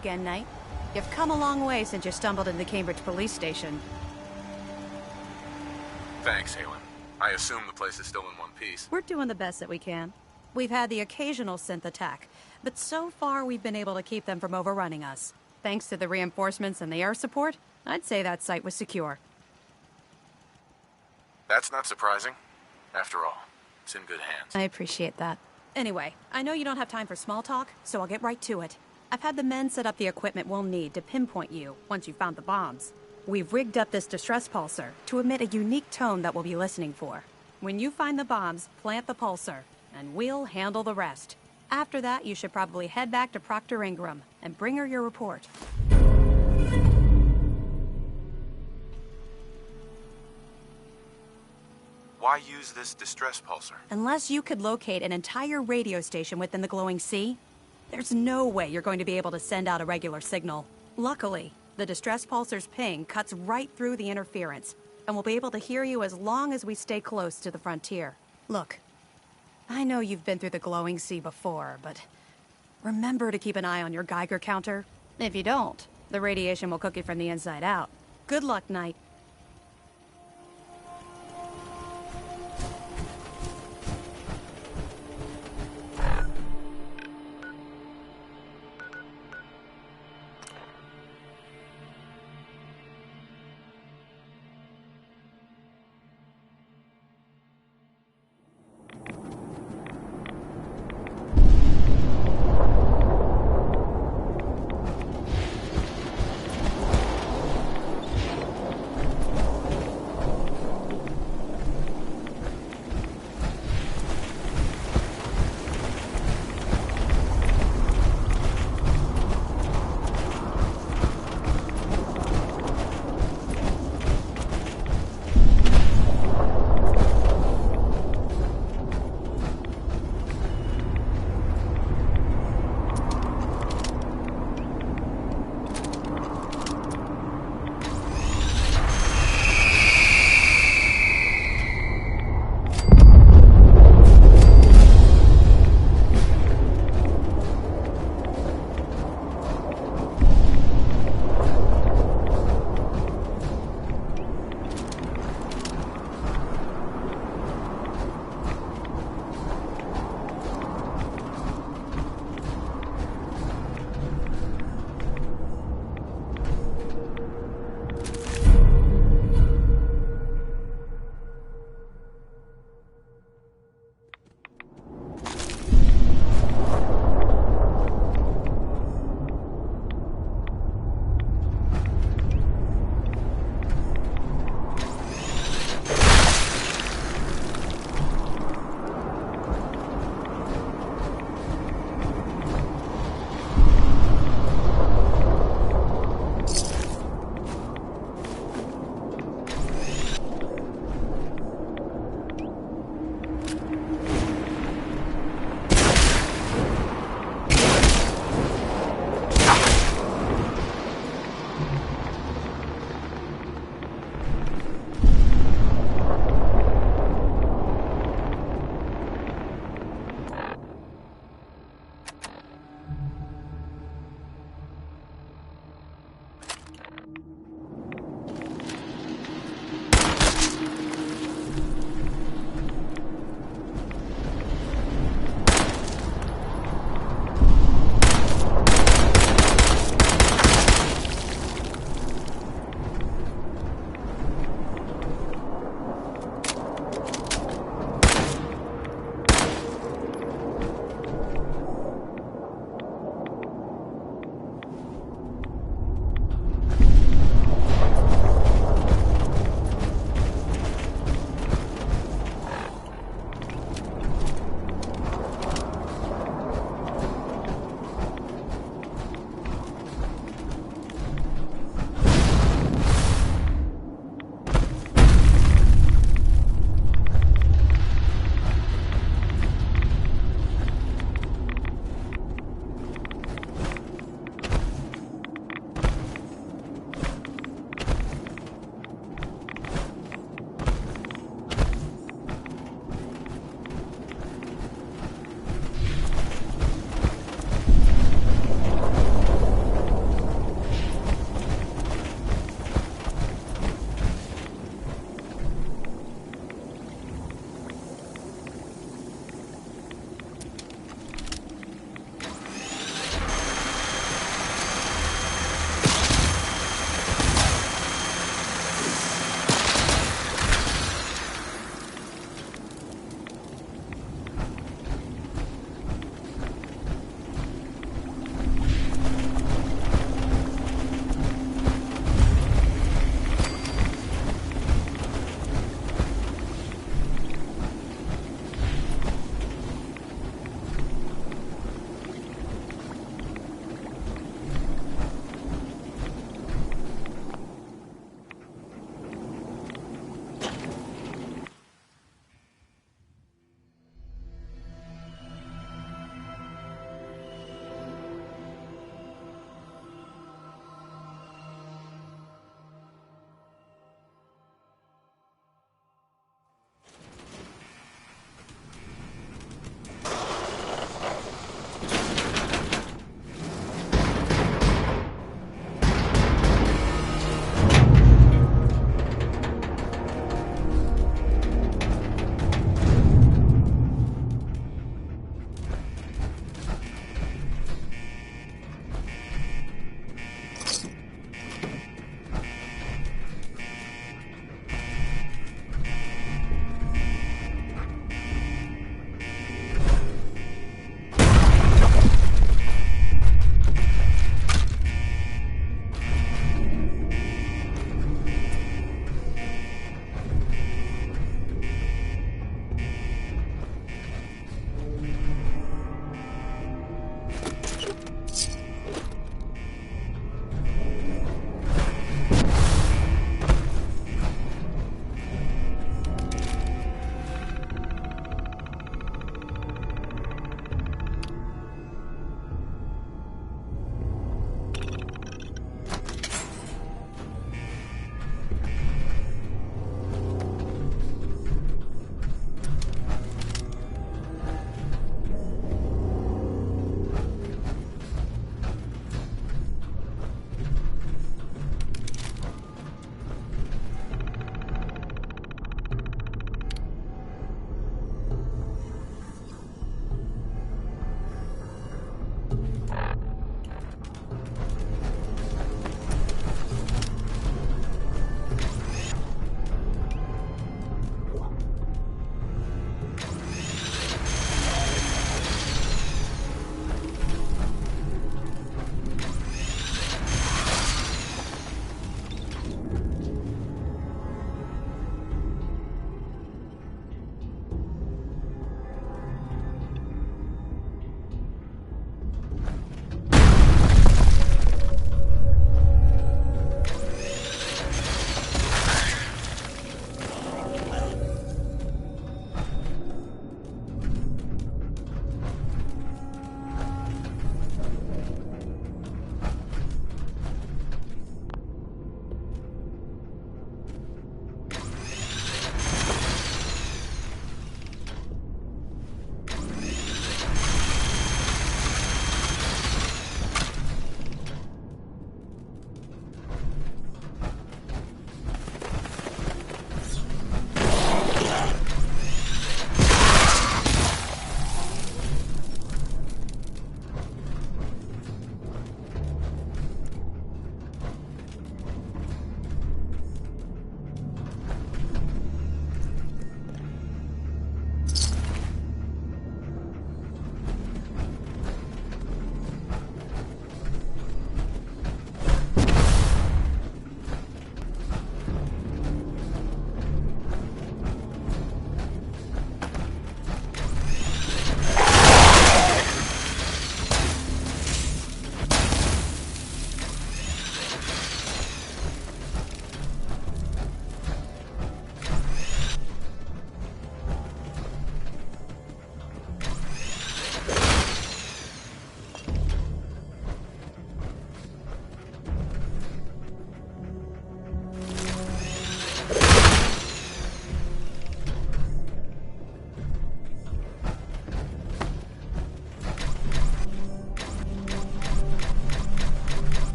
again, Knight. You've come a long way since you stumbled into the Cambridge police station. Thanks, Halen. I assume the place is still in one piece. We're doing the best that we can. We've had the occasional synth attack, but so far we've been able to keep them from overrunning us. Thanks to the reinforcements and the air support, I'd say that site was secure. That's not surprising. After all, it's in good hands. I appreciate that. Anyway, I know you don't have time for small talk, so I'll get right to it. I've had the men set up the equipment we'll need to pinpoint you once you've found the bombs. We've rigged up this distress pulsar to emit a unique tone that we'll be listening for. When you find the bombs, plant the pulsar, and we'll handle the rest. After that, you should probably head back to Proctor Ingram and bring her your report. Why use this distress pulsar? Unless you could locate an entire radio station within the glowing sea, there's no way you're going to be able to send out a regular signal. Luckily, the distress pulsar's ping cuts right through the interference, and we'll be able to hear you as long as we stay close to the frontier. Look, I know you've been through the glowing sea before, but remember to keep an eye on your Geiger counter. If you don't, the radiation will cook you from the inside out. Good luck, Knight.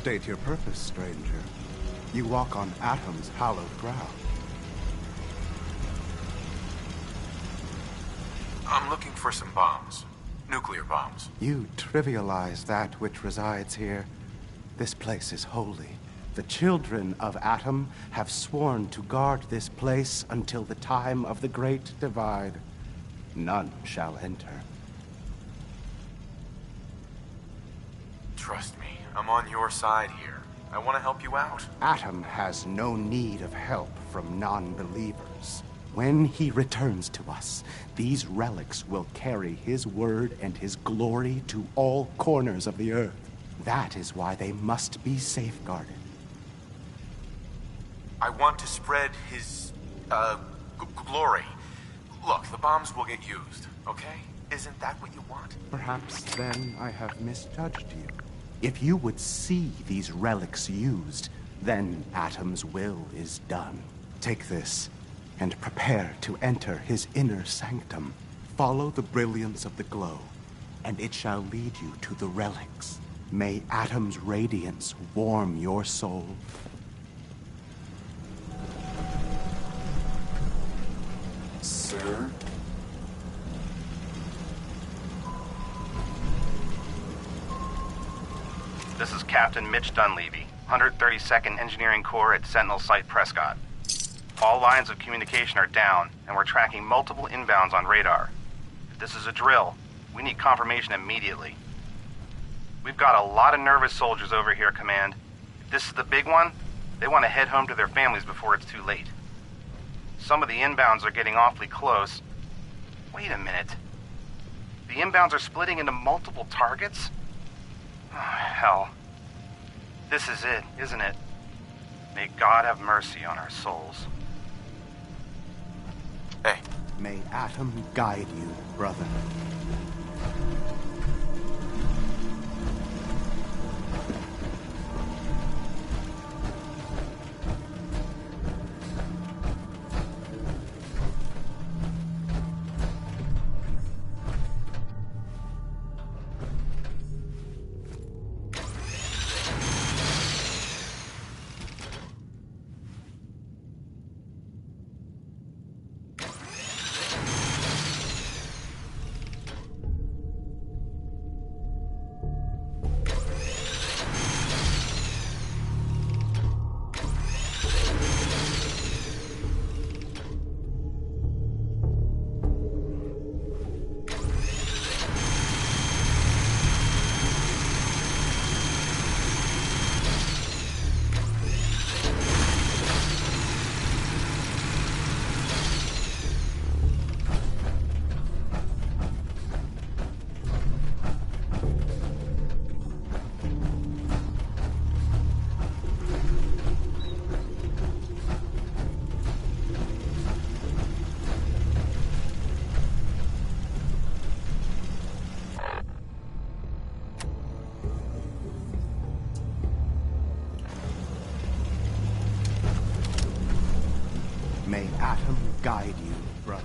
State your purpose, stranger. You walk on Atom's hallowed ground. I'm looking for some bombs. Nuclear bombs. You trivialize that which resides here. This place is holy. The children of Atom have sworn to guard this place until the time of the Great Divide. None shall enter. Trust me, I'm on your side here. I want to help you out. Atom has no need of help from non-believers. When he returns to us, these relics will carry his word and his glory to all corners of the earth. That is why they must be safeguarded. I want to spread his, glory. Look, the bombs will get used, okay? Isn't that what you want? Perhaps then I have misjudged you. If you would see these relics used, then Atom's will is done. Take this, and prepare to enter his inner sanctum. Follow the brilliance of the glow, and it shall lead you to the relics. May Atom's radiance warm your soul. Sir? This is Captain Mitch Dunleavy, 132nd Engineering Corps at Sentinel Site Prescott. All lines of communication are down, and we're tracking multiple inbounds on radar. If this is a drill, we need confirmation immediately. We've got a lot of nervous soldiers over here, Command. If this is the big one, they want to head home to their families before it's too late. Some of the inbounds are getting awfully close. Wait a minute. The inbounds are splitting into multiple targets? Oh, hell. This is it, isn't it? May God have mercy on our souls. Hey. May Atom guide you, brother. May Atom guide you, brother.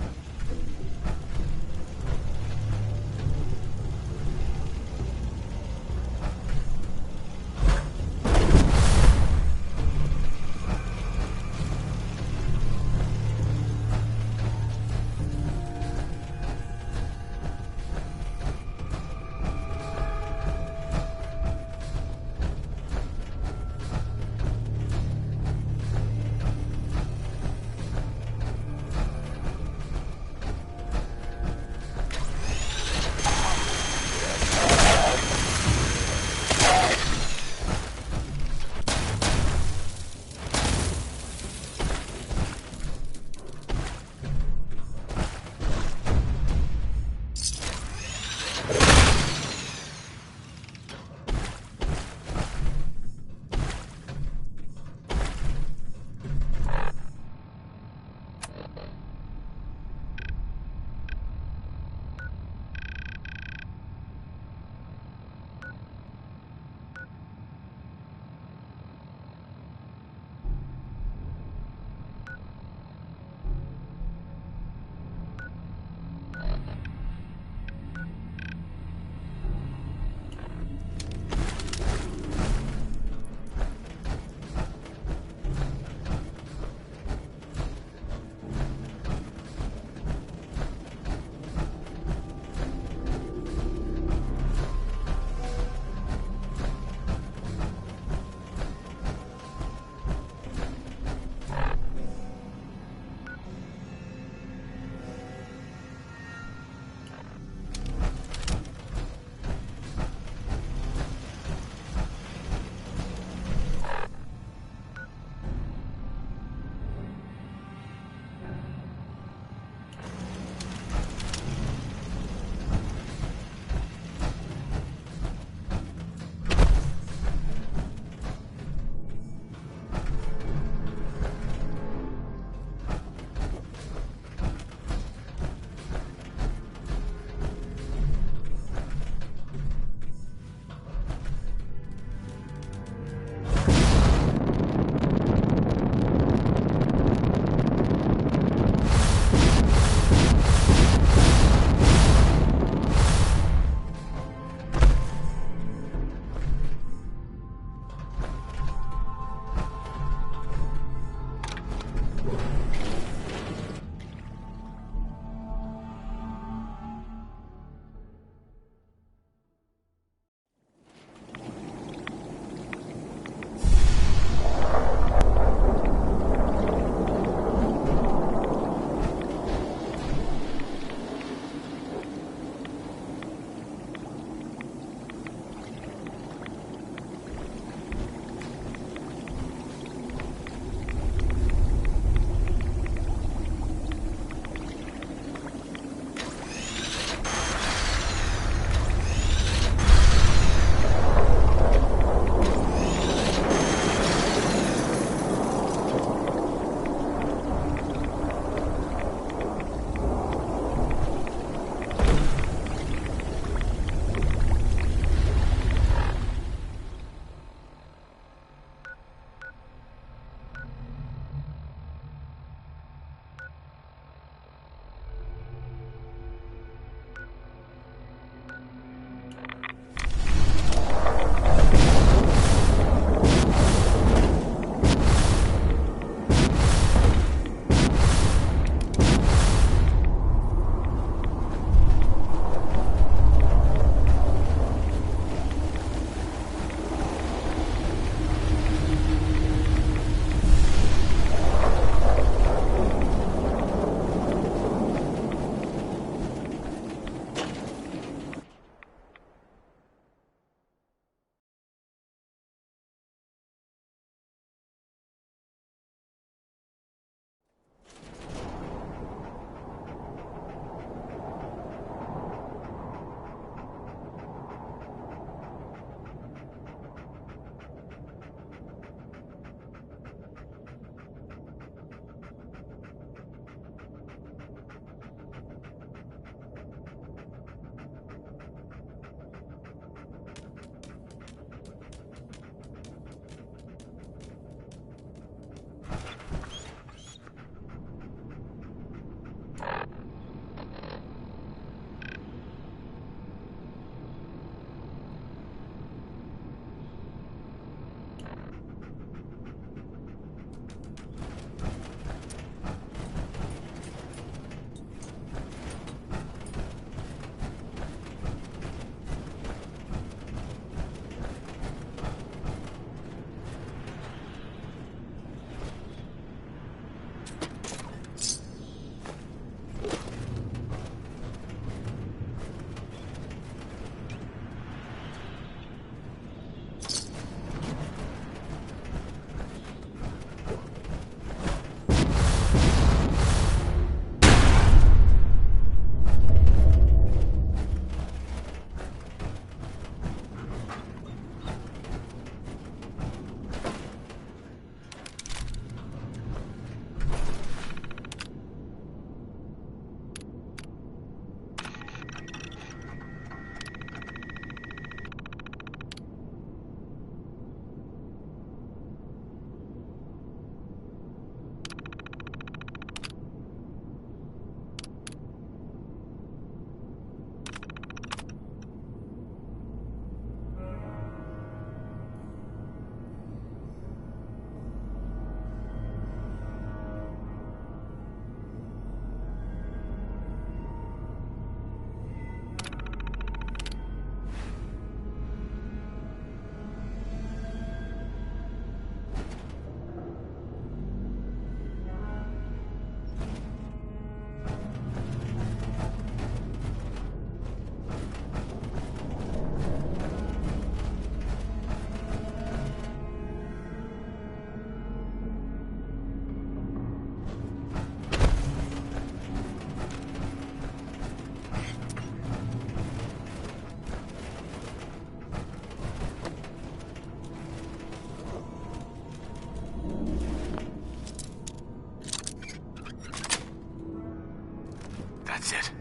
That's it.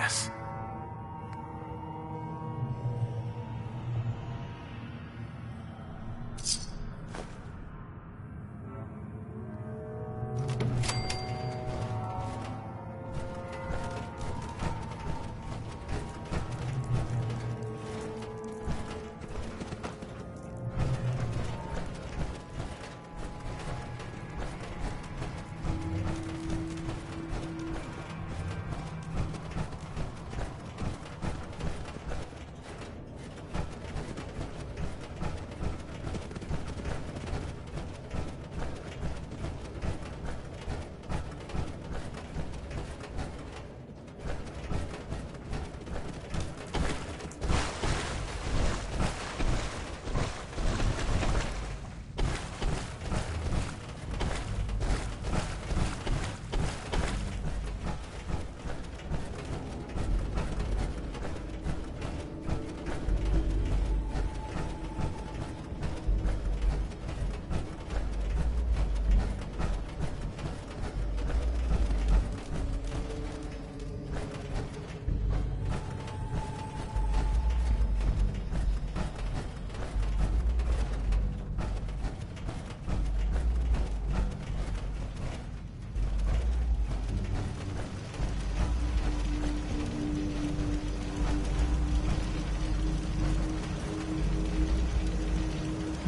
guess.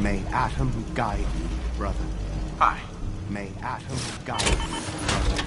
May Atom guide you, brother. Aye. May Atom guide you, brother.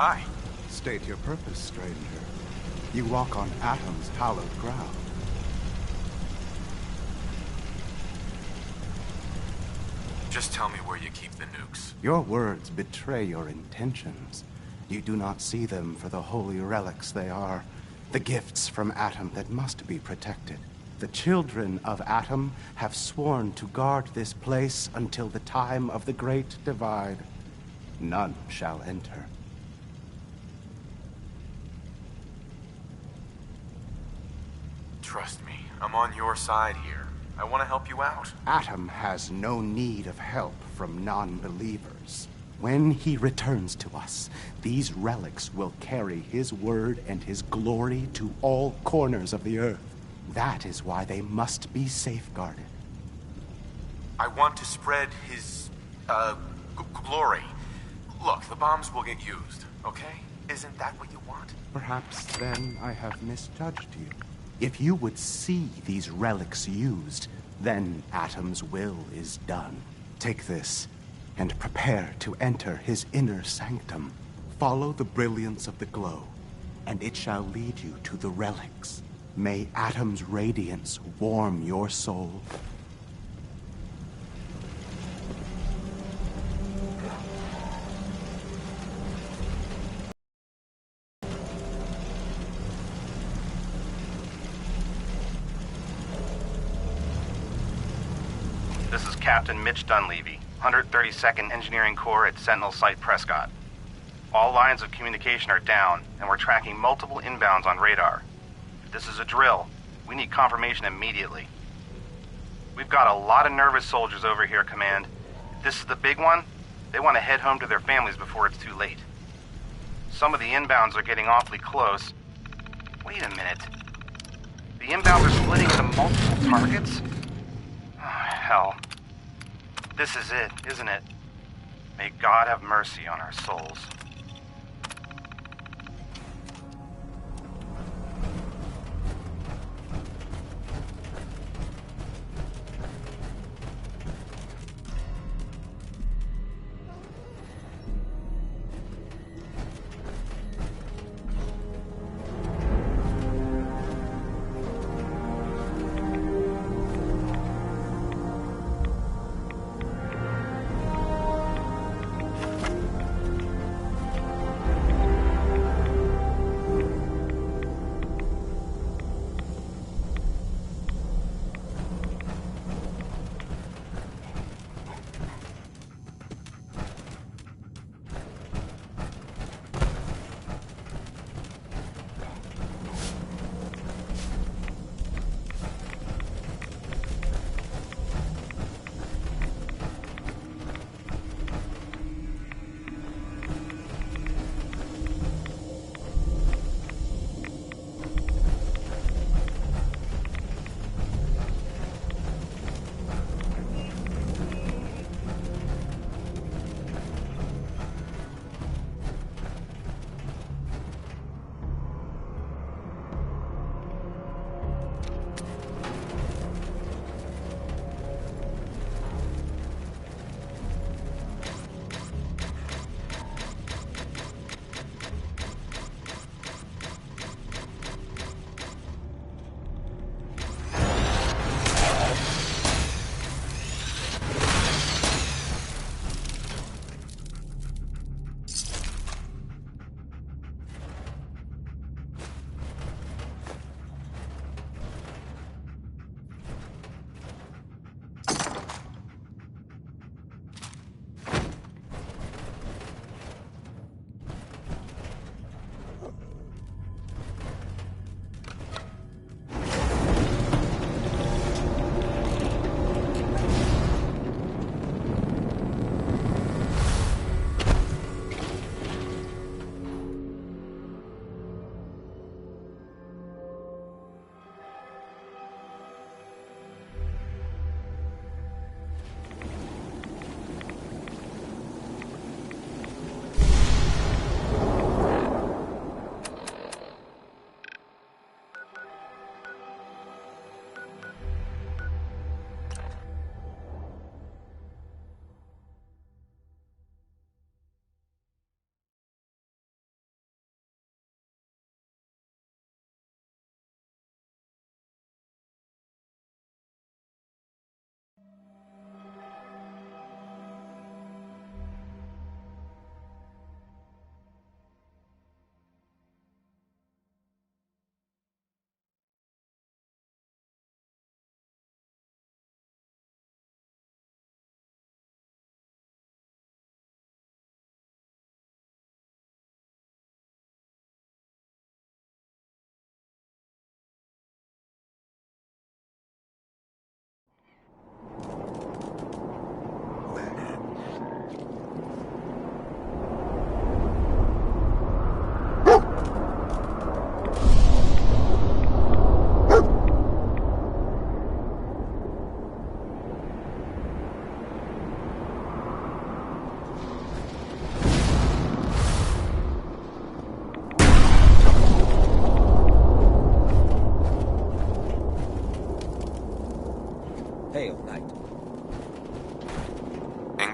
Hi. State your purpose, stranger. You walk on Atom's hallowed ground. Just tell me where you keep the nukes. Your words betray your intentions. You do not see them for the holy relics they are. The gifts from Atom that must be protected. The children of Atom have sworn to guard this place until the time of the Great Divide. None shall enter. Trust me, I'm on your side here. I want to help you out. Atom has no need of help from non-believers. When he returns to us, these relics will carry his word and his glory to all corners of the earth. That is why they must be safeguarded. I want to spread his, glory. Look, the bombs will get used, okay? Isn't that what you want? Perhaps then I have misjudged you. If you would see these relics used, then Atom's will is done. Take this, and prepare to enter his inner sanctum. Follow the brilliance of the glow, and it shall lead you to the relics. May Atom's radiance warm your soul. This is Captain Mitch Dunleavy, 132nd Engineering Corps at Sentinel Site Prescott. All lines of communication are down, and we're tracking multiple inbounds on radar. If this is a drill, we need confirmation immediately. We've got a lot of nervous soldiers over here, Command. If this is the big one, they want to head home to their families before it's too late. Some of the inbounds are getting awfully close. Wait a minute. The inbounds are splitting into multiple targets? Oh, hell. This is it, isn't it? May God have mercy on our souls.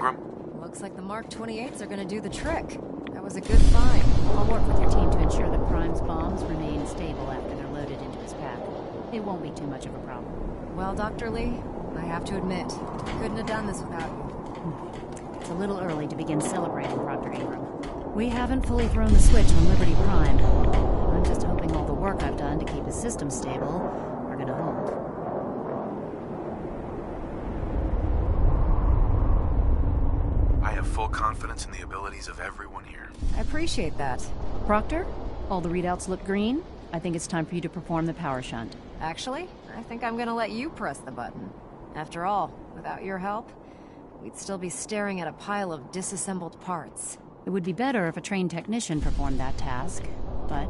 Ingram? Looks like the Mark 28s are gonna do the trick. That was a good find. I'll work with your team to ensure that Prime's bombs remain stable after they're loaded into his pack. It won't be too much of a problem. Well, Dr. Lee, I have to admit, couldn't have done this without you. It's a little early to begin celebrating, Dr. Ingram. We haven't fully thrown the switch on Liberty Prime. I'm just hoping all the work I've done to keep his system stable are gonna hold. I have full confidence in the abilities of everyone here. I appreciate that. Proctor, all the readouts look green. I think it's time for you to perform the power shunt. Actually, I think I'm gonna let you press the button. After all, without your help, we'd still be staring at a pile of disassembled parts. It would be better if a trained technician performed that task, but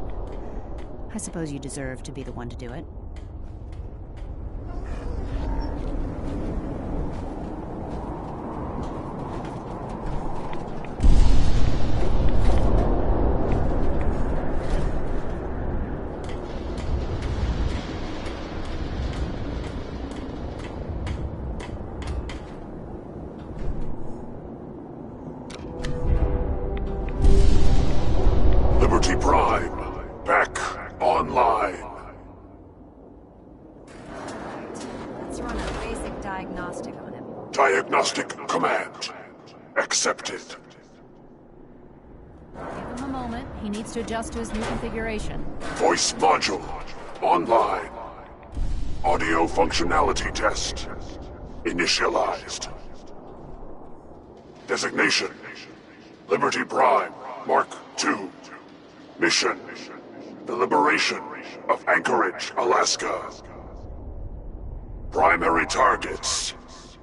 I suppose you deserve to be the one to do it. Liberty Prime, back online. Let's run a basic diagnostic on him. Diagnostic command accepted. Give him a moment. He needs to adjust to his new configuration. Voice module online. Audio functionality test initialized. Designation: Liberty Prime Mark II. Mission: the liberation of Anchorage, Alaska. Primary targets: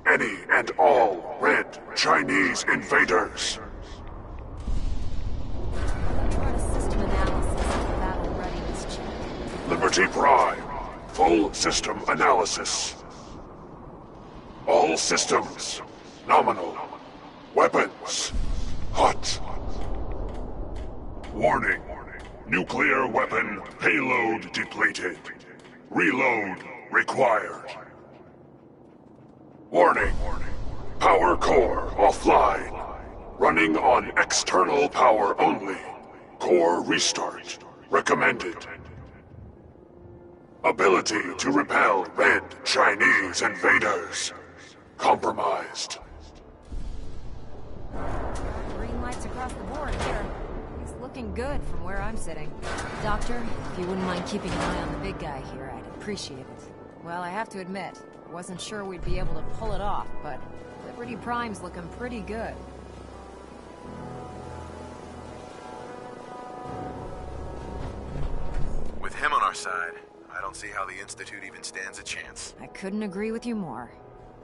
any and all red Chinese invaders. Run a system analysis of the battle readiness check. Liberty Prime, full system analysis. All systems nominal. Weapons hot. Warning. Nuclear weapon payload depleted. Reload required. Warning. Power core offline. Running on external power only. Core restart recommended. Ability to repel red Chinese invaders compromised. Green lights across the board here. He's looking good from where I'm sitting. Doctor, if you wouldn't mind keeping an eye on the big guy here, I'd appreciate it. Well, I have to admit, I wasn't sure we'd be able to pull it off, but Liberty Prime's looking pretty good. With him on our side, I don't see how the Institute even stands a chance. I couldn't agree with you more.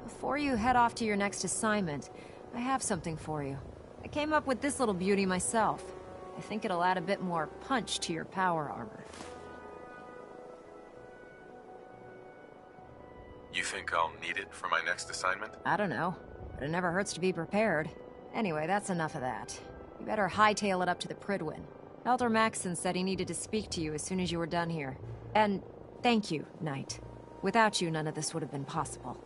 Before you head off to your next assignment, I have something for you. I came up with this little beauty myself. I think it'll add a bit more punch to your power armor. You think I'll need it for my next assignment? I don't know, but it never hurts to be prepared. Anyway, that's enough of that. You better hightail it up to the Prydwen. Elder Maxson said he needed to speak to you as soon as you were done here. And thank you, Knight. Without you, none of this would have been possible.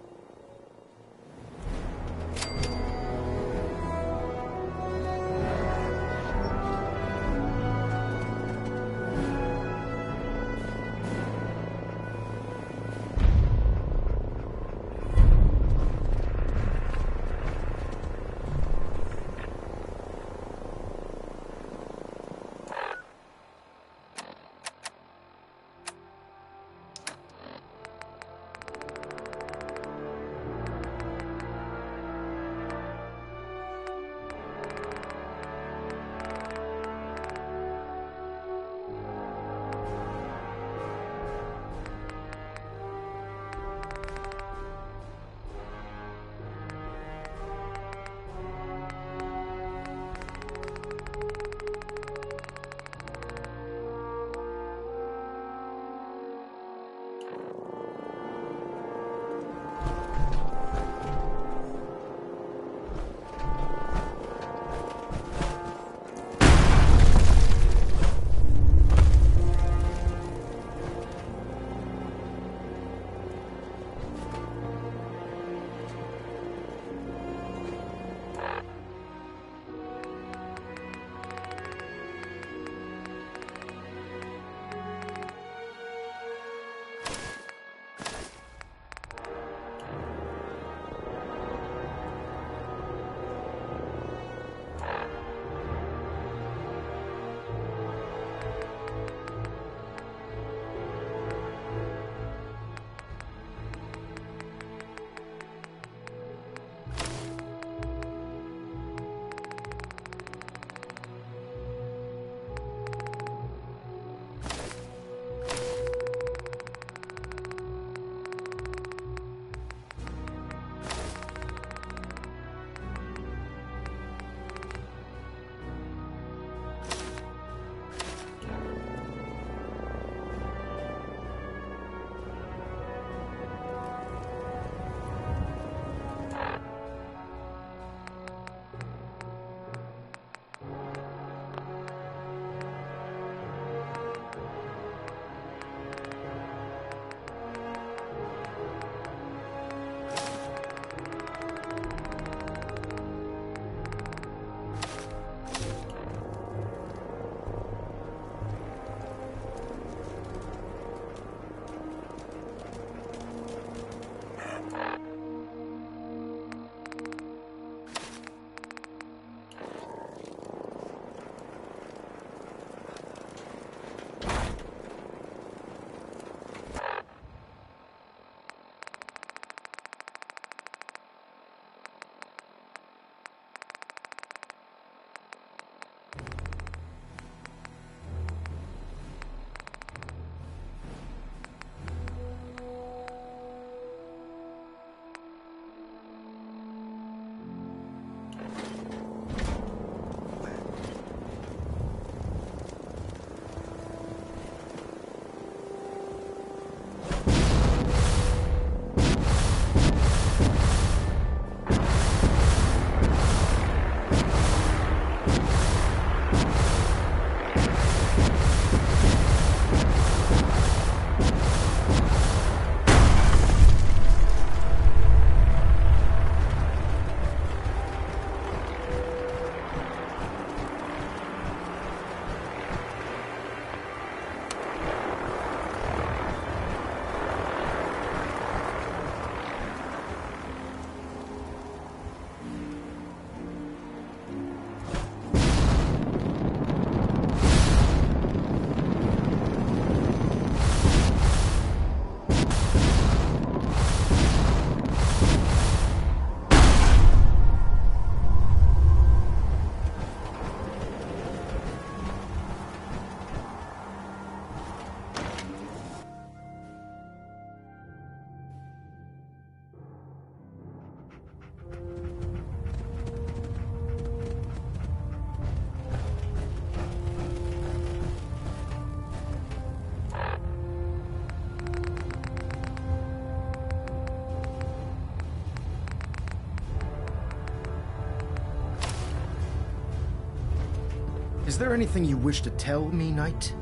Is there anything you wish to tell me, Knight?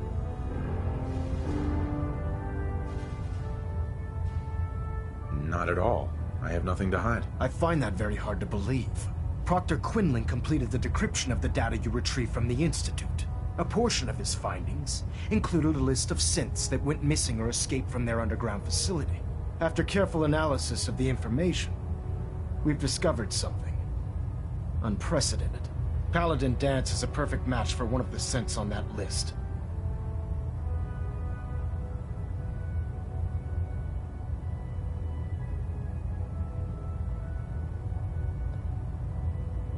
Not at all. I have nothing to hide. I find that very hard to believe. Proctor Quinlan completed the decryption of the data you retrieved from the Institute. A portion of his findings included a list of synths that went missing or escaped from their underground facility. After careful analysis of the information, we've discovered something unprecedented. Paladin Danse is a perfect match for one of the synths on that list.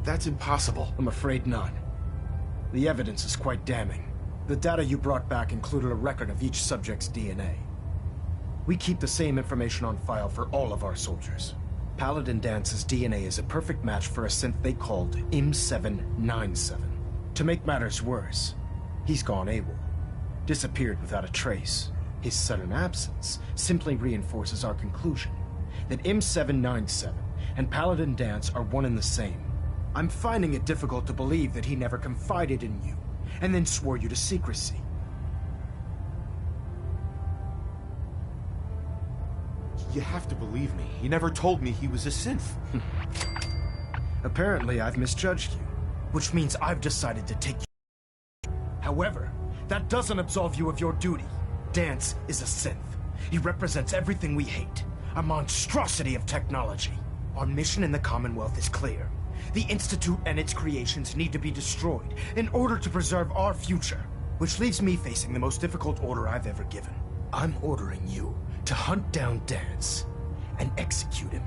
That's impossible. I'm afraid not. The evidence is quite damning. The data you brought back included a record of each subject's DNA. We keep the same information on file for all of our soldiers. Paladin Danse's DNA is a perfect match for a synth they called M797. To make matters worse, he's gone AWOL. Disappeared without a trace. His sudden absence simply reinforces our conclusion that M797 and Paladin Danse are one and the same. I'm finding it difficult to believe that he never confided in you, and then swore you to secrecy. You have to believe me. He never told me he was a synth. Apparently, I've misjudged you, which means I've decided to take you. However, that doesn't absolve you of your duty. Danse is a synth. He represents everything we hate, a monstrosity of technology. Our mission in the Commonwealth is clear. The Institute and its creations need to be destroyed in order to preserve our future, which leaves me facing the most difficult order I've ever given. I'm ordering you to hunt down Danse and execute him.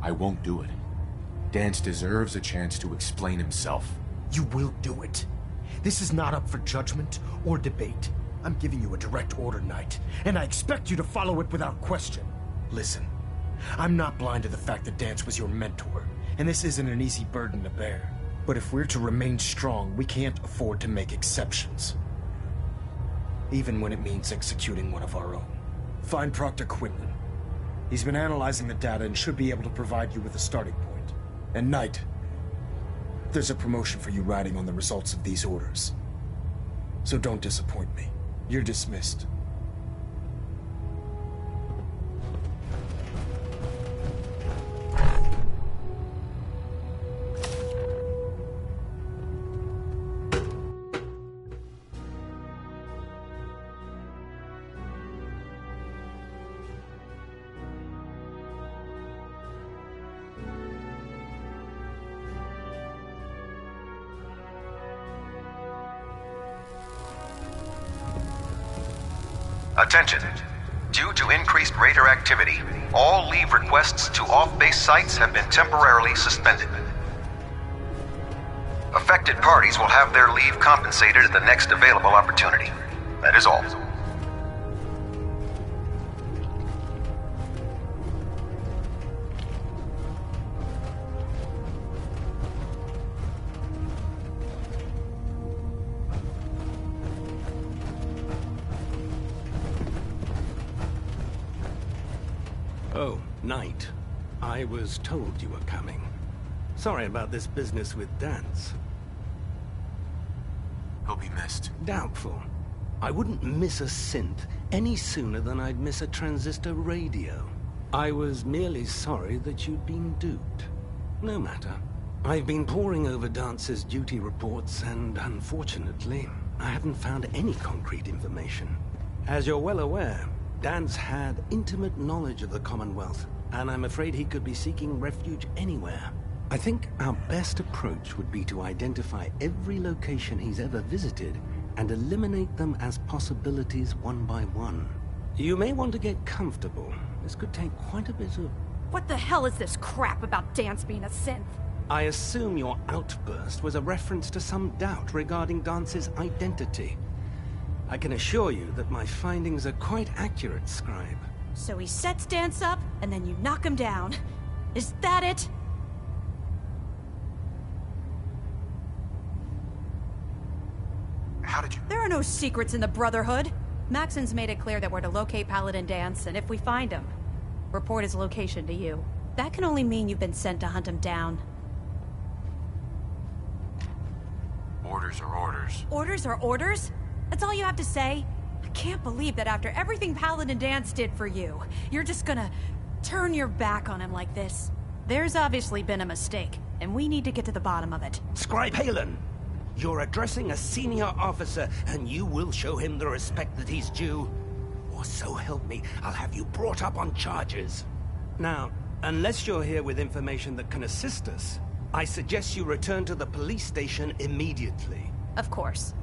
I won't do it. Danse deserves a chance to explain himself. You will do it. This is not up for judgment or debate. I'm giving you a direct order, Knight, and I expect you to follow it without question. Listen, I'm not blind to the fact that Danse was your mentor, and this isn't an easy burden to bear. But if we're to remain strong, we can't afford to make exceptions. Even when it means executing one of our own. Find Proctor Quinlan. He's been analyzing the data and should be able to provide you with a starting point. And Knight, there's a promotion for you riding on the results of these orders. So don't disappoint me. You're dismissed. Attention. Due to increased raider activity, all leave requests to off-base sites have been temporarily suspended. Affected parties will have their leave compensated at the next available opportunity. That is all. Oh, Knight. I was told you were coming. Sorry about this business with Danse. He'll be missed. Doubtful. I wouldn't miss a synth any sooner than I'd miss a transistor radio. I was merely sorry that you'd been duped. No matter. I've been poring over Dance's duty reports, and unfortunately, I haven't found any concrete information. As you're well aware, Danse had intimate knowledge of the Commonwealth, and I'm afraid he could be seeking refuge anywhere. I think our best approach would be to identify every location he's ever visited and eliminate them as possibilities one by one. You may want to get comfortable. This could take quite a bit of... What the hell is this crap about Danse being a synth? I assume your outburst was a reference to some doubt regarding Dance's identity. I can assure you that my findings are quite accurate, Scribe. So he sets Danse up, and then you knock him down. Is that it? How did you... There are no secrets in the Brotherhood. Maxon's made it clear that we're to locate Paladin Danse, and if we find him, report his location to you. That can only mean you've been sent to hunt him down. Orders are orders. Orders are orders? That's all you have to say? I can't believe that after everything Paladin Danse did for you, you're just gonna turn your back on him like this. There's obviously been a mistake, and we need to get to the bottom of it. Scribe Halen, you're addressing a senior officer, and you will show him the respect that he's due. Or so help me, I'll have you brought up on charges. Now, unless you're here with information that can assist us, I suggest you return to the police station immediately. Of course.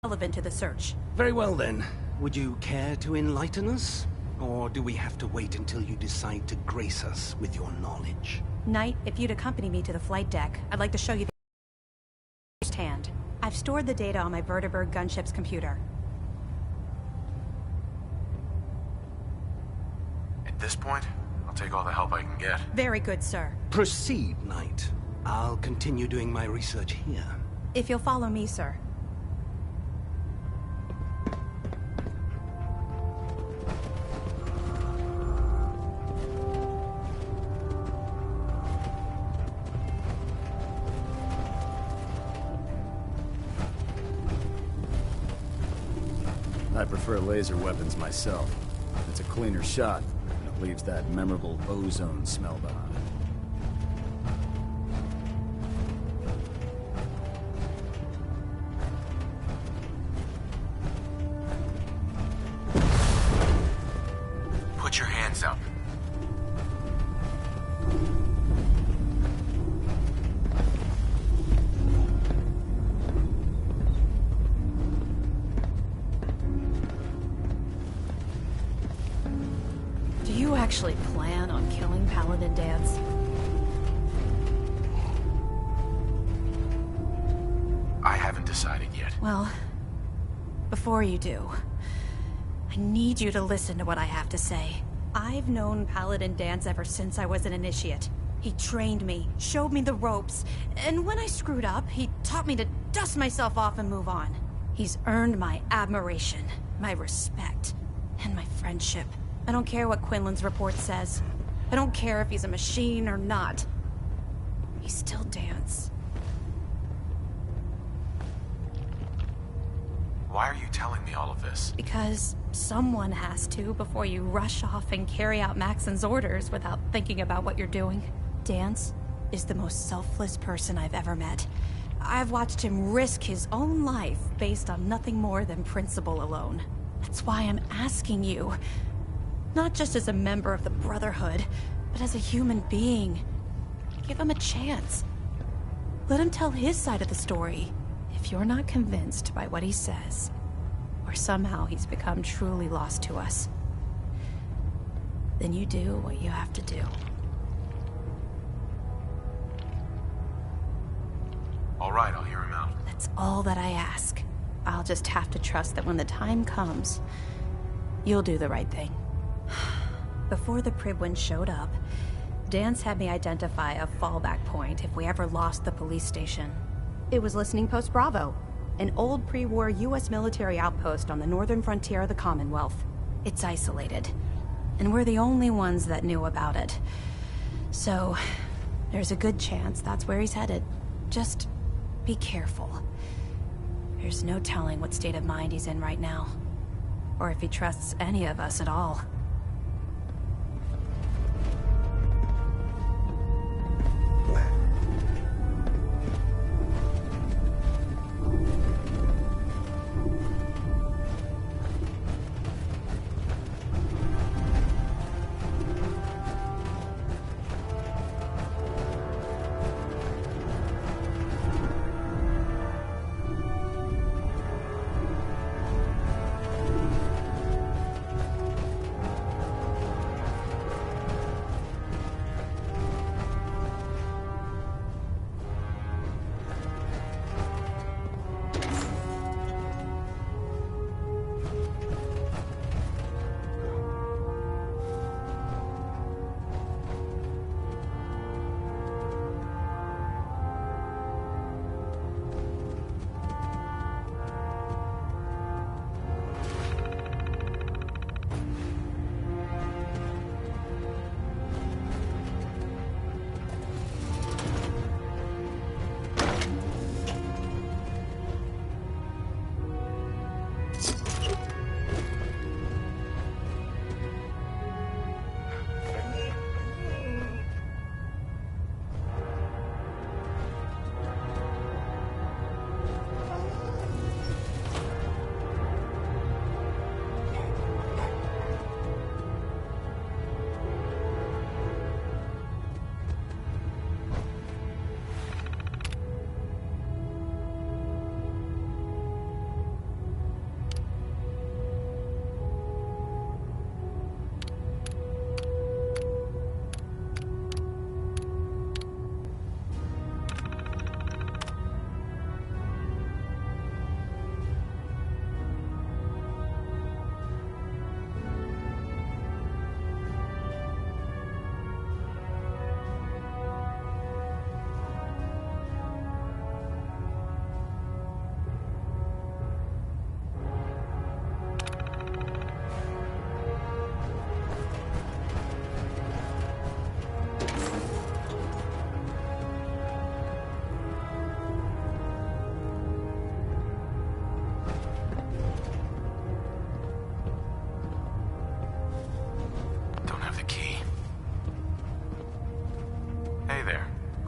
Relevant to the search. Very well then. Would you care to enlighten us? Or do we have to wait until you decide to grace us with your knowledge? Knight, if you'd accompany me to the flight deck, I'd like to show you the firsthand. I've stored the data on my Vertibird gunship's computer. At this point, I'll take all the help I can get. Very good, sir. Proceed, Knight. I'll continue doing my research here. If you'll follow me, sir. I prefer laser weapons myself. It's a cleaner shot, and it leaves that memorable ozone smell behind. Put your hands up. Do you actually plan on killing Paladin Danse? I haven't decided yet. Well, before you do, I need you to listen to what I have to say. I've known Paladin Danse ever since I was an initiate. He trained me, showed me the ropes, and when I screwed up, he taught me to dust myself off and move on. He's earned my admiration, my respect, and my friendship. I don't care what Quinlan's report says. I don't care if he's a machine or not. He's still Danse. Why are you telling me all of this? Because someone has to before you rush off and carry out Maxon's orders without thinking about what you're doing. Danse is the most selfless person I've ever met. I've watched him risk his own life based on nothing more than principle alone. That's why I'm asking you. Not just as a member of the Brotherhood, but as a human being. Give him a chance. Let him tell his side of the story. If you're not convinced by what he says, or somehow he's become truly lost to us, then you do what you have to do. All right, I'll hear him out. That's all that I ask. I'll just have to trust that when the time comes, you'll do the right thing. Before the Prydwen showed up, Danse had me identify a fallback point if we ever lost the police station. It was Listening Post Bravo, an old pre-war US military outpost on the northern frontier of the Commonwealth. It's isolated, and we're the only ones that knew about it. So, there's a good chance that's where he's headed. Just be careful. There's no telling what state of mind he's in right now, or if he trusts any of us at all.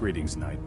Greetings, Knight.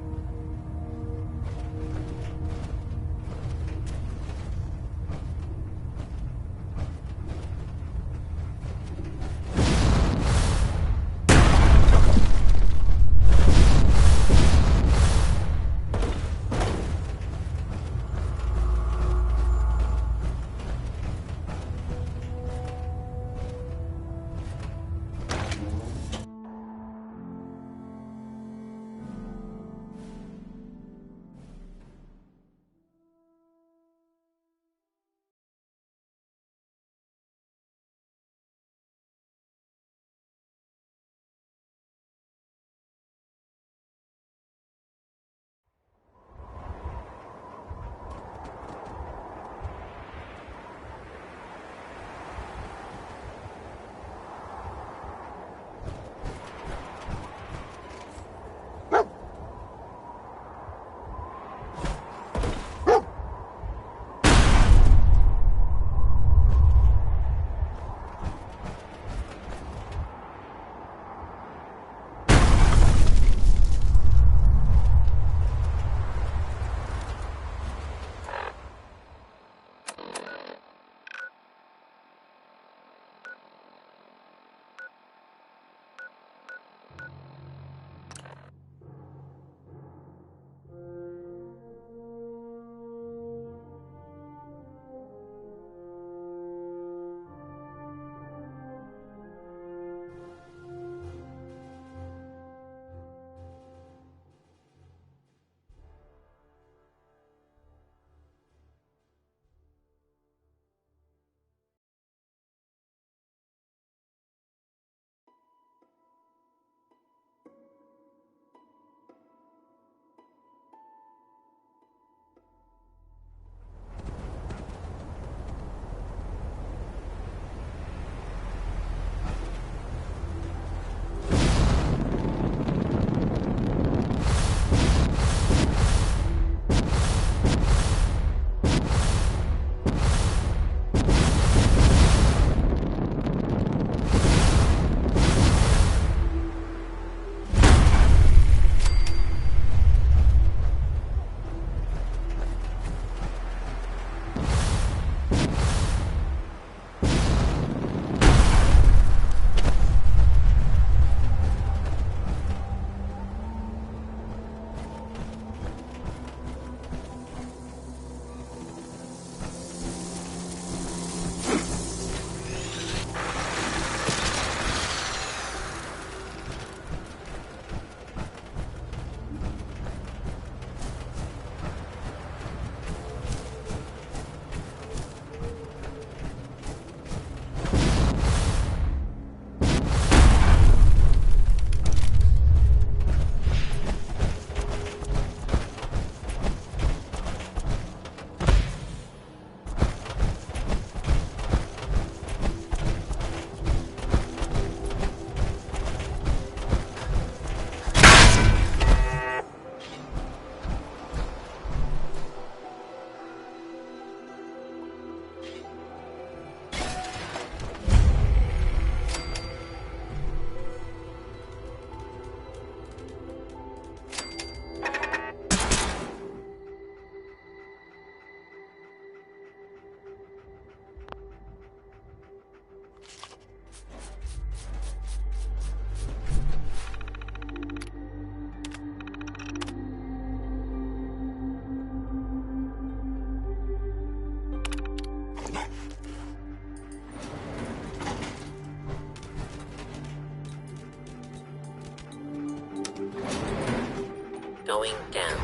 Going down.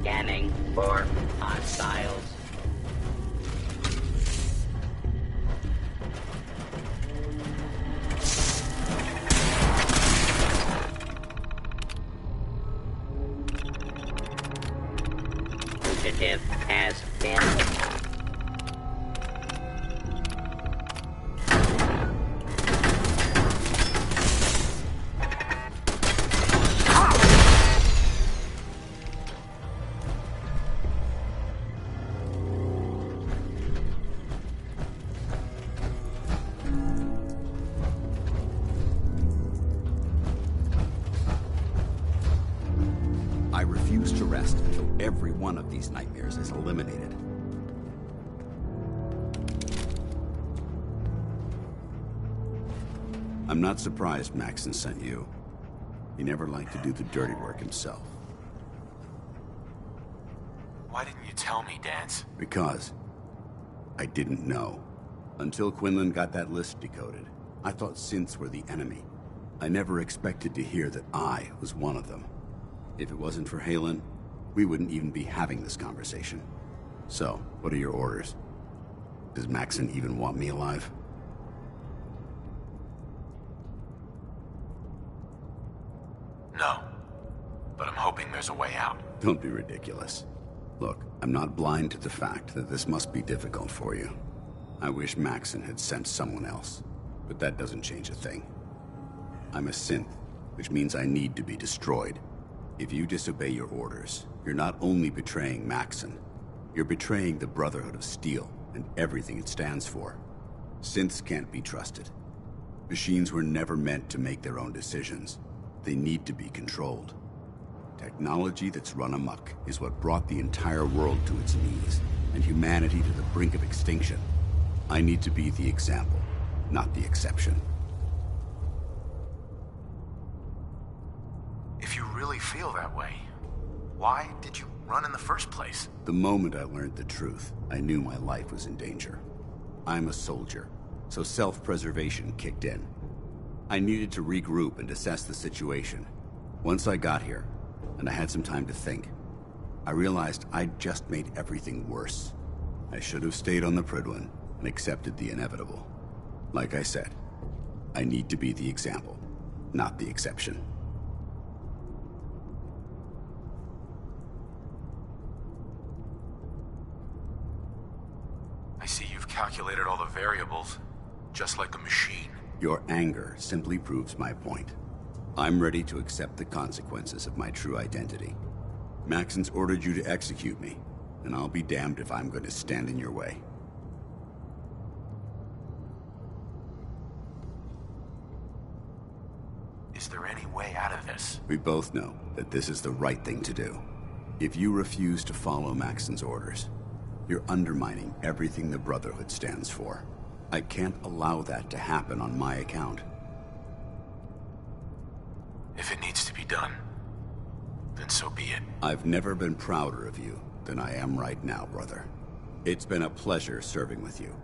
Scanning for hostiles. I refuse to rest until every one of these nightmares is eliminated. I'm not surprised Maxson sent you. He never liked to do the dirty work himself. Why didn't you tell me, Danse? Because I didn't know. Until Quinlan got that list decoded, I thought synths were the enemy. I never expected to hear that I was one of them. If it wasn't for Haylen, we wouldn't even be having this conversation. So, what are your orders? Does Maxson even want me alive? No. But I'm hoping there's a way out. Don't be ridiculous. Look, I'm not blind to the fact that this must be difficult for you. I wish Maxson had sent someone else, but that doesn't change a thing. I'm a synth, which means I need to be destroyed. If you disobey your orders, you're not only betraying Maxson, you're betraying the Brotherhood of Steel and everything it stands for. Synths can't be trusted. Machines were never meant to make their own decisions. They need to be controlled. Technology that's run amok is what brought the entire world to its knees, and humanity to the brink of extinction. I need to be the example, not the exception. If you really feel that way, why did you run in the first place? The moment I learned the truth, I knew my life was in danger. I'm a soldier, so self-preservation kicked in. I needed to regroup and assess the situation. Once I got here, and I had some time to think, I realized I'd just made everything worse. I should have stayed on the Prydwen and accepted the inevitable. Like I said, I need to be the example, not the exception. I see you've calculated all the variables, just like a machine. Your anger simply proves my point. I'm ready to accept the consequences of my true identity. Maxson's ordered you to execute me, and I'll be damned if I'm going to stand in your way. Is there any way out of this? We both know that this is the right thing to do. If you refuse to follow Maxson's orders, you're undermining everything the Brotherhood stands for. I can't allow that to happen on my account. If it needs to be done, then so be it. I've never been prouder of you than I am right now, brother. It's been a pleasure serving with you.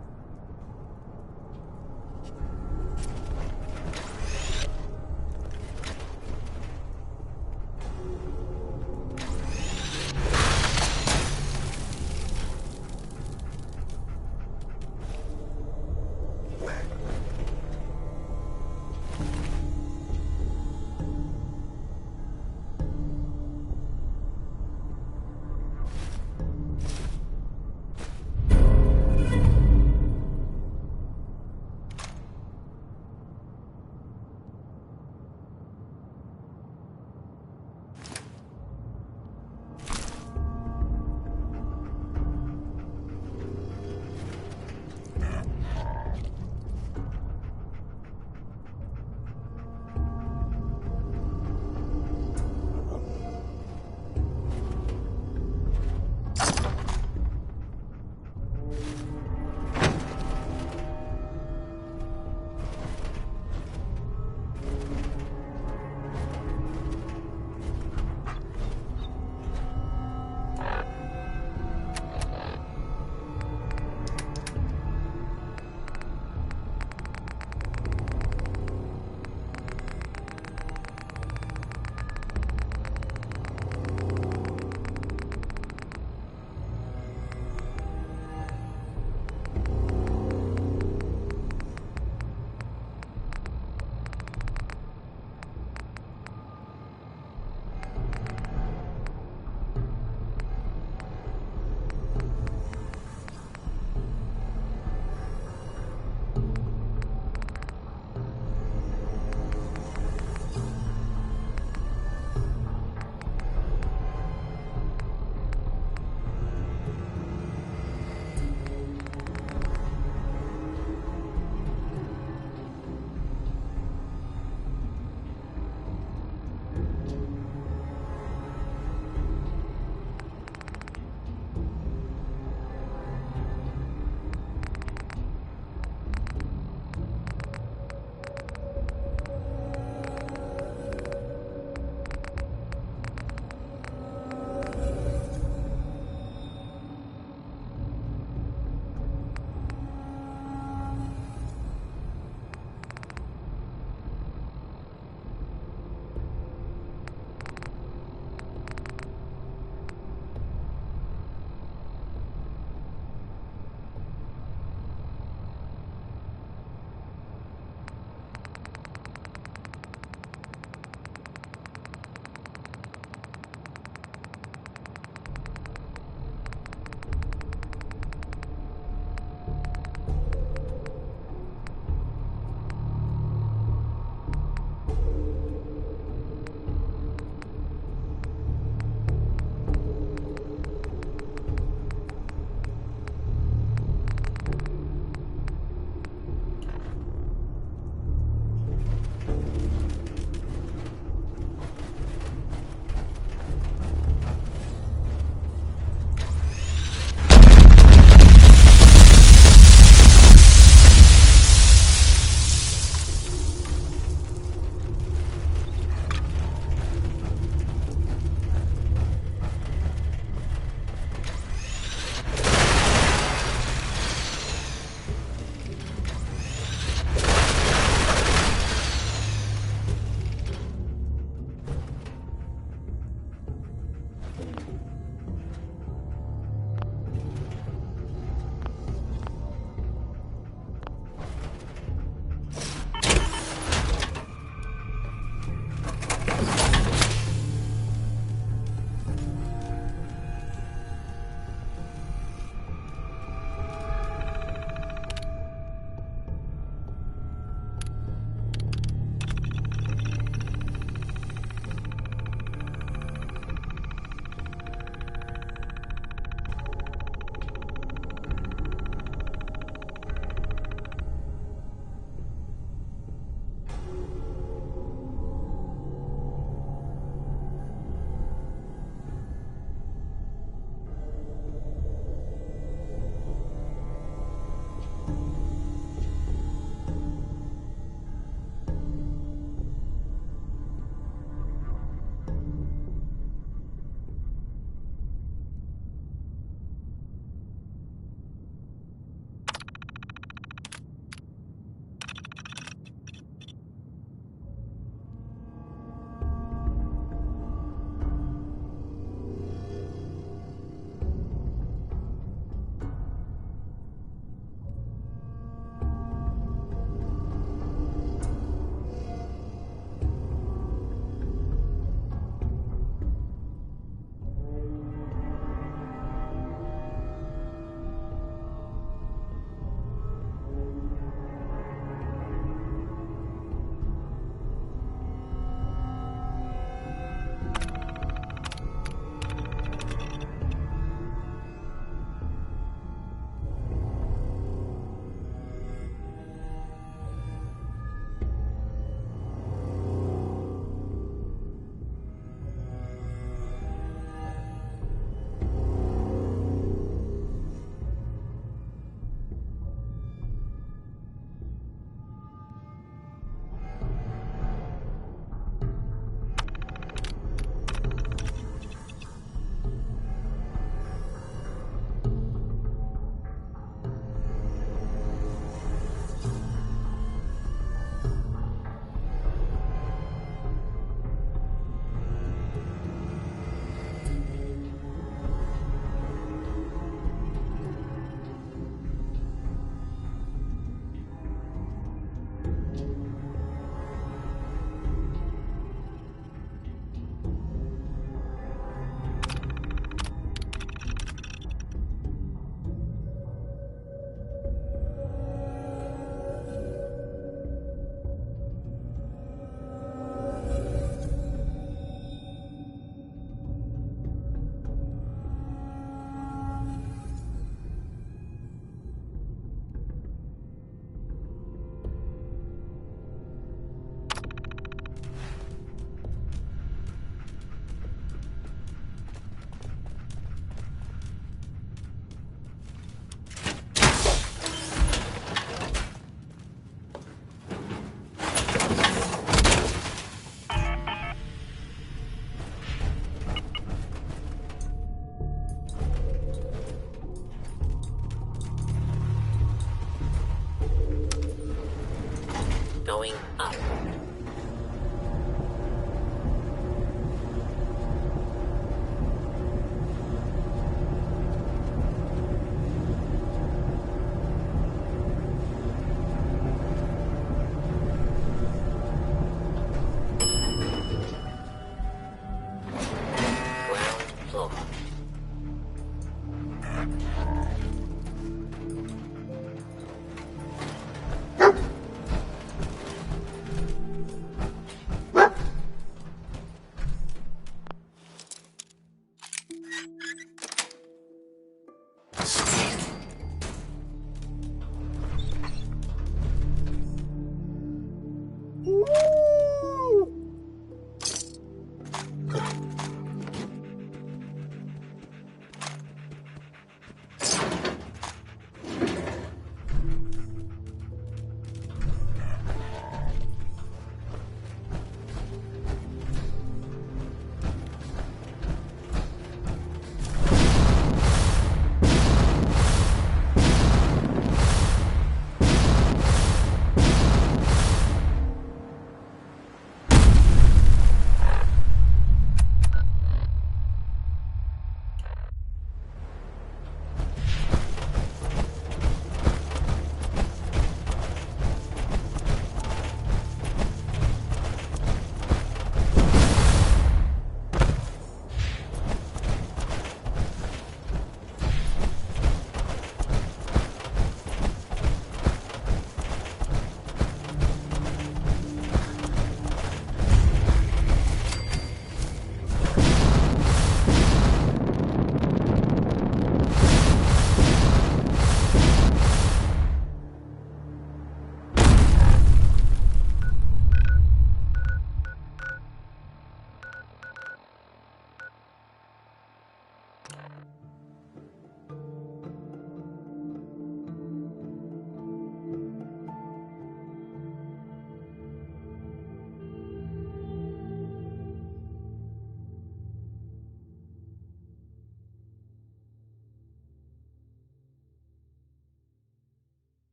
going up.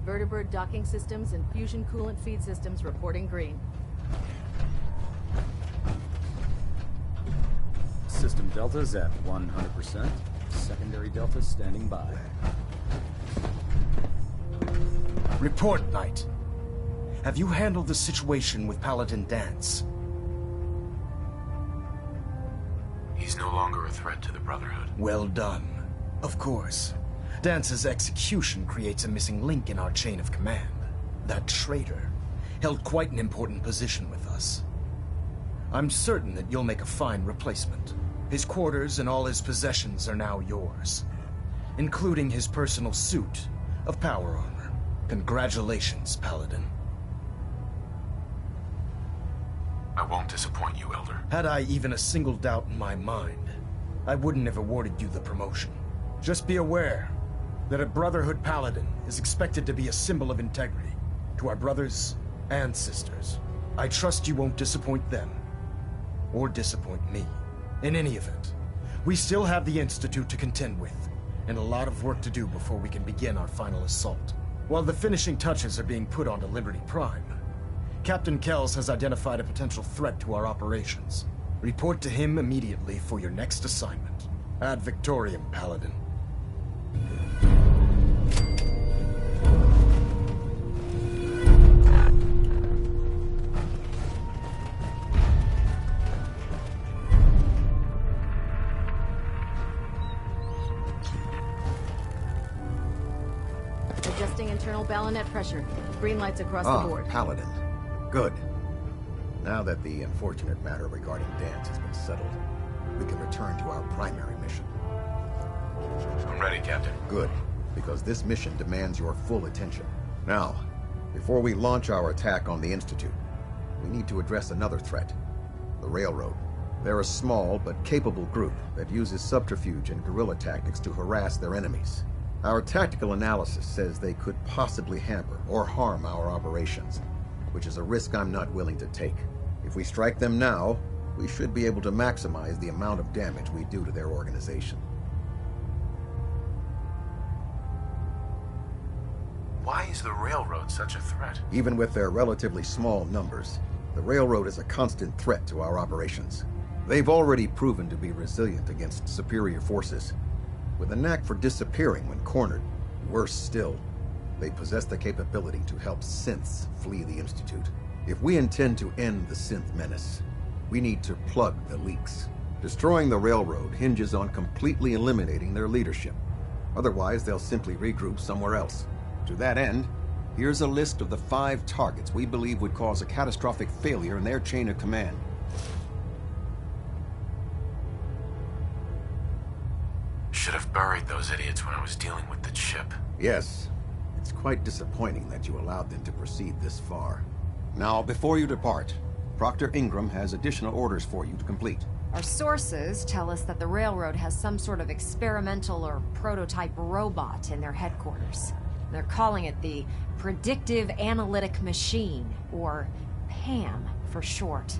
Vertibird docking systems and fusion coolant feed systems reporting green. System deltas at 100%. Secondary deltas standing by. Report, Knight. Have you handled the situation with Paladin Danse? He's no longer a threat to the Brotherhood. Well done. Of course. Dance's execution creates a missing link in our chain of command. That traitor held quite an important position with us. I'm certain that you'll make a fine replacement. His quarters and all his possessions are now yours, including his personal suit of power armor. Congratulations, Paladin. I won't disappoint you, Elder. Had I even a single doubt in my mind, I wouldn't have awarded you the promotion. Just be aware that a Brotherhood Paladin is expected to be a symbol of integrity to our brothers and sisters. I trust you won't disappoint them, or disappoint me. In any event, we still have the Institute to contend with, and a lot of work to do before we can begin our final assault. While the finishing touches are being put onto Liberty Prime, Captain Kells has identified a potential threat to our operations. Report to him immediately for your next assignment. Ad Victoriam, Paladin. Adjusting internal ballonet pressure. Green lights across the board. Paladin. Good. Now that the unfortunate matter regarding Dance has been settled, we can return to our primary mission. I'm ready, Captain. Good, because this mission demands your full attention. Now, before we launch our attack on the Institute, we need to address another threat, the Railroad. They're a small but capable group that uses subterfuge and guerrilla tactics to harass their enemies. Our tactical analysis says they could possibly hamper or harm our operations, which is a risk I'm not willing to take. If we strike them now, we should be able to maximize the amount of damage we do to their organization. Why is the Railroad such a threat? Even with their relatively small numbers, the Railroad is a constant threat to our operations. They've already proven to be resilient against superior forces, with a knack for disappearing when cornered. Worse still, they possess the capability to help synths flee the Institute. If we intend to end the synth menace, we need to plug the leaks. Destroying the Railroad hinges on completely eliminating their leadership. Otherwise, they'll simply regroup somewhere else. To that end, here's a list of the 5 targets we believe would cause a catastrophic failure in their chain of command. Should have buried those idiots when I was dealing with the chip. Yes. It's quite disappointing that you allowed them to proceed this far. Now, before you depart, Proctor Ingram has additional orders for you to complete. Our sources tell us that the Railroad has some sort of experimental or prototype robot in their headquarters. They're calling it the Predictive Analytic Machine, or PAM for short.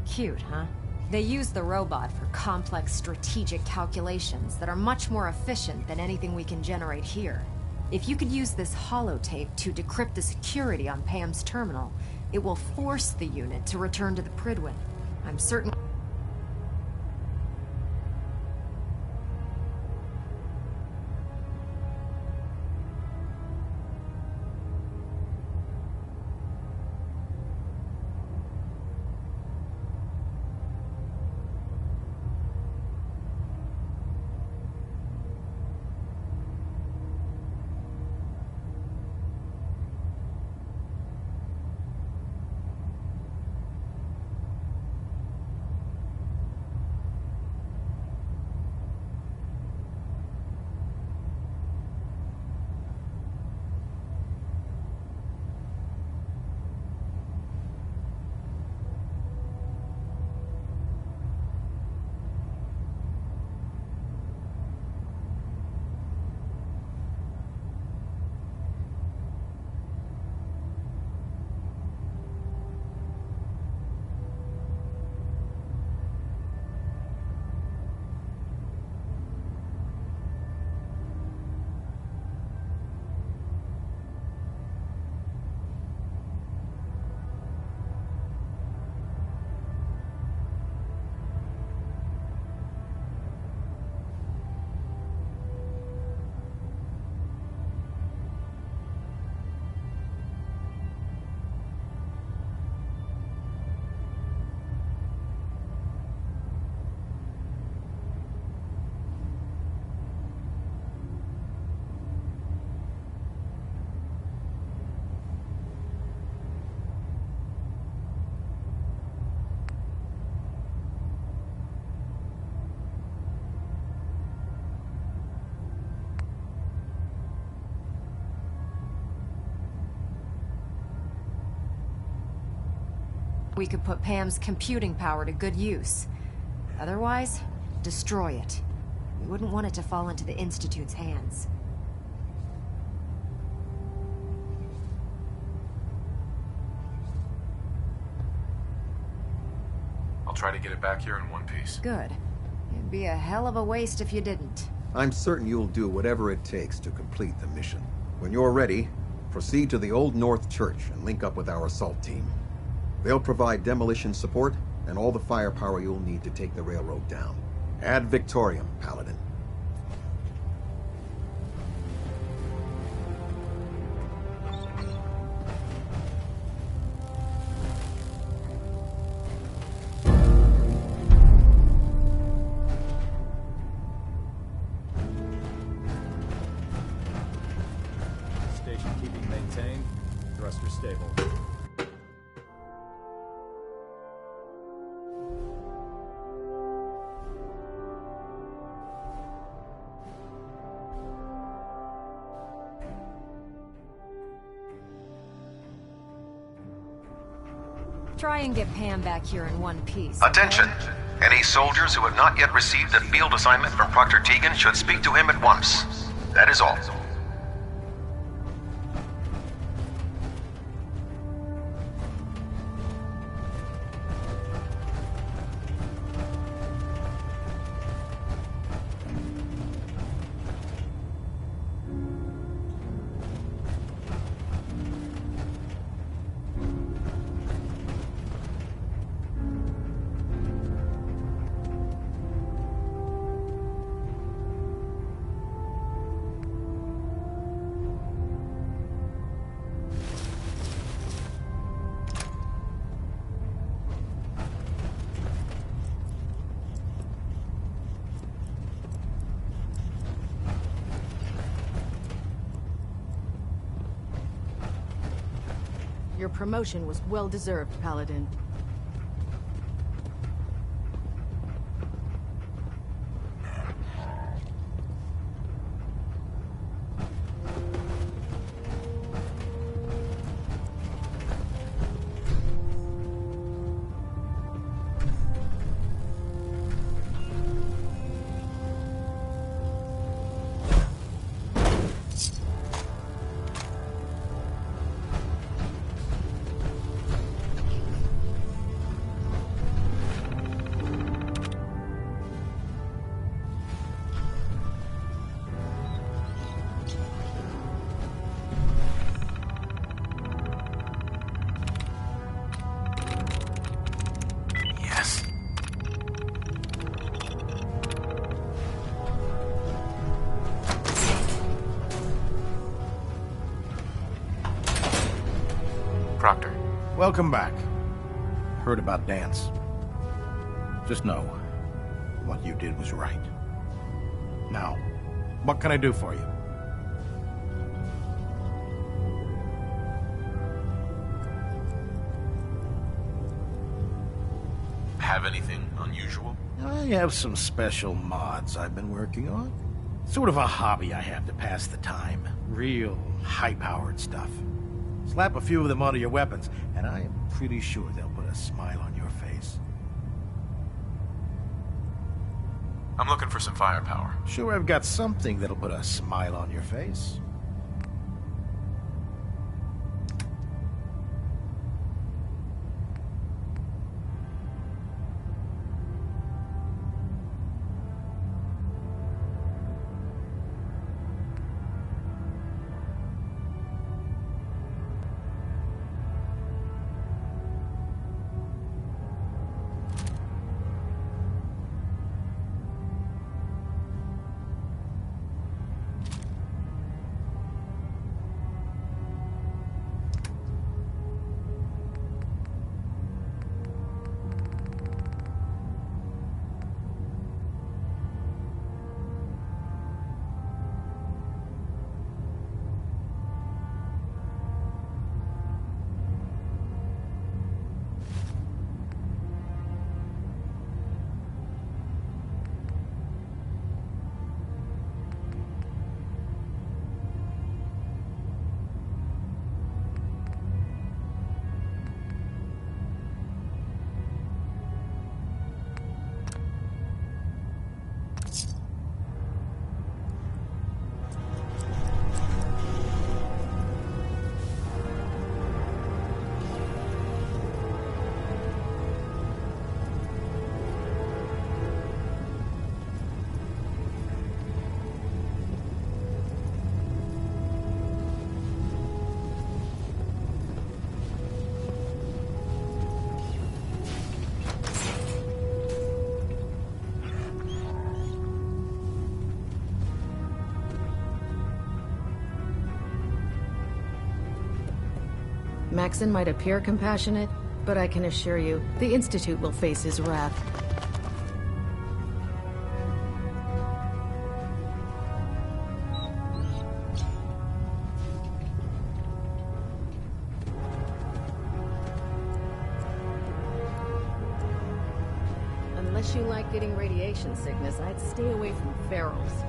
Cute, huh? They use the robot for complex strategic calculations that are much more efficient than anything we can generate here. If you could use this holotape to decrypt the security on PAM's terminal, it will force the unit to return to the Prydwen. I'm certain... We could put PAM's computing power to good use. Otherwise, destroy it. We wouldn't want it to fall into the Institute's hands. I'll try to get it back here in one piece. Good. It'd be a hell of a waste if you didn't. I'm certain you'll do whatever it takes to complete the mission. When you're ready, proceed to the Old North Church and link up with our assault team. They'll provide demolition support and all the firepower you'll need to take the Railroad down. Ad Victoriam, Paladin. Station keeping maintained. Thruster stable. Try and get Pam back here in one piece. Attention! Any soldiers who have not yet received a field assignment from Proctor Tegan should speak to him at once. That is all. Your promotion was well-deserved, Paladin. Proctor. Welcome back. Heard about Dance. Just know, what you did was right. Now, what can I do for you? Have anything unusual? I have some special mods I've been working on. Sort of a hobby I have to pass the time. Real high-powered stuff. Slap a few of them onto your weapons, and I am pretty sure they'll put a smile on your face. I'm looking for some firepower. Sure, I've got something that'll put a smile on your face. Maxon might appear compassionate, but I can assure you, the Institute will face his wrath. Unless you like getting radiation sickness, I'd stay away from ferals.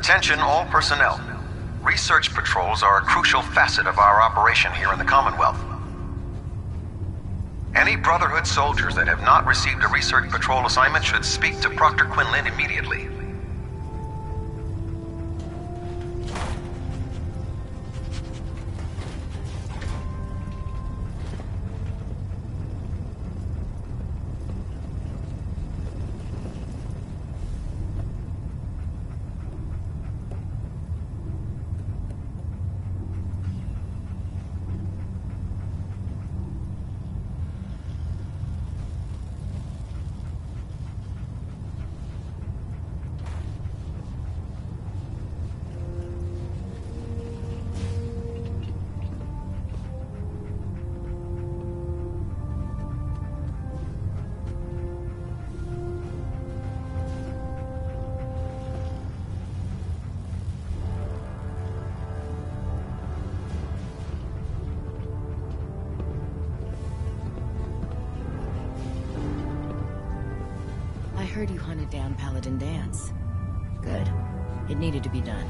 Attention all personnel. Research patrols are a crucial facet of our operation here in the Commonwealth. Any Brotherhood soldiers that have not received a research patrol assignment should speak to Proctor Quinlan immediately. I heard you hunted down Paladin Danse. Good. It needed to be done.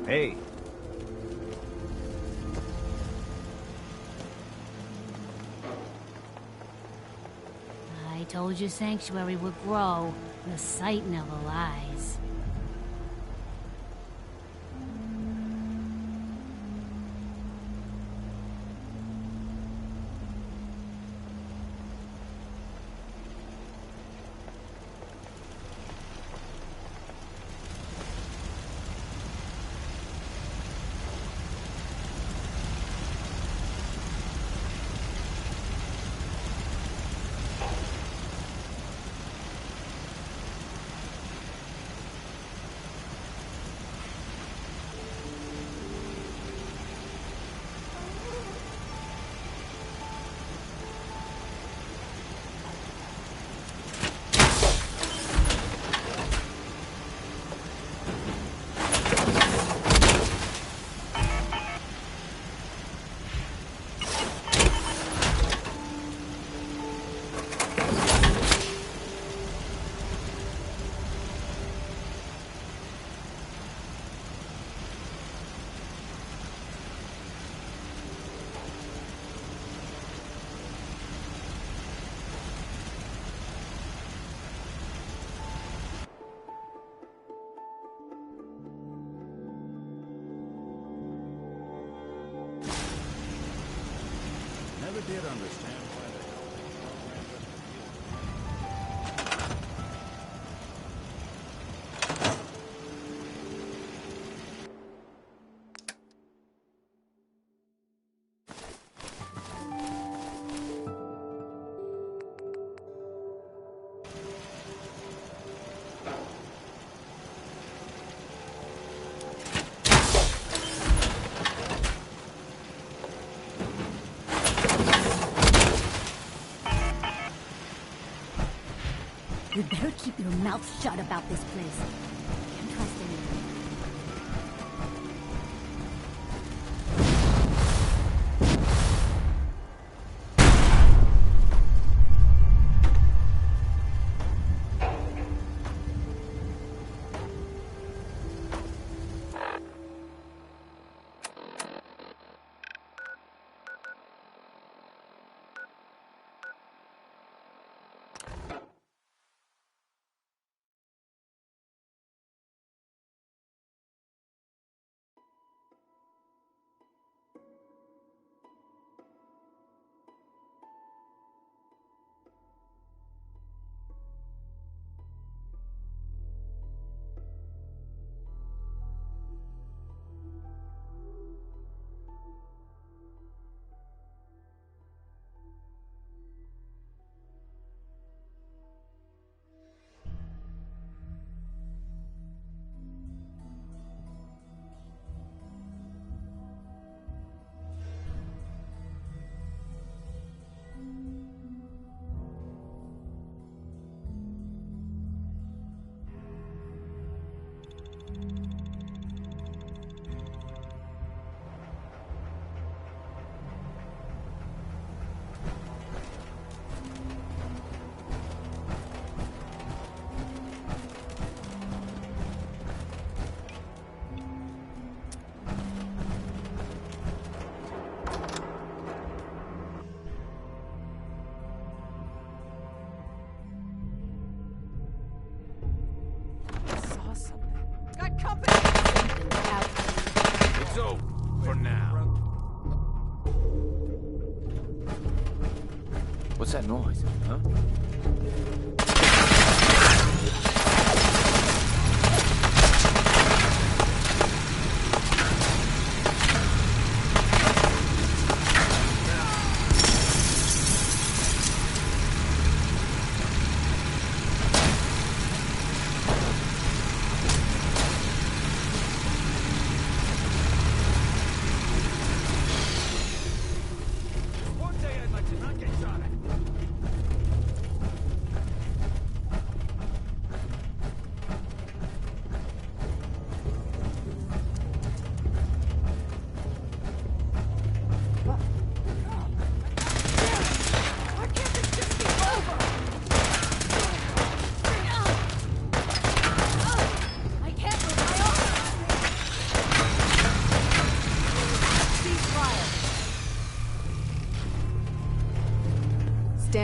Hey. I told you Sanctuary would grow. The sight never lies. Never did understand why the hell they programmed us to deal with that. You'd better keep your mouth shut about this place. Can't trust anyone. It's over for now. What's that noise, huh?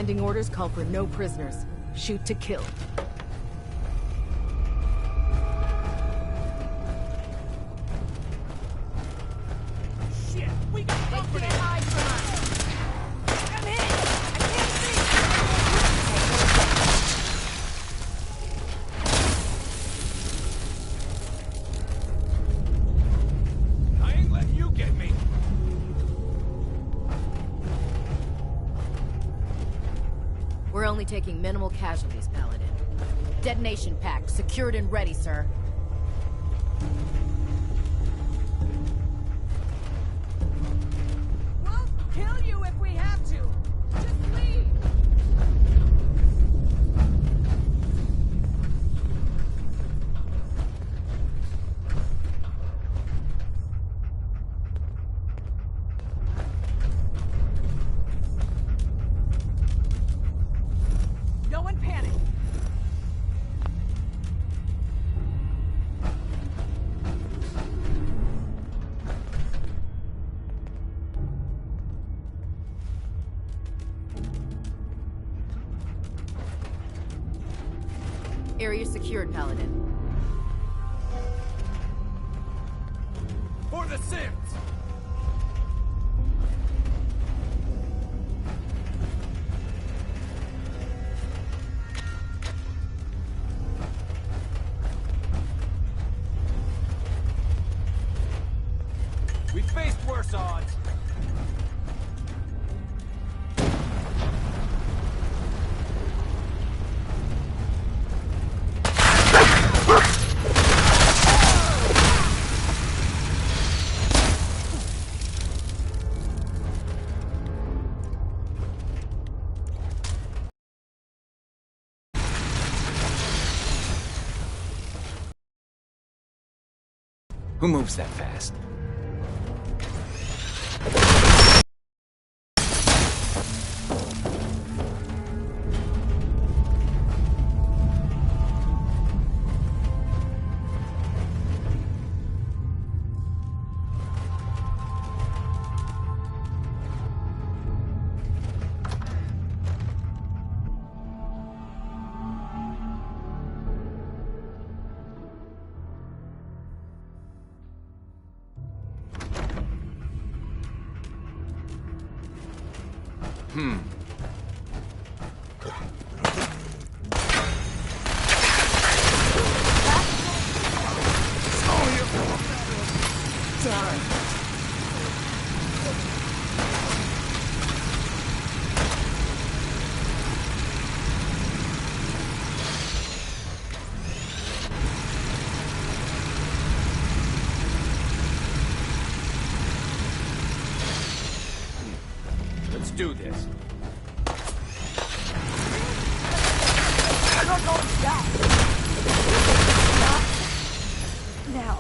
Standing orders call for no prisoners. Shoot to kill. Shit, we got company! hide from us! I'm hit! I can't see! I ain't letting you get me! We're only taking minimal casualties, Paladin. Detonation pack, secured and ready, sir. We'll kill you if we have to! Just leave! No one panic! Area secured, Paladin. For the Sims! We faced worse odds. Who moves that fast? Let's do this. You're going down! Now.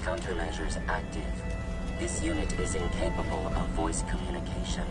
Countermeasures active. This unit is incapable of voice communication.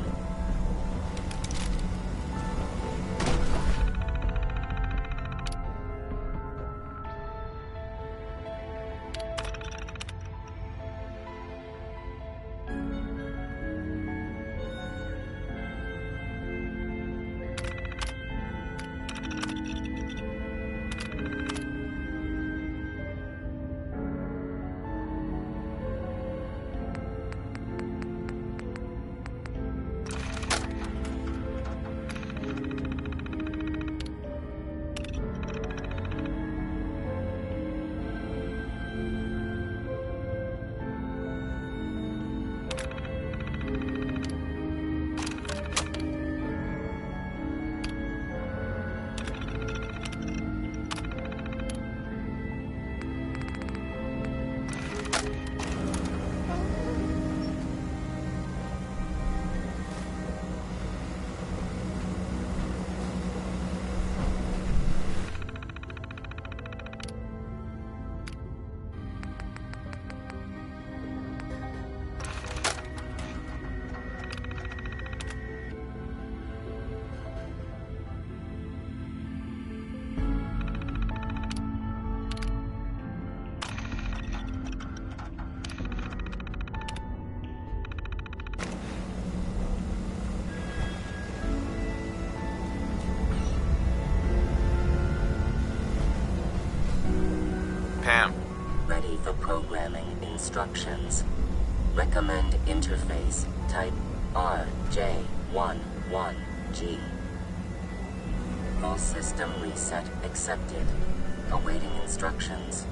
instructions. Recommend interface type RJ11G. All system reset accepted. Awaiting instructions.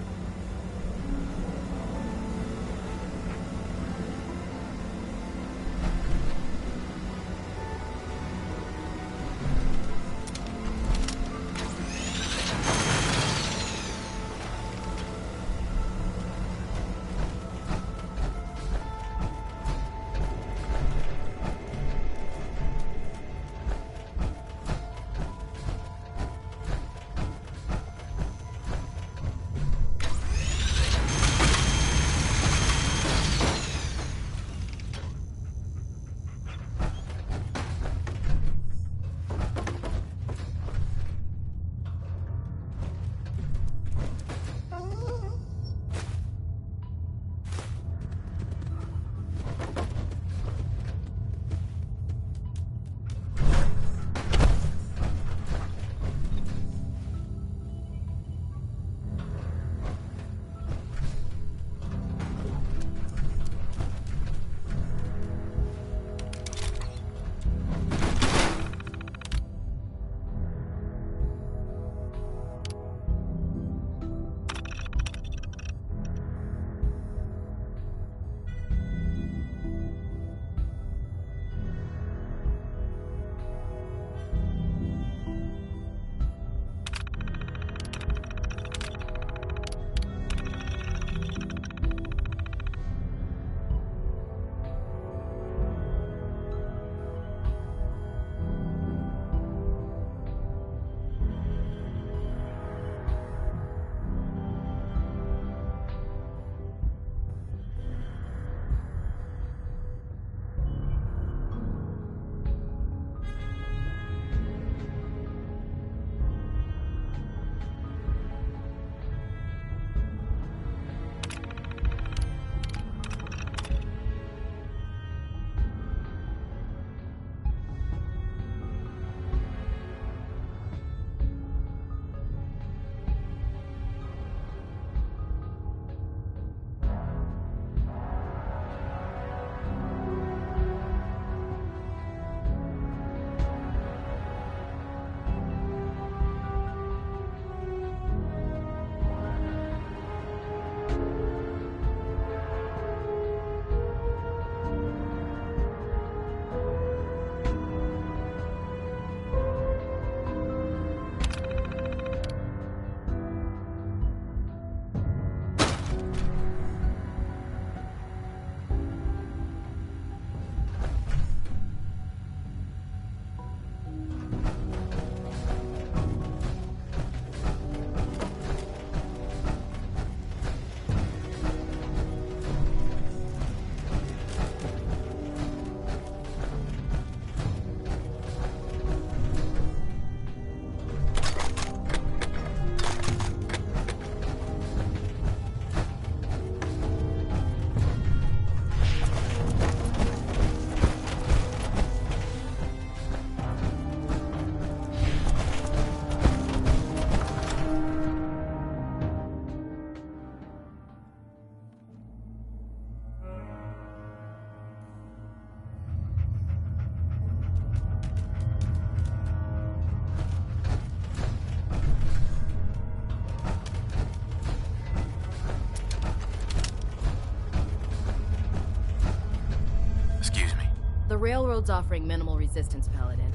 The railroad's offering minimal resistance, Paladin.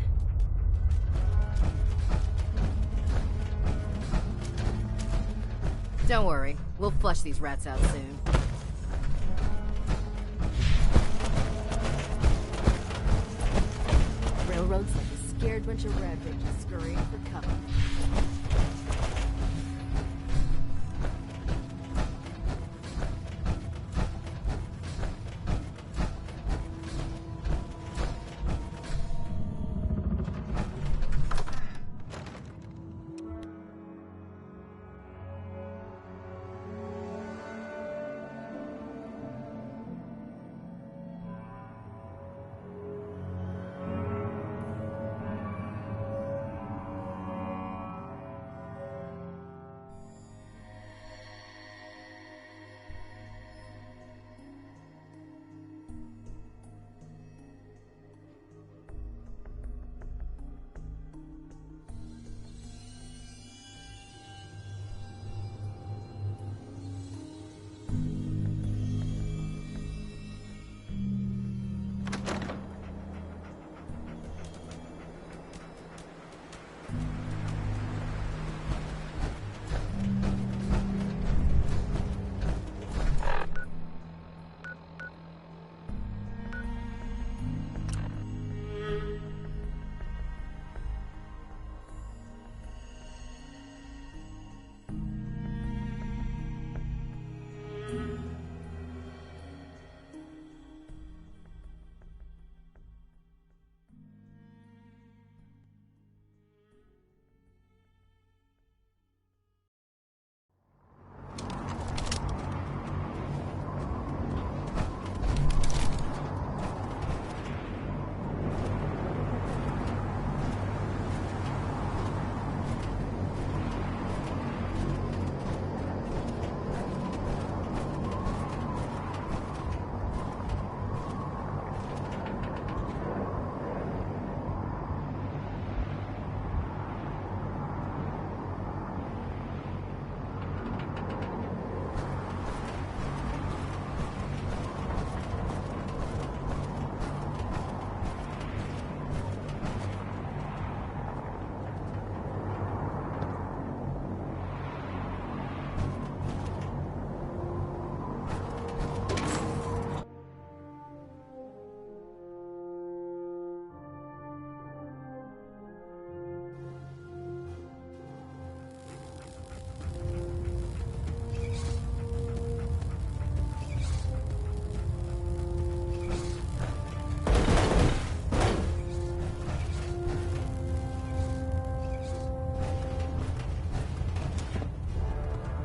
Don't worry, we'll flush these rats out soon. Railroad's like a scared bunch of red bitches scurrying for cover.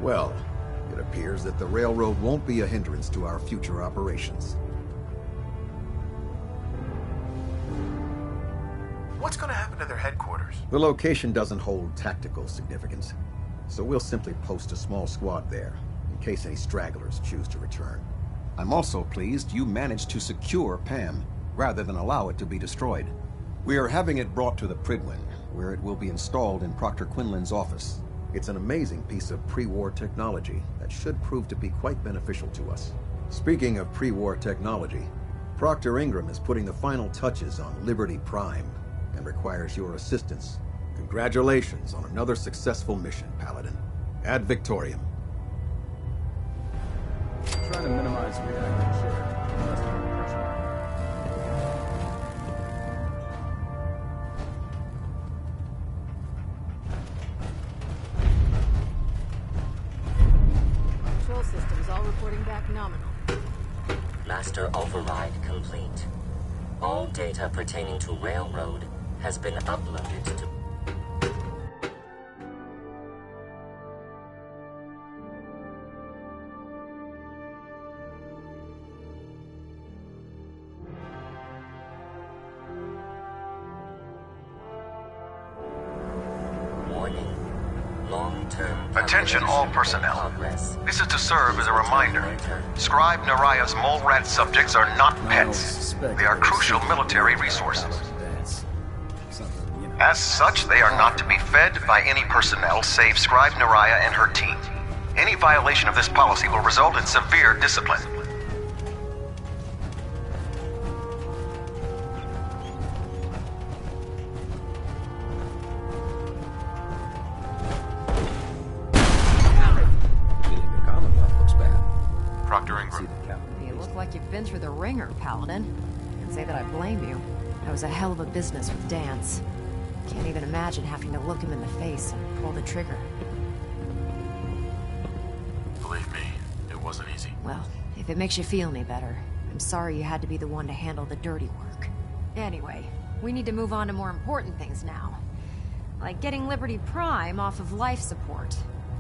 Well, it appears that the railroad won't be a hindrance to our future operations. What's going to happen to their headquarters? The location doesn't hold tactical significance, so we'll simply post a small squad there, in case any stragglers choose to return. I'm also pleased you managed to secure Pam, rather than allow it to be destroyed. We are having it brought to the Prydwen, where it will be installed in Proctor Quinlan's office. It's an amazing piece of pre-war technology that should prove to be quite beneficial to us. Speaking of pre-war technology, Proctor Ingram is putting the final touches on Liberty Prime and requires your assistance. Congratulations on another successful mission, Paladin. Ad Victoriam. Trying to minimize reactor share. Control systems all reporting back nominal. Master override complete. All data pertaining to Railroad has been uploaded to... Warning. Long-term... Attention all personnel. Progress. This is to serve as a reminder. Scribe Naraya's mole rat subjects are not pets. They are crucial military resources. As such, they are not to be fed by any personnel save Scribe Naraya and her team. Any violation of this policy will result in severe discipline. Proctor Ingram. You look like you've been through the ringer, Paladin. Can't say that I blame you. That was a hell of a business with Dance. Can't even imagine having to look him in the face and pull the trigger. Believe me, it wasn't easy. Well, if it makes you feel any better, I'm sorry you had to be the one to handle the dirty work. Anyway, we need to move on to more important things now. Like getting Liberty Prime off of life support.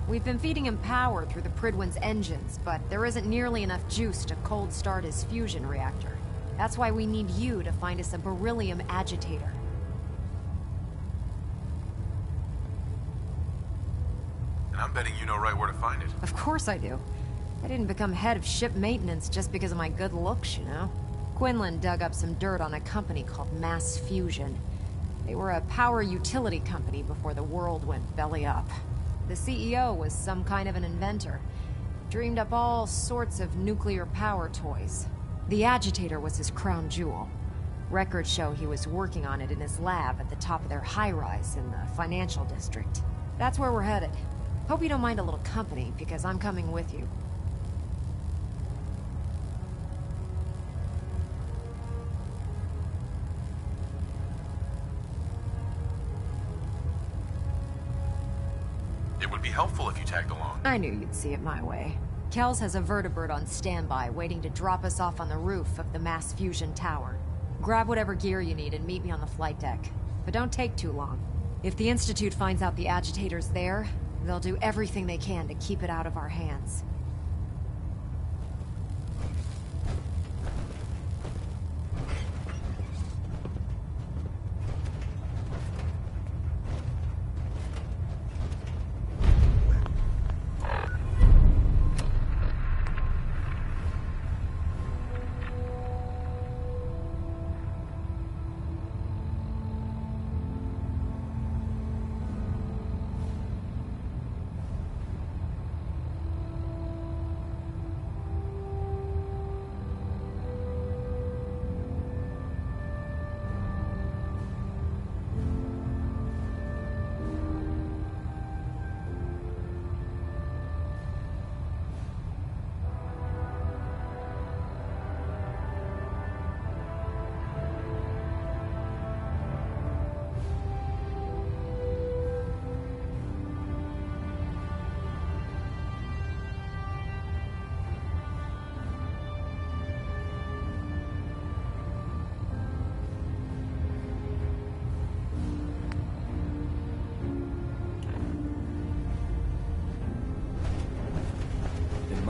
We've been feeding him power through the Prydwen's engines, but there isn't nearly enough juice to cold start his fusion reactor. That's why we need you to find us a beryllium agitator. And I'm betting you know right where to find it. Of course I do. I didn't become head of ship maintenance just because of my good looks, you know? Quinlan dug up some dirt on a company called Mass Fusion. They were a power utility company before the world went belly up. The CEO was some kind of an inventor. Dreamed up all sorts of nuclear power toys. The agitator was his crown jewel. Records show he was working on it in his lab at the top of their high-rise in the financial district. That's where we're headed. Hope you don't mind a little company, because I'm coming with you. It would be helpful if you tagged along. I knew you'd see it my way. Kells has a vertibird on standby, waiting to drop us off on the roof of the Mass Fusion Tower. Grab whatever gear you need and meet me on the flight deck. But don't take too long. If the Institute finds out the agitator's there, they'll do everything they can to keep it out of our hands.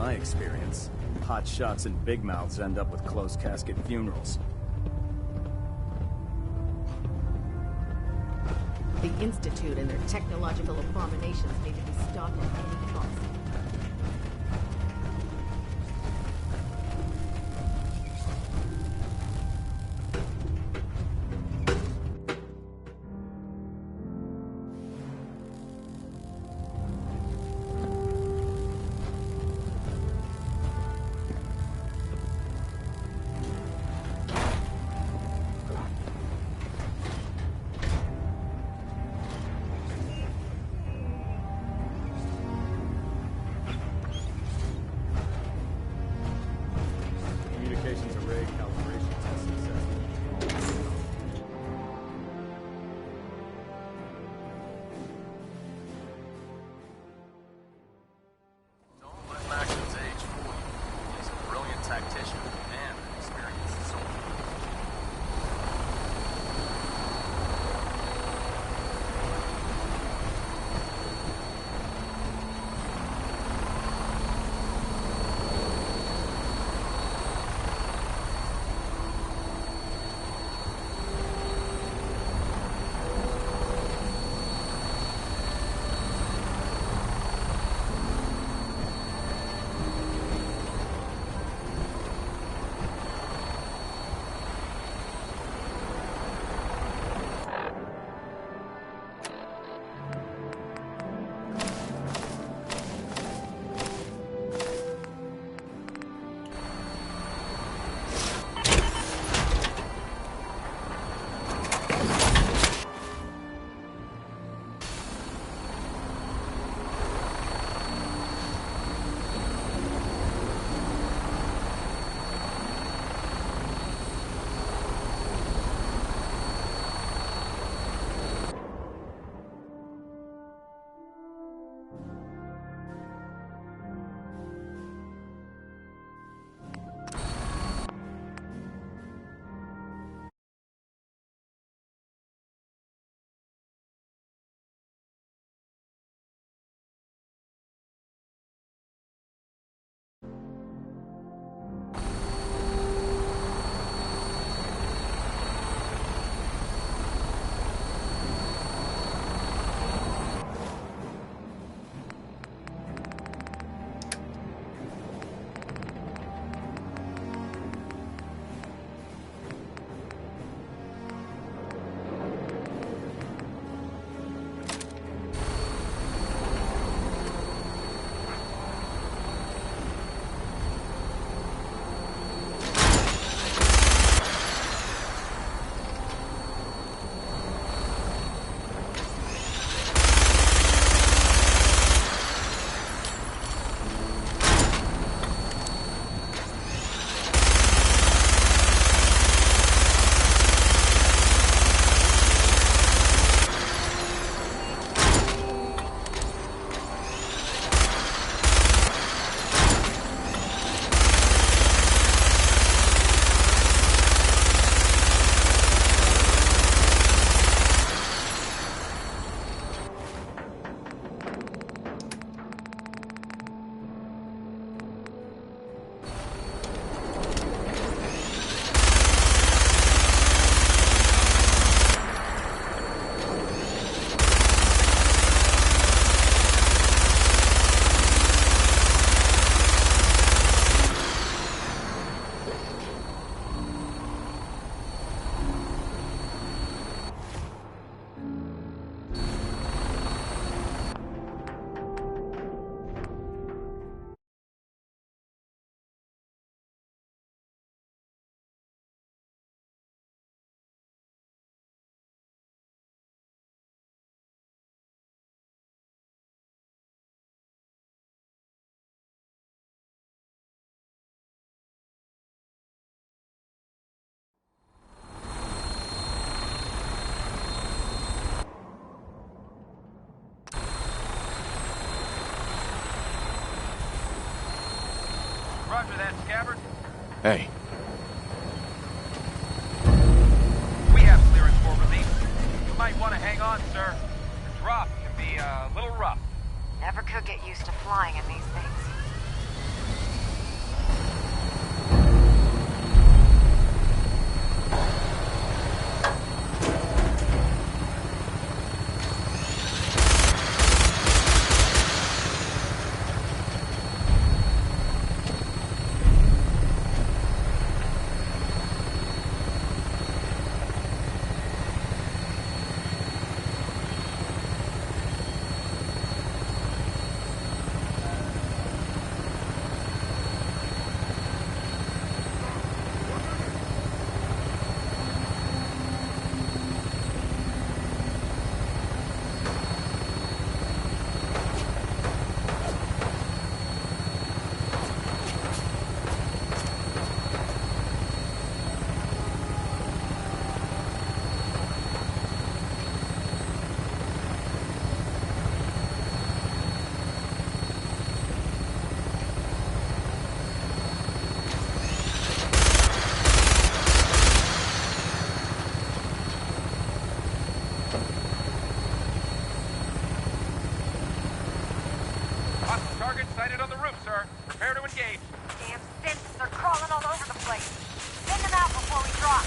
my experience. Hot shots and big mouths end up with closed casket funerals. The Institute and their technological abominations need to be stopped at any cost. Roger that, Scabbard. Hey. We have clearance for relief. You might want to hang on, sir. The drop can be a little rough. Never could get used to flying in these things. Sighted on the roof, sir. Prepare to engage. Damn synths, they're crawling all over the place. Send them out before we drop.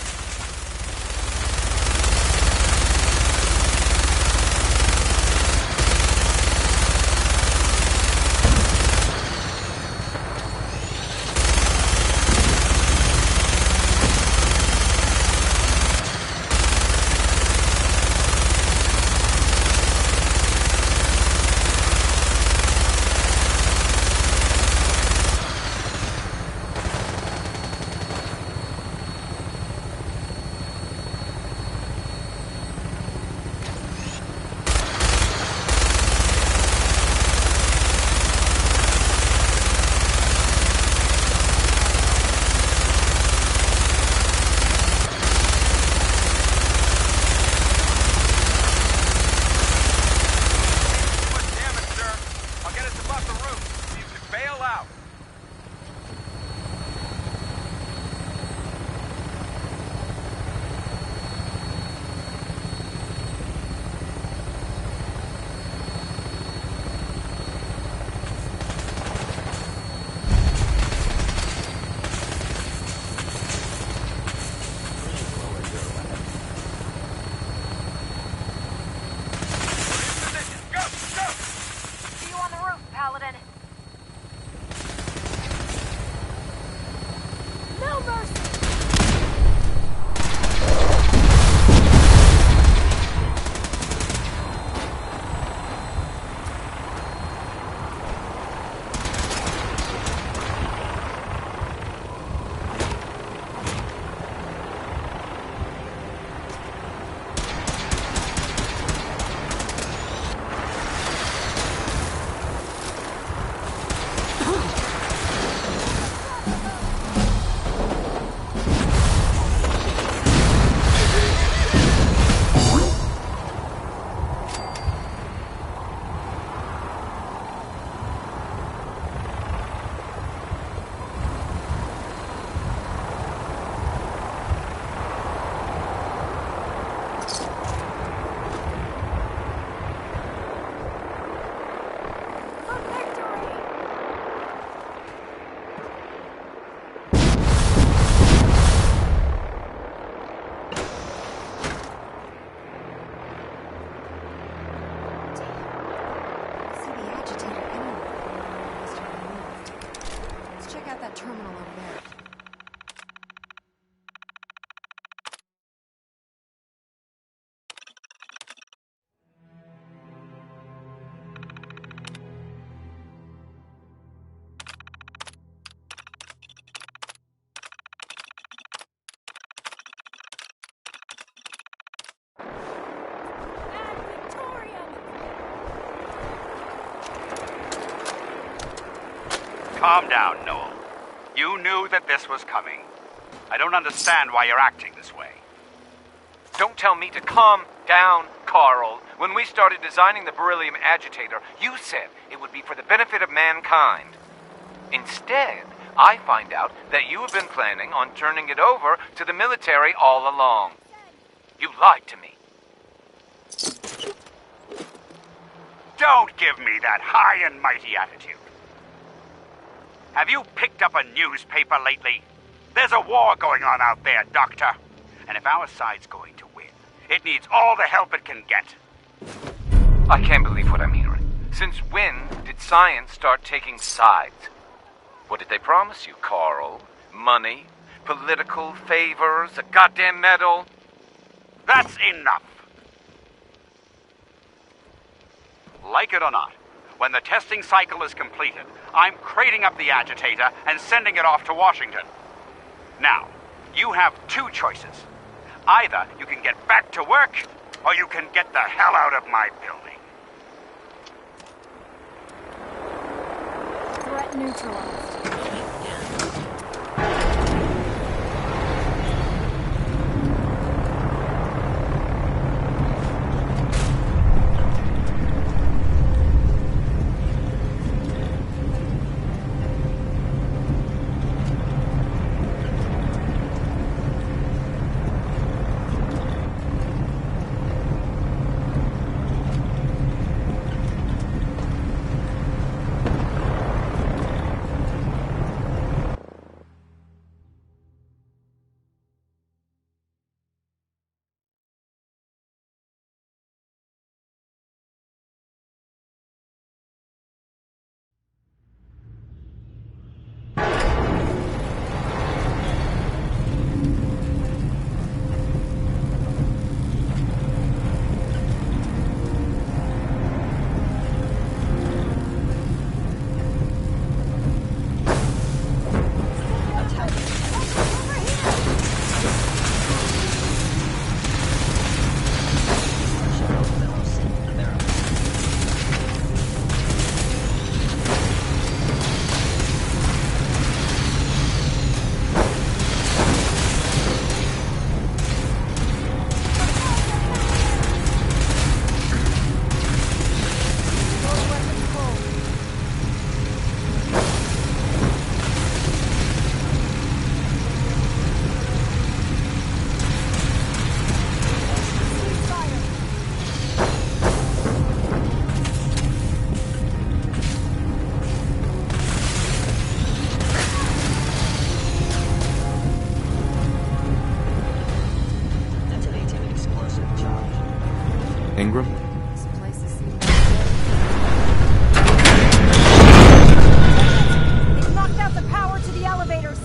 Calm down, Noel. You knew that this was coming. I don't understand why you're acting this way. Don't tell me to calm down, Carl. When we started designing the beryllium agitator, you said it would be for the benefit of mankind. Instead, I find out that you have been planning on turning it over to the military all along. You lied to me. Don't give me that high and mighty attitude. Have you picked up a newspaper lately? There's a war going on out there, Doctor. And if our side's going to win, it needs all the help it can get. I can't believe what I'm hearing. Since when did science start taking sides? What did they promise you, Carl? Money? Political favors? A goddamn medal? That's enough. Like it or not, when the testing cycle is completed, I'm crating up the agitator and sending it off to Washington. Now, you have two choices. Either you can get back to work, or you can get the hell out of my building. Threat neutralized. Ingram? They've knocked out the power to the elevators.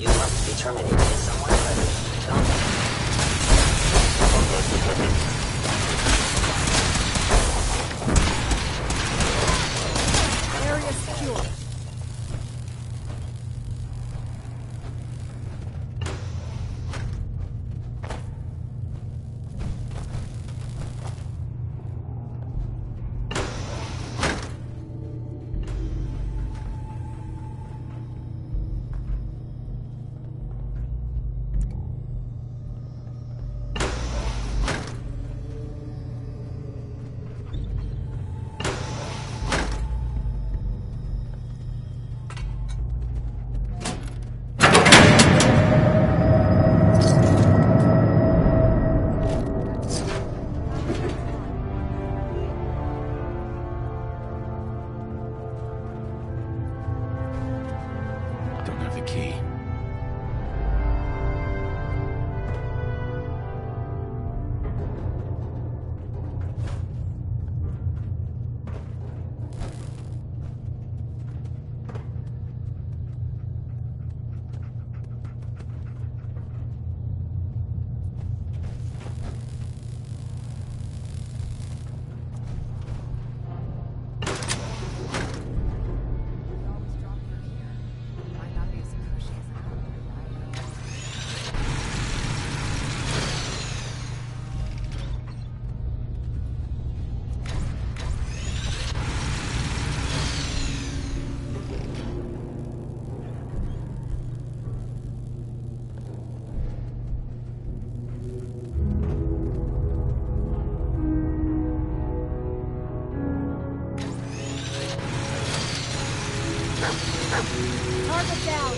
You must be terminated. Is someone present? Tell me. Contact detected. Area secure. Don't have the key. Target down.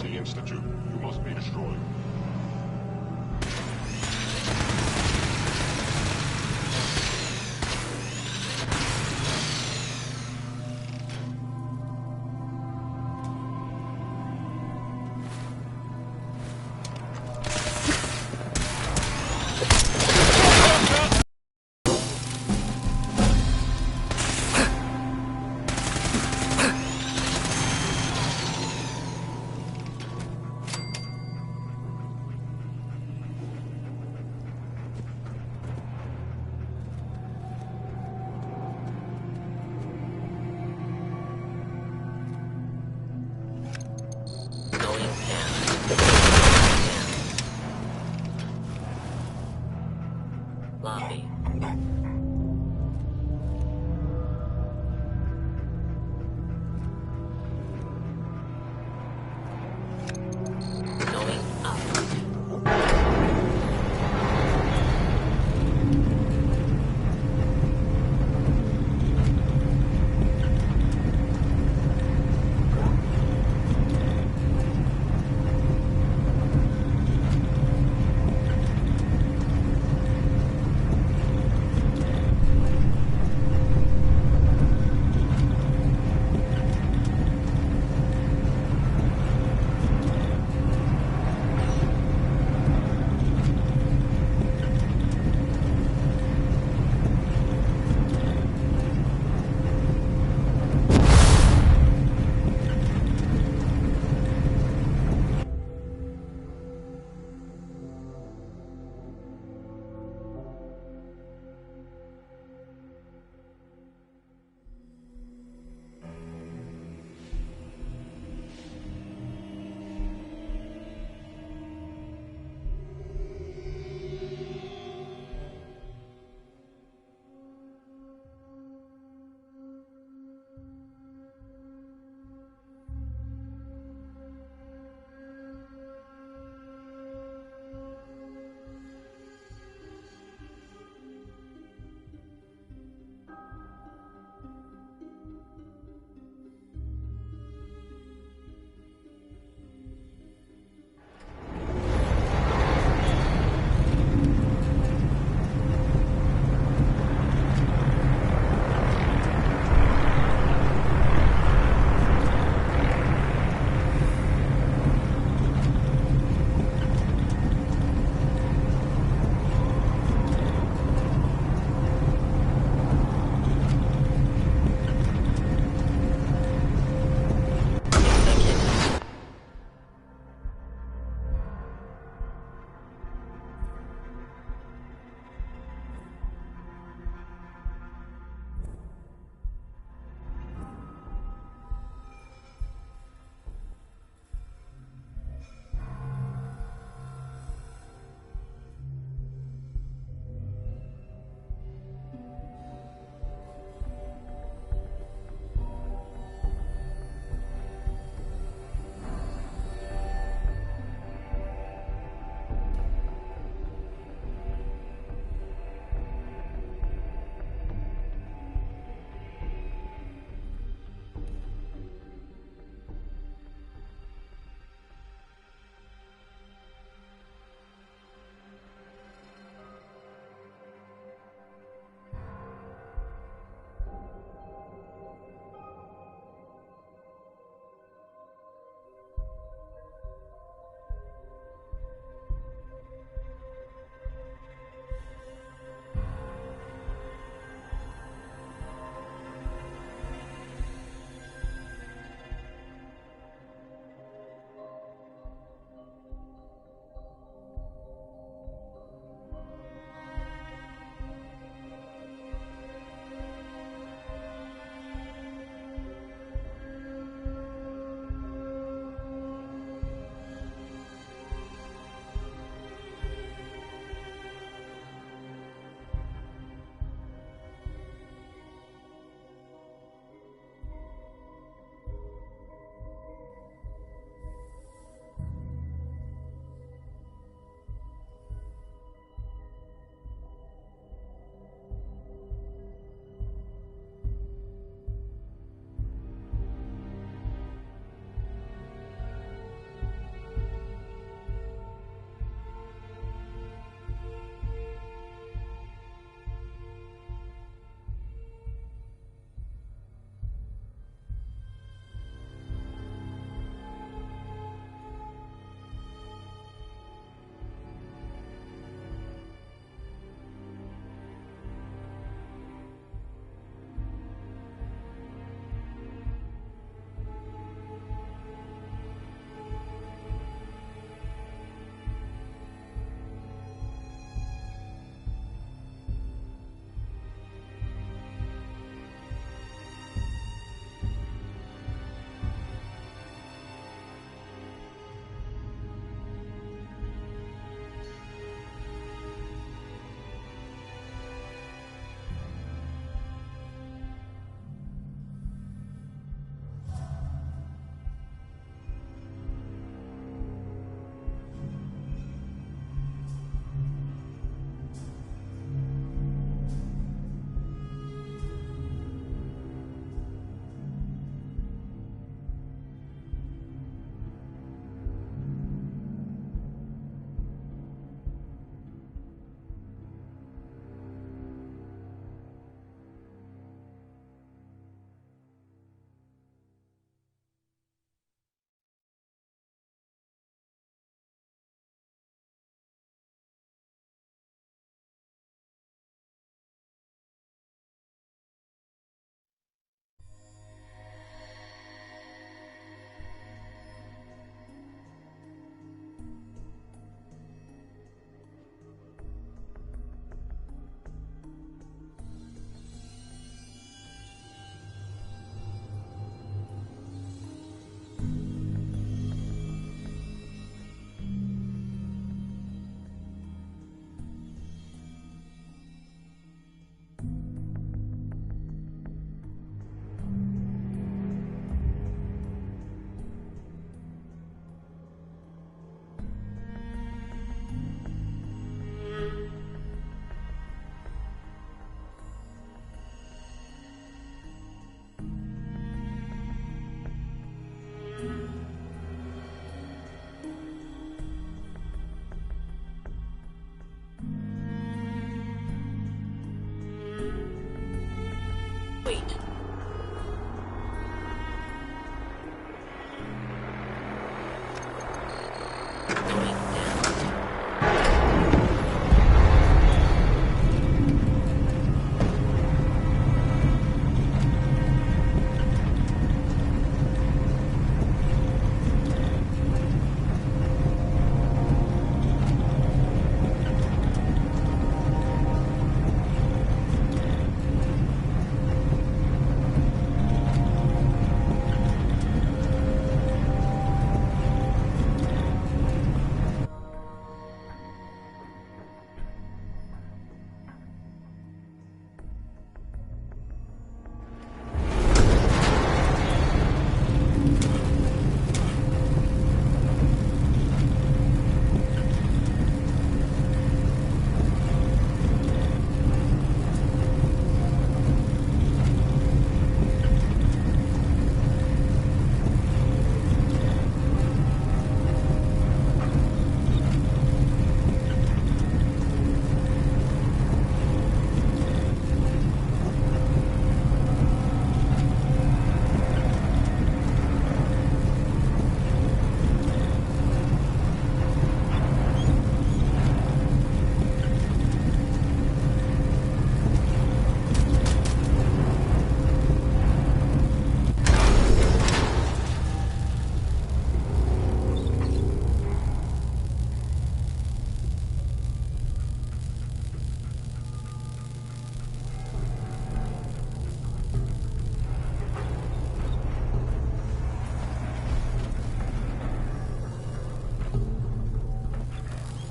Institute. You must be destroyed.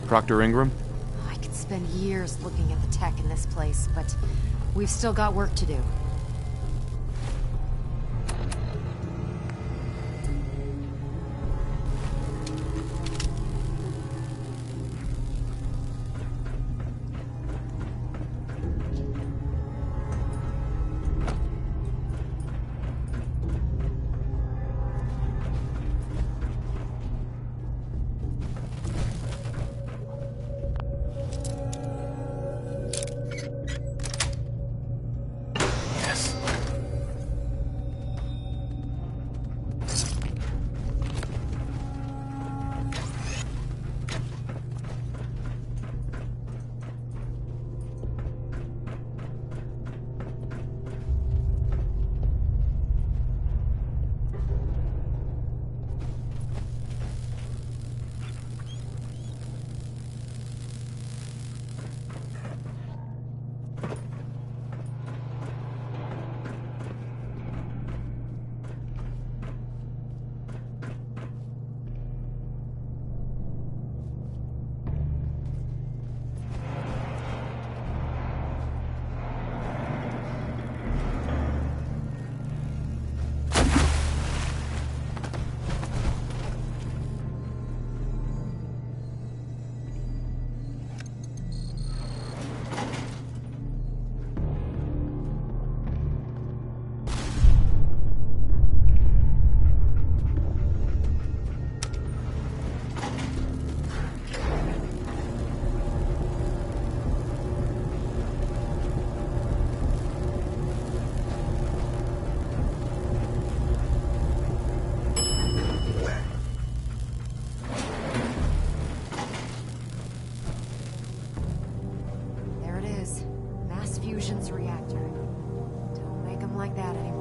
Proctor Ingram? I could spend years looking at the tech in this place, but we've still got work to do. Fusion's reactor. Don't make them like that anymore.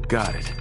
Got it.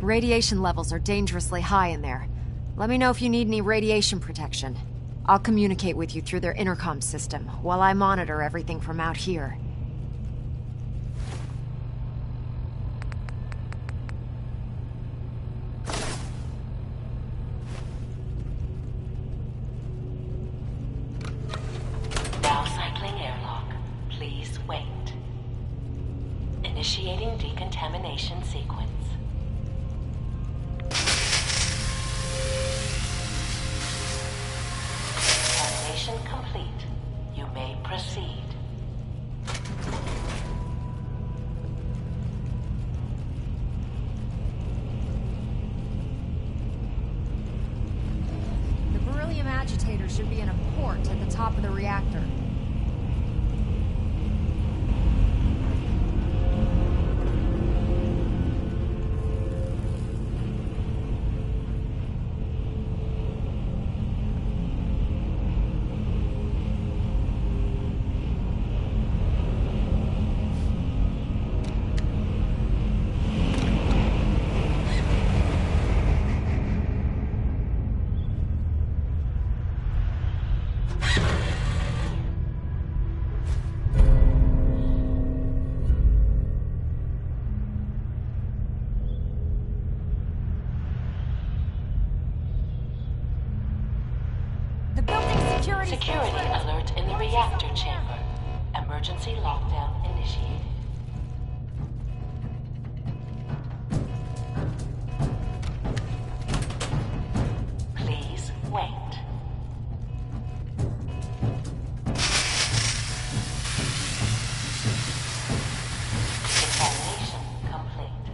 Radiation levels are dangerously high in there. Let me know if you need any radiation protection. I'll communicate with you through their intercom system, while I monitor everything from out here. Now cycling airlock. Please wait. Initiating decontamination sequence. Decontamination complete. You may proceed. The beryllium agitator should be in a port at the top of the reactor. Security alert in the reactor chamber. Emergency lockdown initiated. Please wait. Decontamination complete.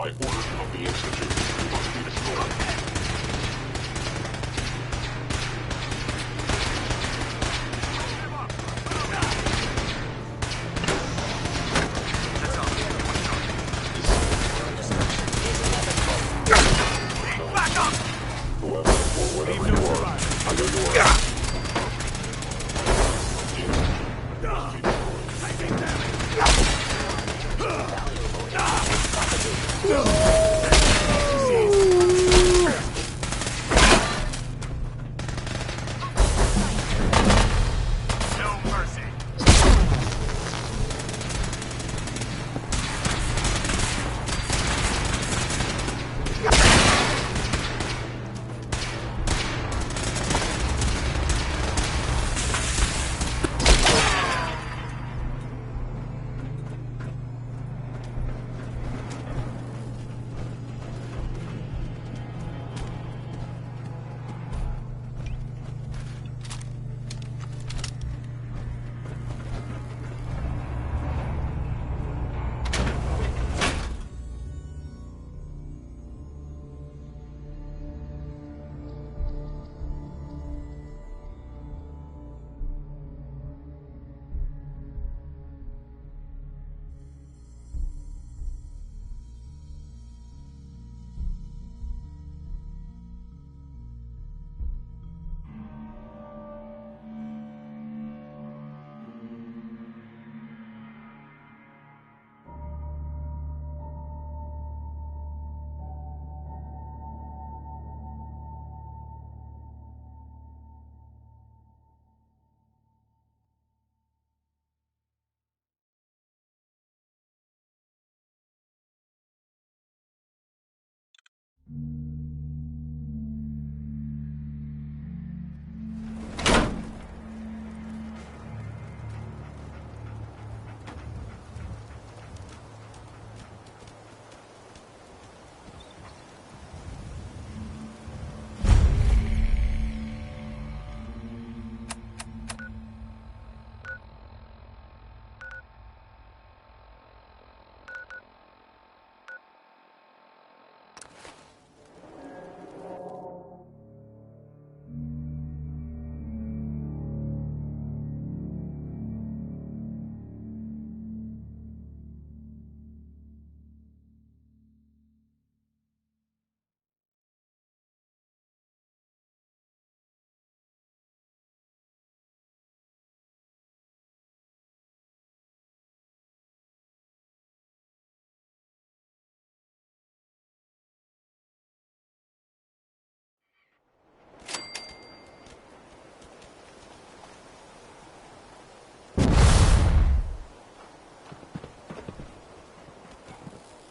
By order of the Institute, must be destroyed.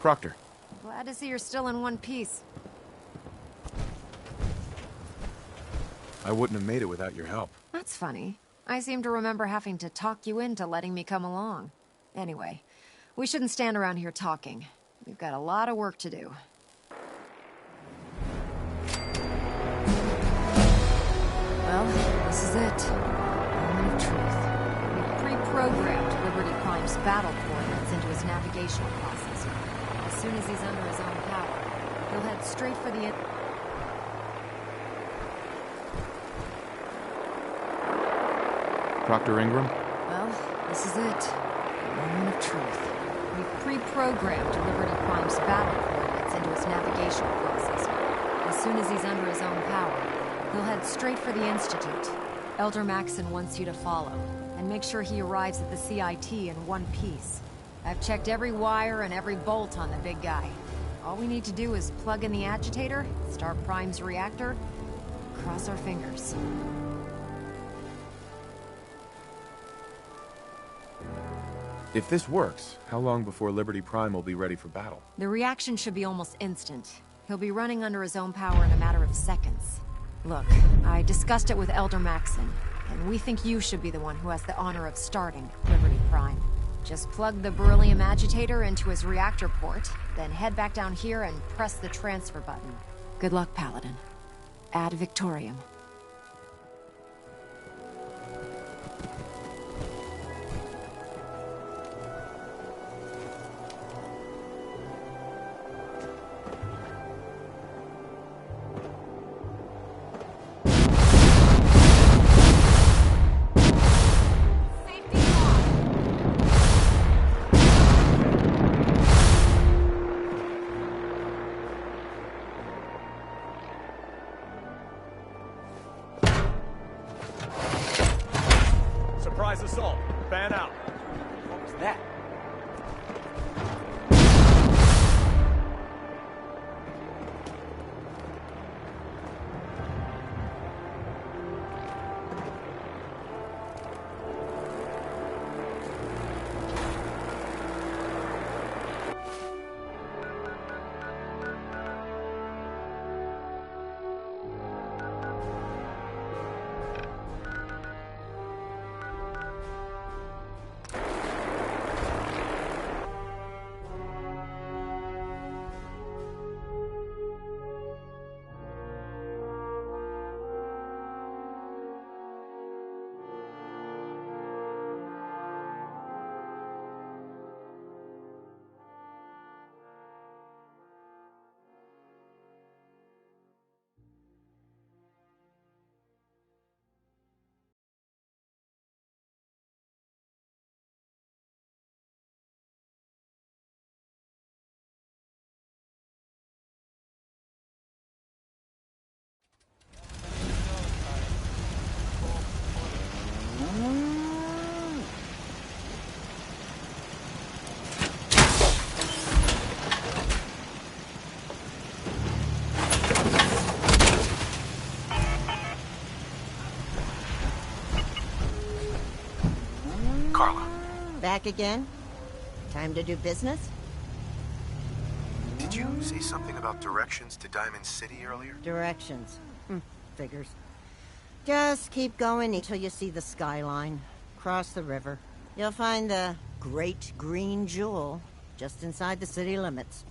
Proctor. Glad to see you're still in one piece. I wouldn't have made it without your help. That's funny. I seem to remember having to talk you into letting me come along. Anyway, we shouldn't stand around here talking. We've got a lot of work to do. Well, this is it. Moment of truth. We've pre-programmed Liberty Prime's battle coordinates into his navigational processor. As soon as he's under his own power, he'll head straight for the... Proctor Ingram? Well, this is it. The moment of truth. We've pre-programmed Liberty Prime's battle coordinates into his navigational processor. As soon as he's under his own power, he'll head straight for the Institute. Elder Maxson wants you to follow, and make sure he arrives at the CIT in one piece. I've checked every wire and every bolt on the big guy. All we need to do is plug in the agitator, start Prime's reactor, cross our fingers. If this works, how long before Liberty Prime will be ready for battle? The reaction should be almost instant. He'll be running under his own power in a matter of seconds. Look, I discussed it with Elder Maxson, and we think you should be the one who has the honor of starting Liberty Prime. Just plug the beryllium agitator into his reactor port, then head back down here and press the transfer button. Good luck, Paladin. Ad Victoriam. Surprise assault. Fan out. What was that? Carla. Back again? Time to do business? Did you say something about directions to Diamond City earlier? Directions. Figures. Just keep going until you see the skyline. Cross the river. You'll find the Great Green Jewel just inside the city limits.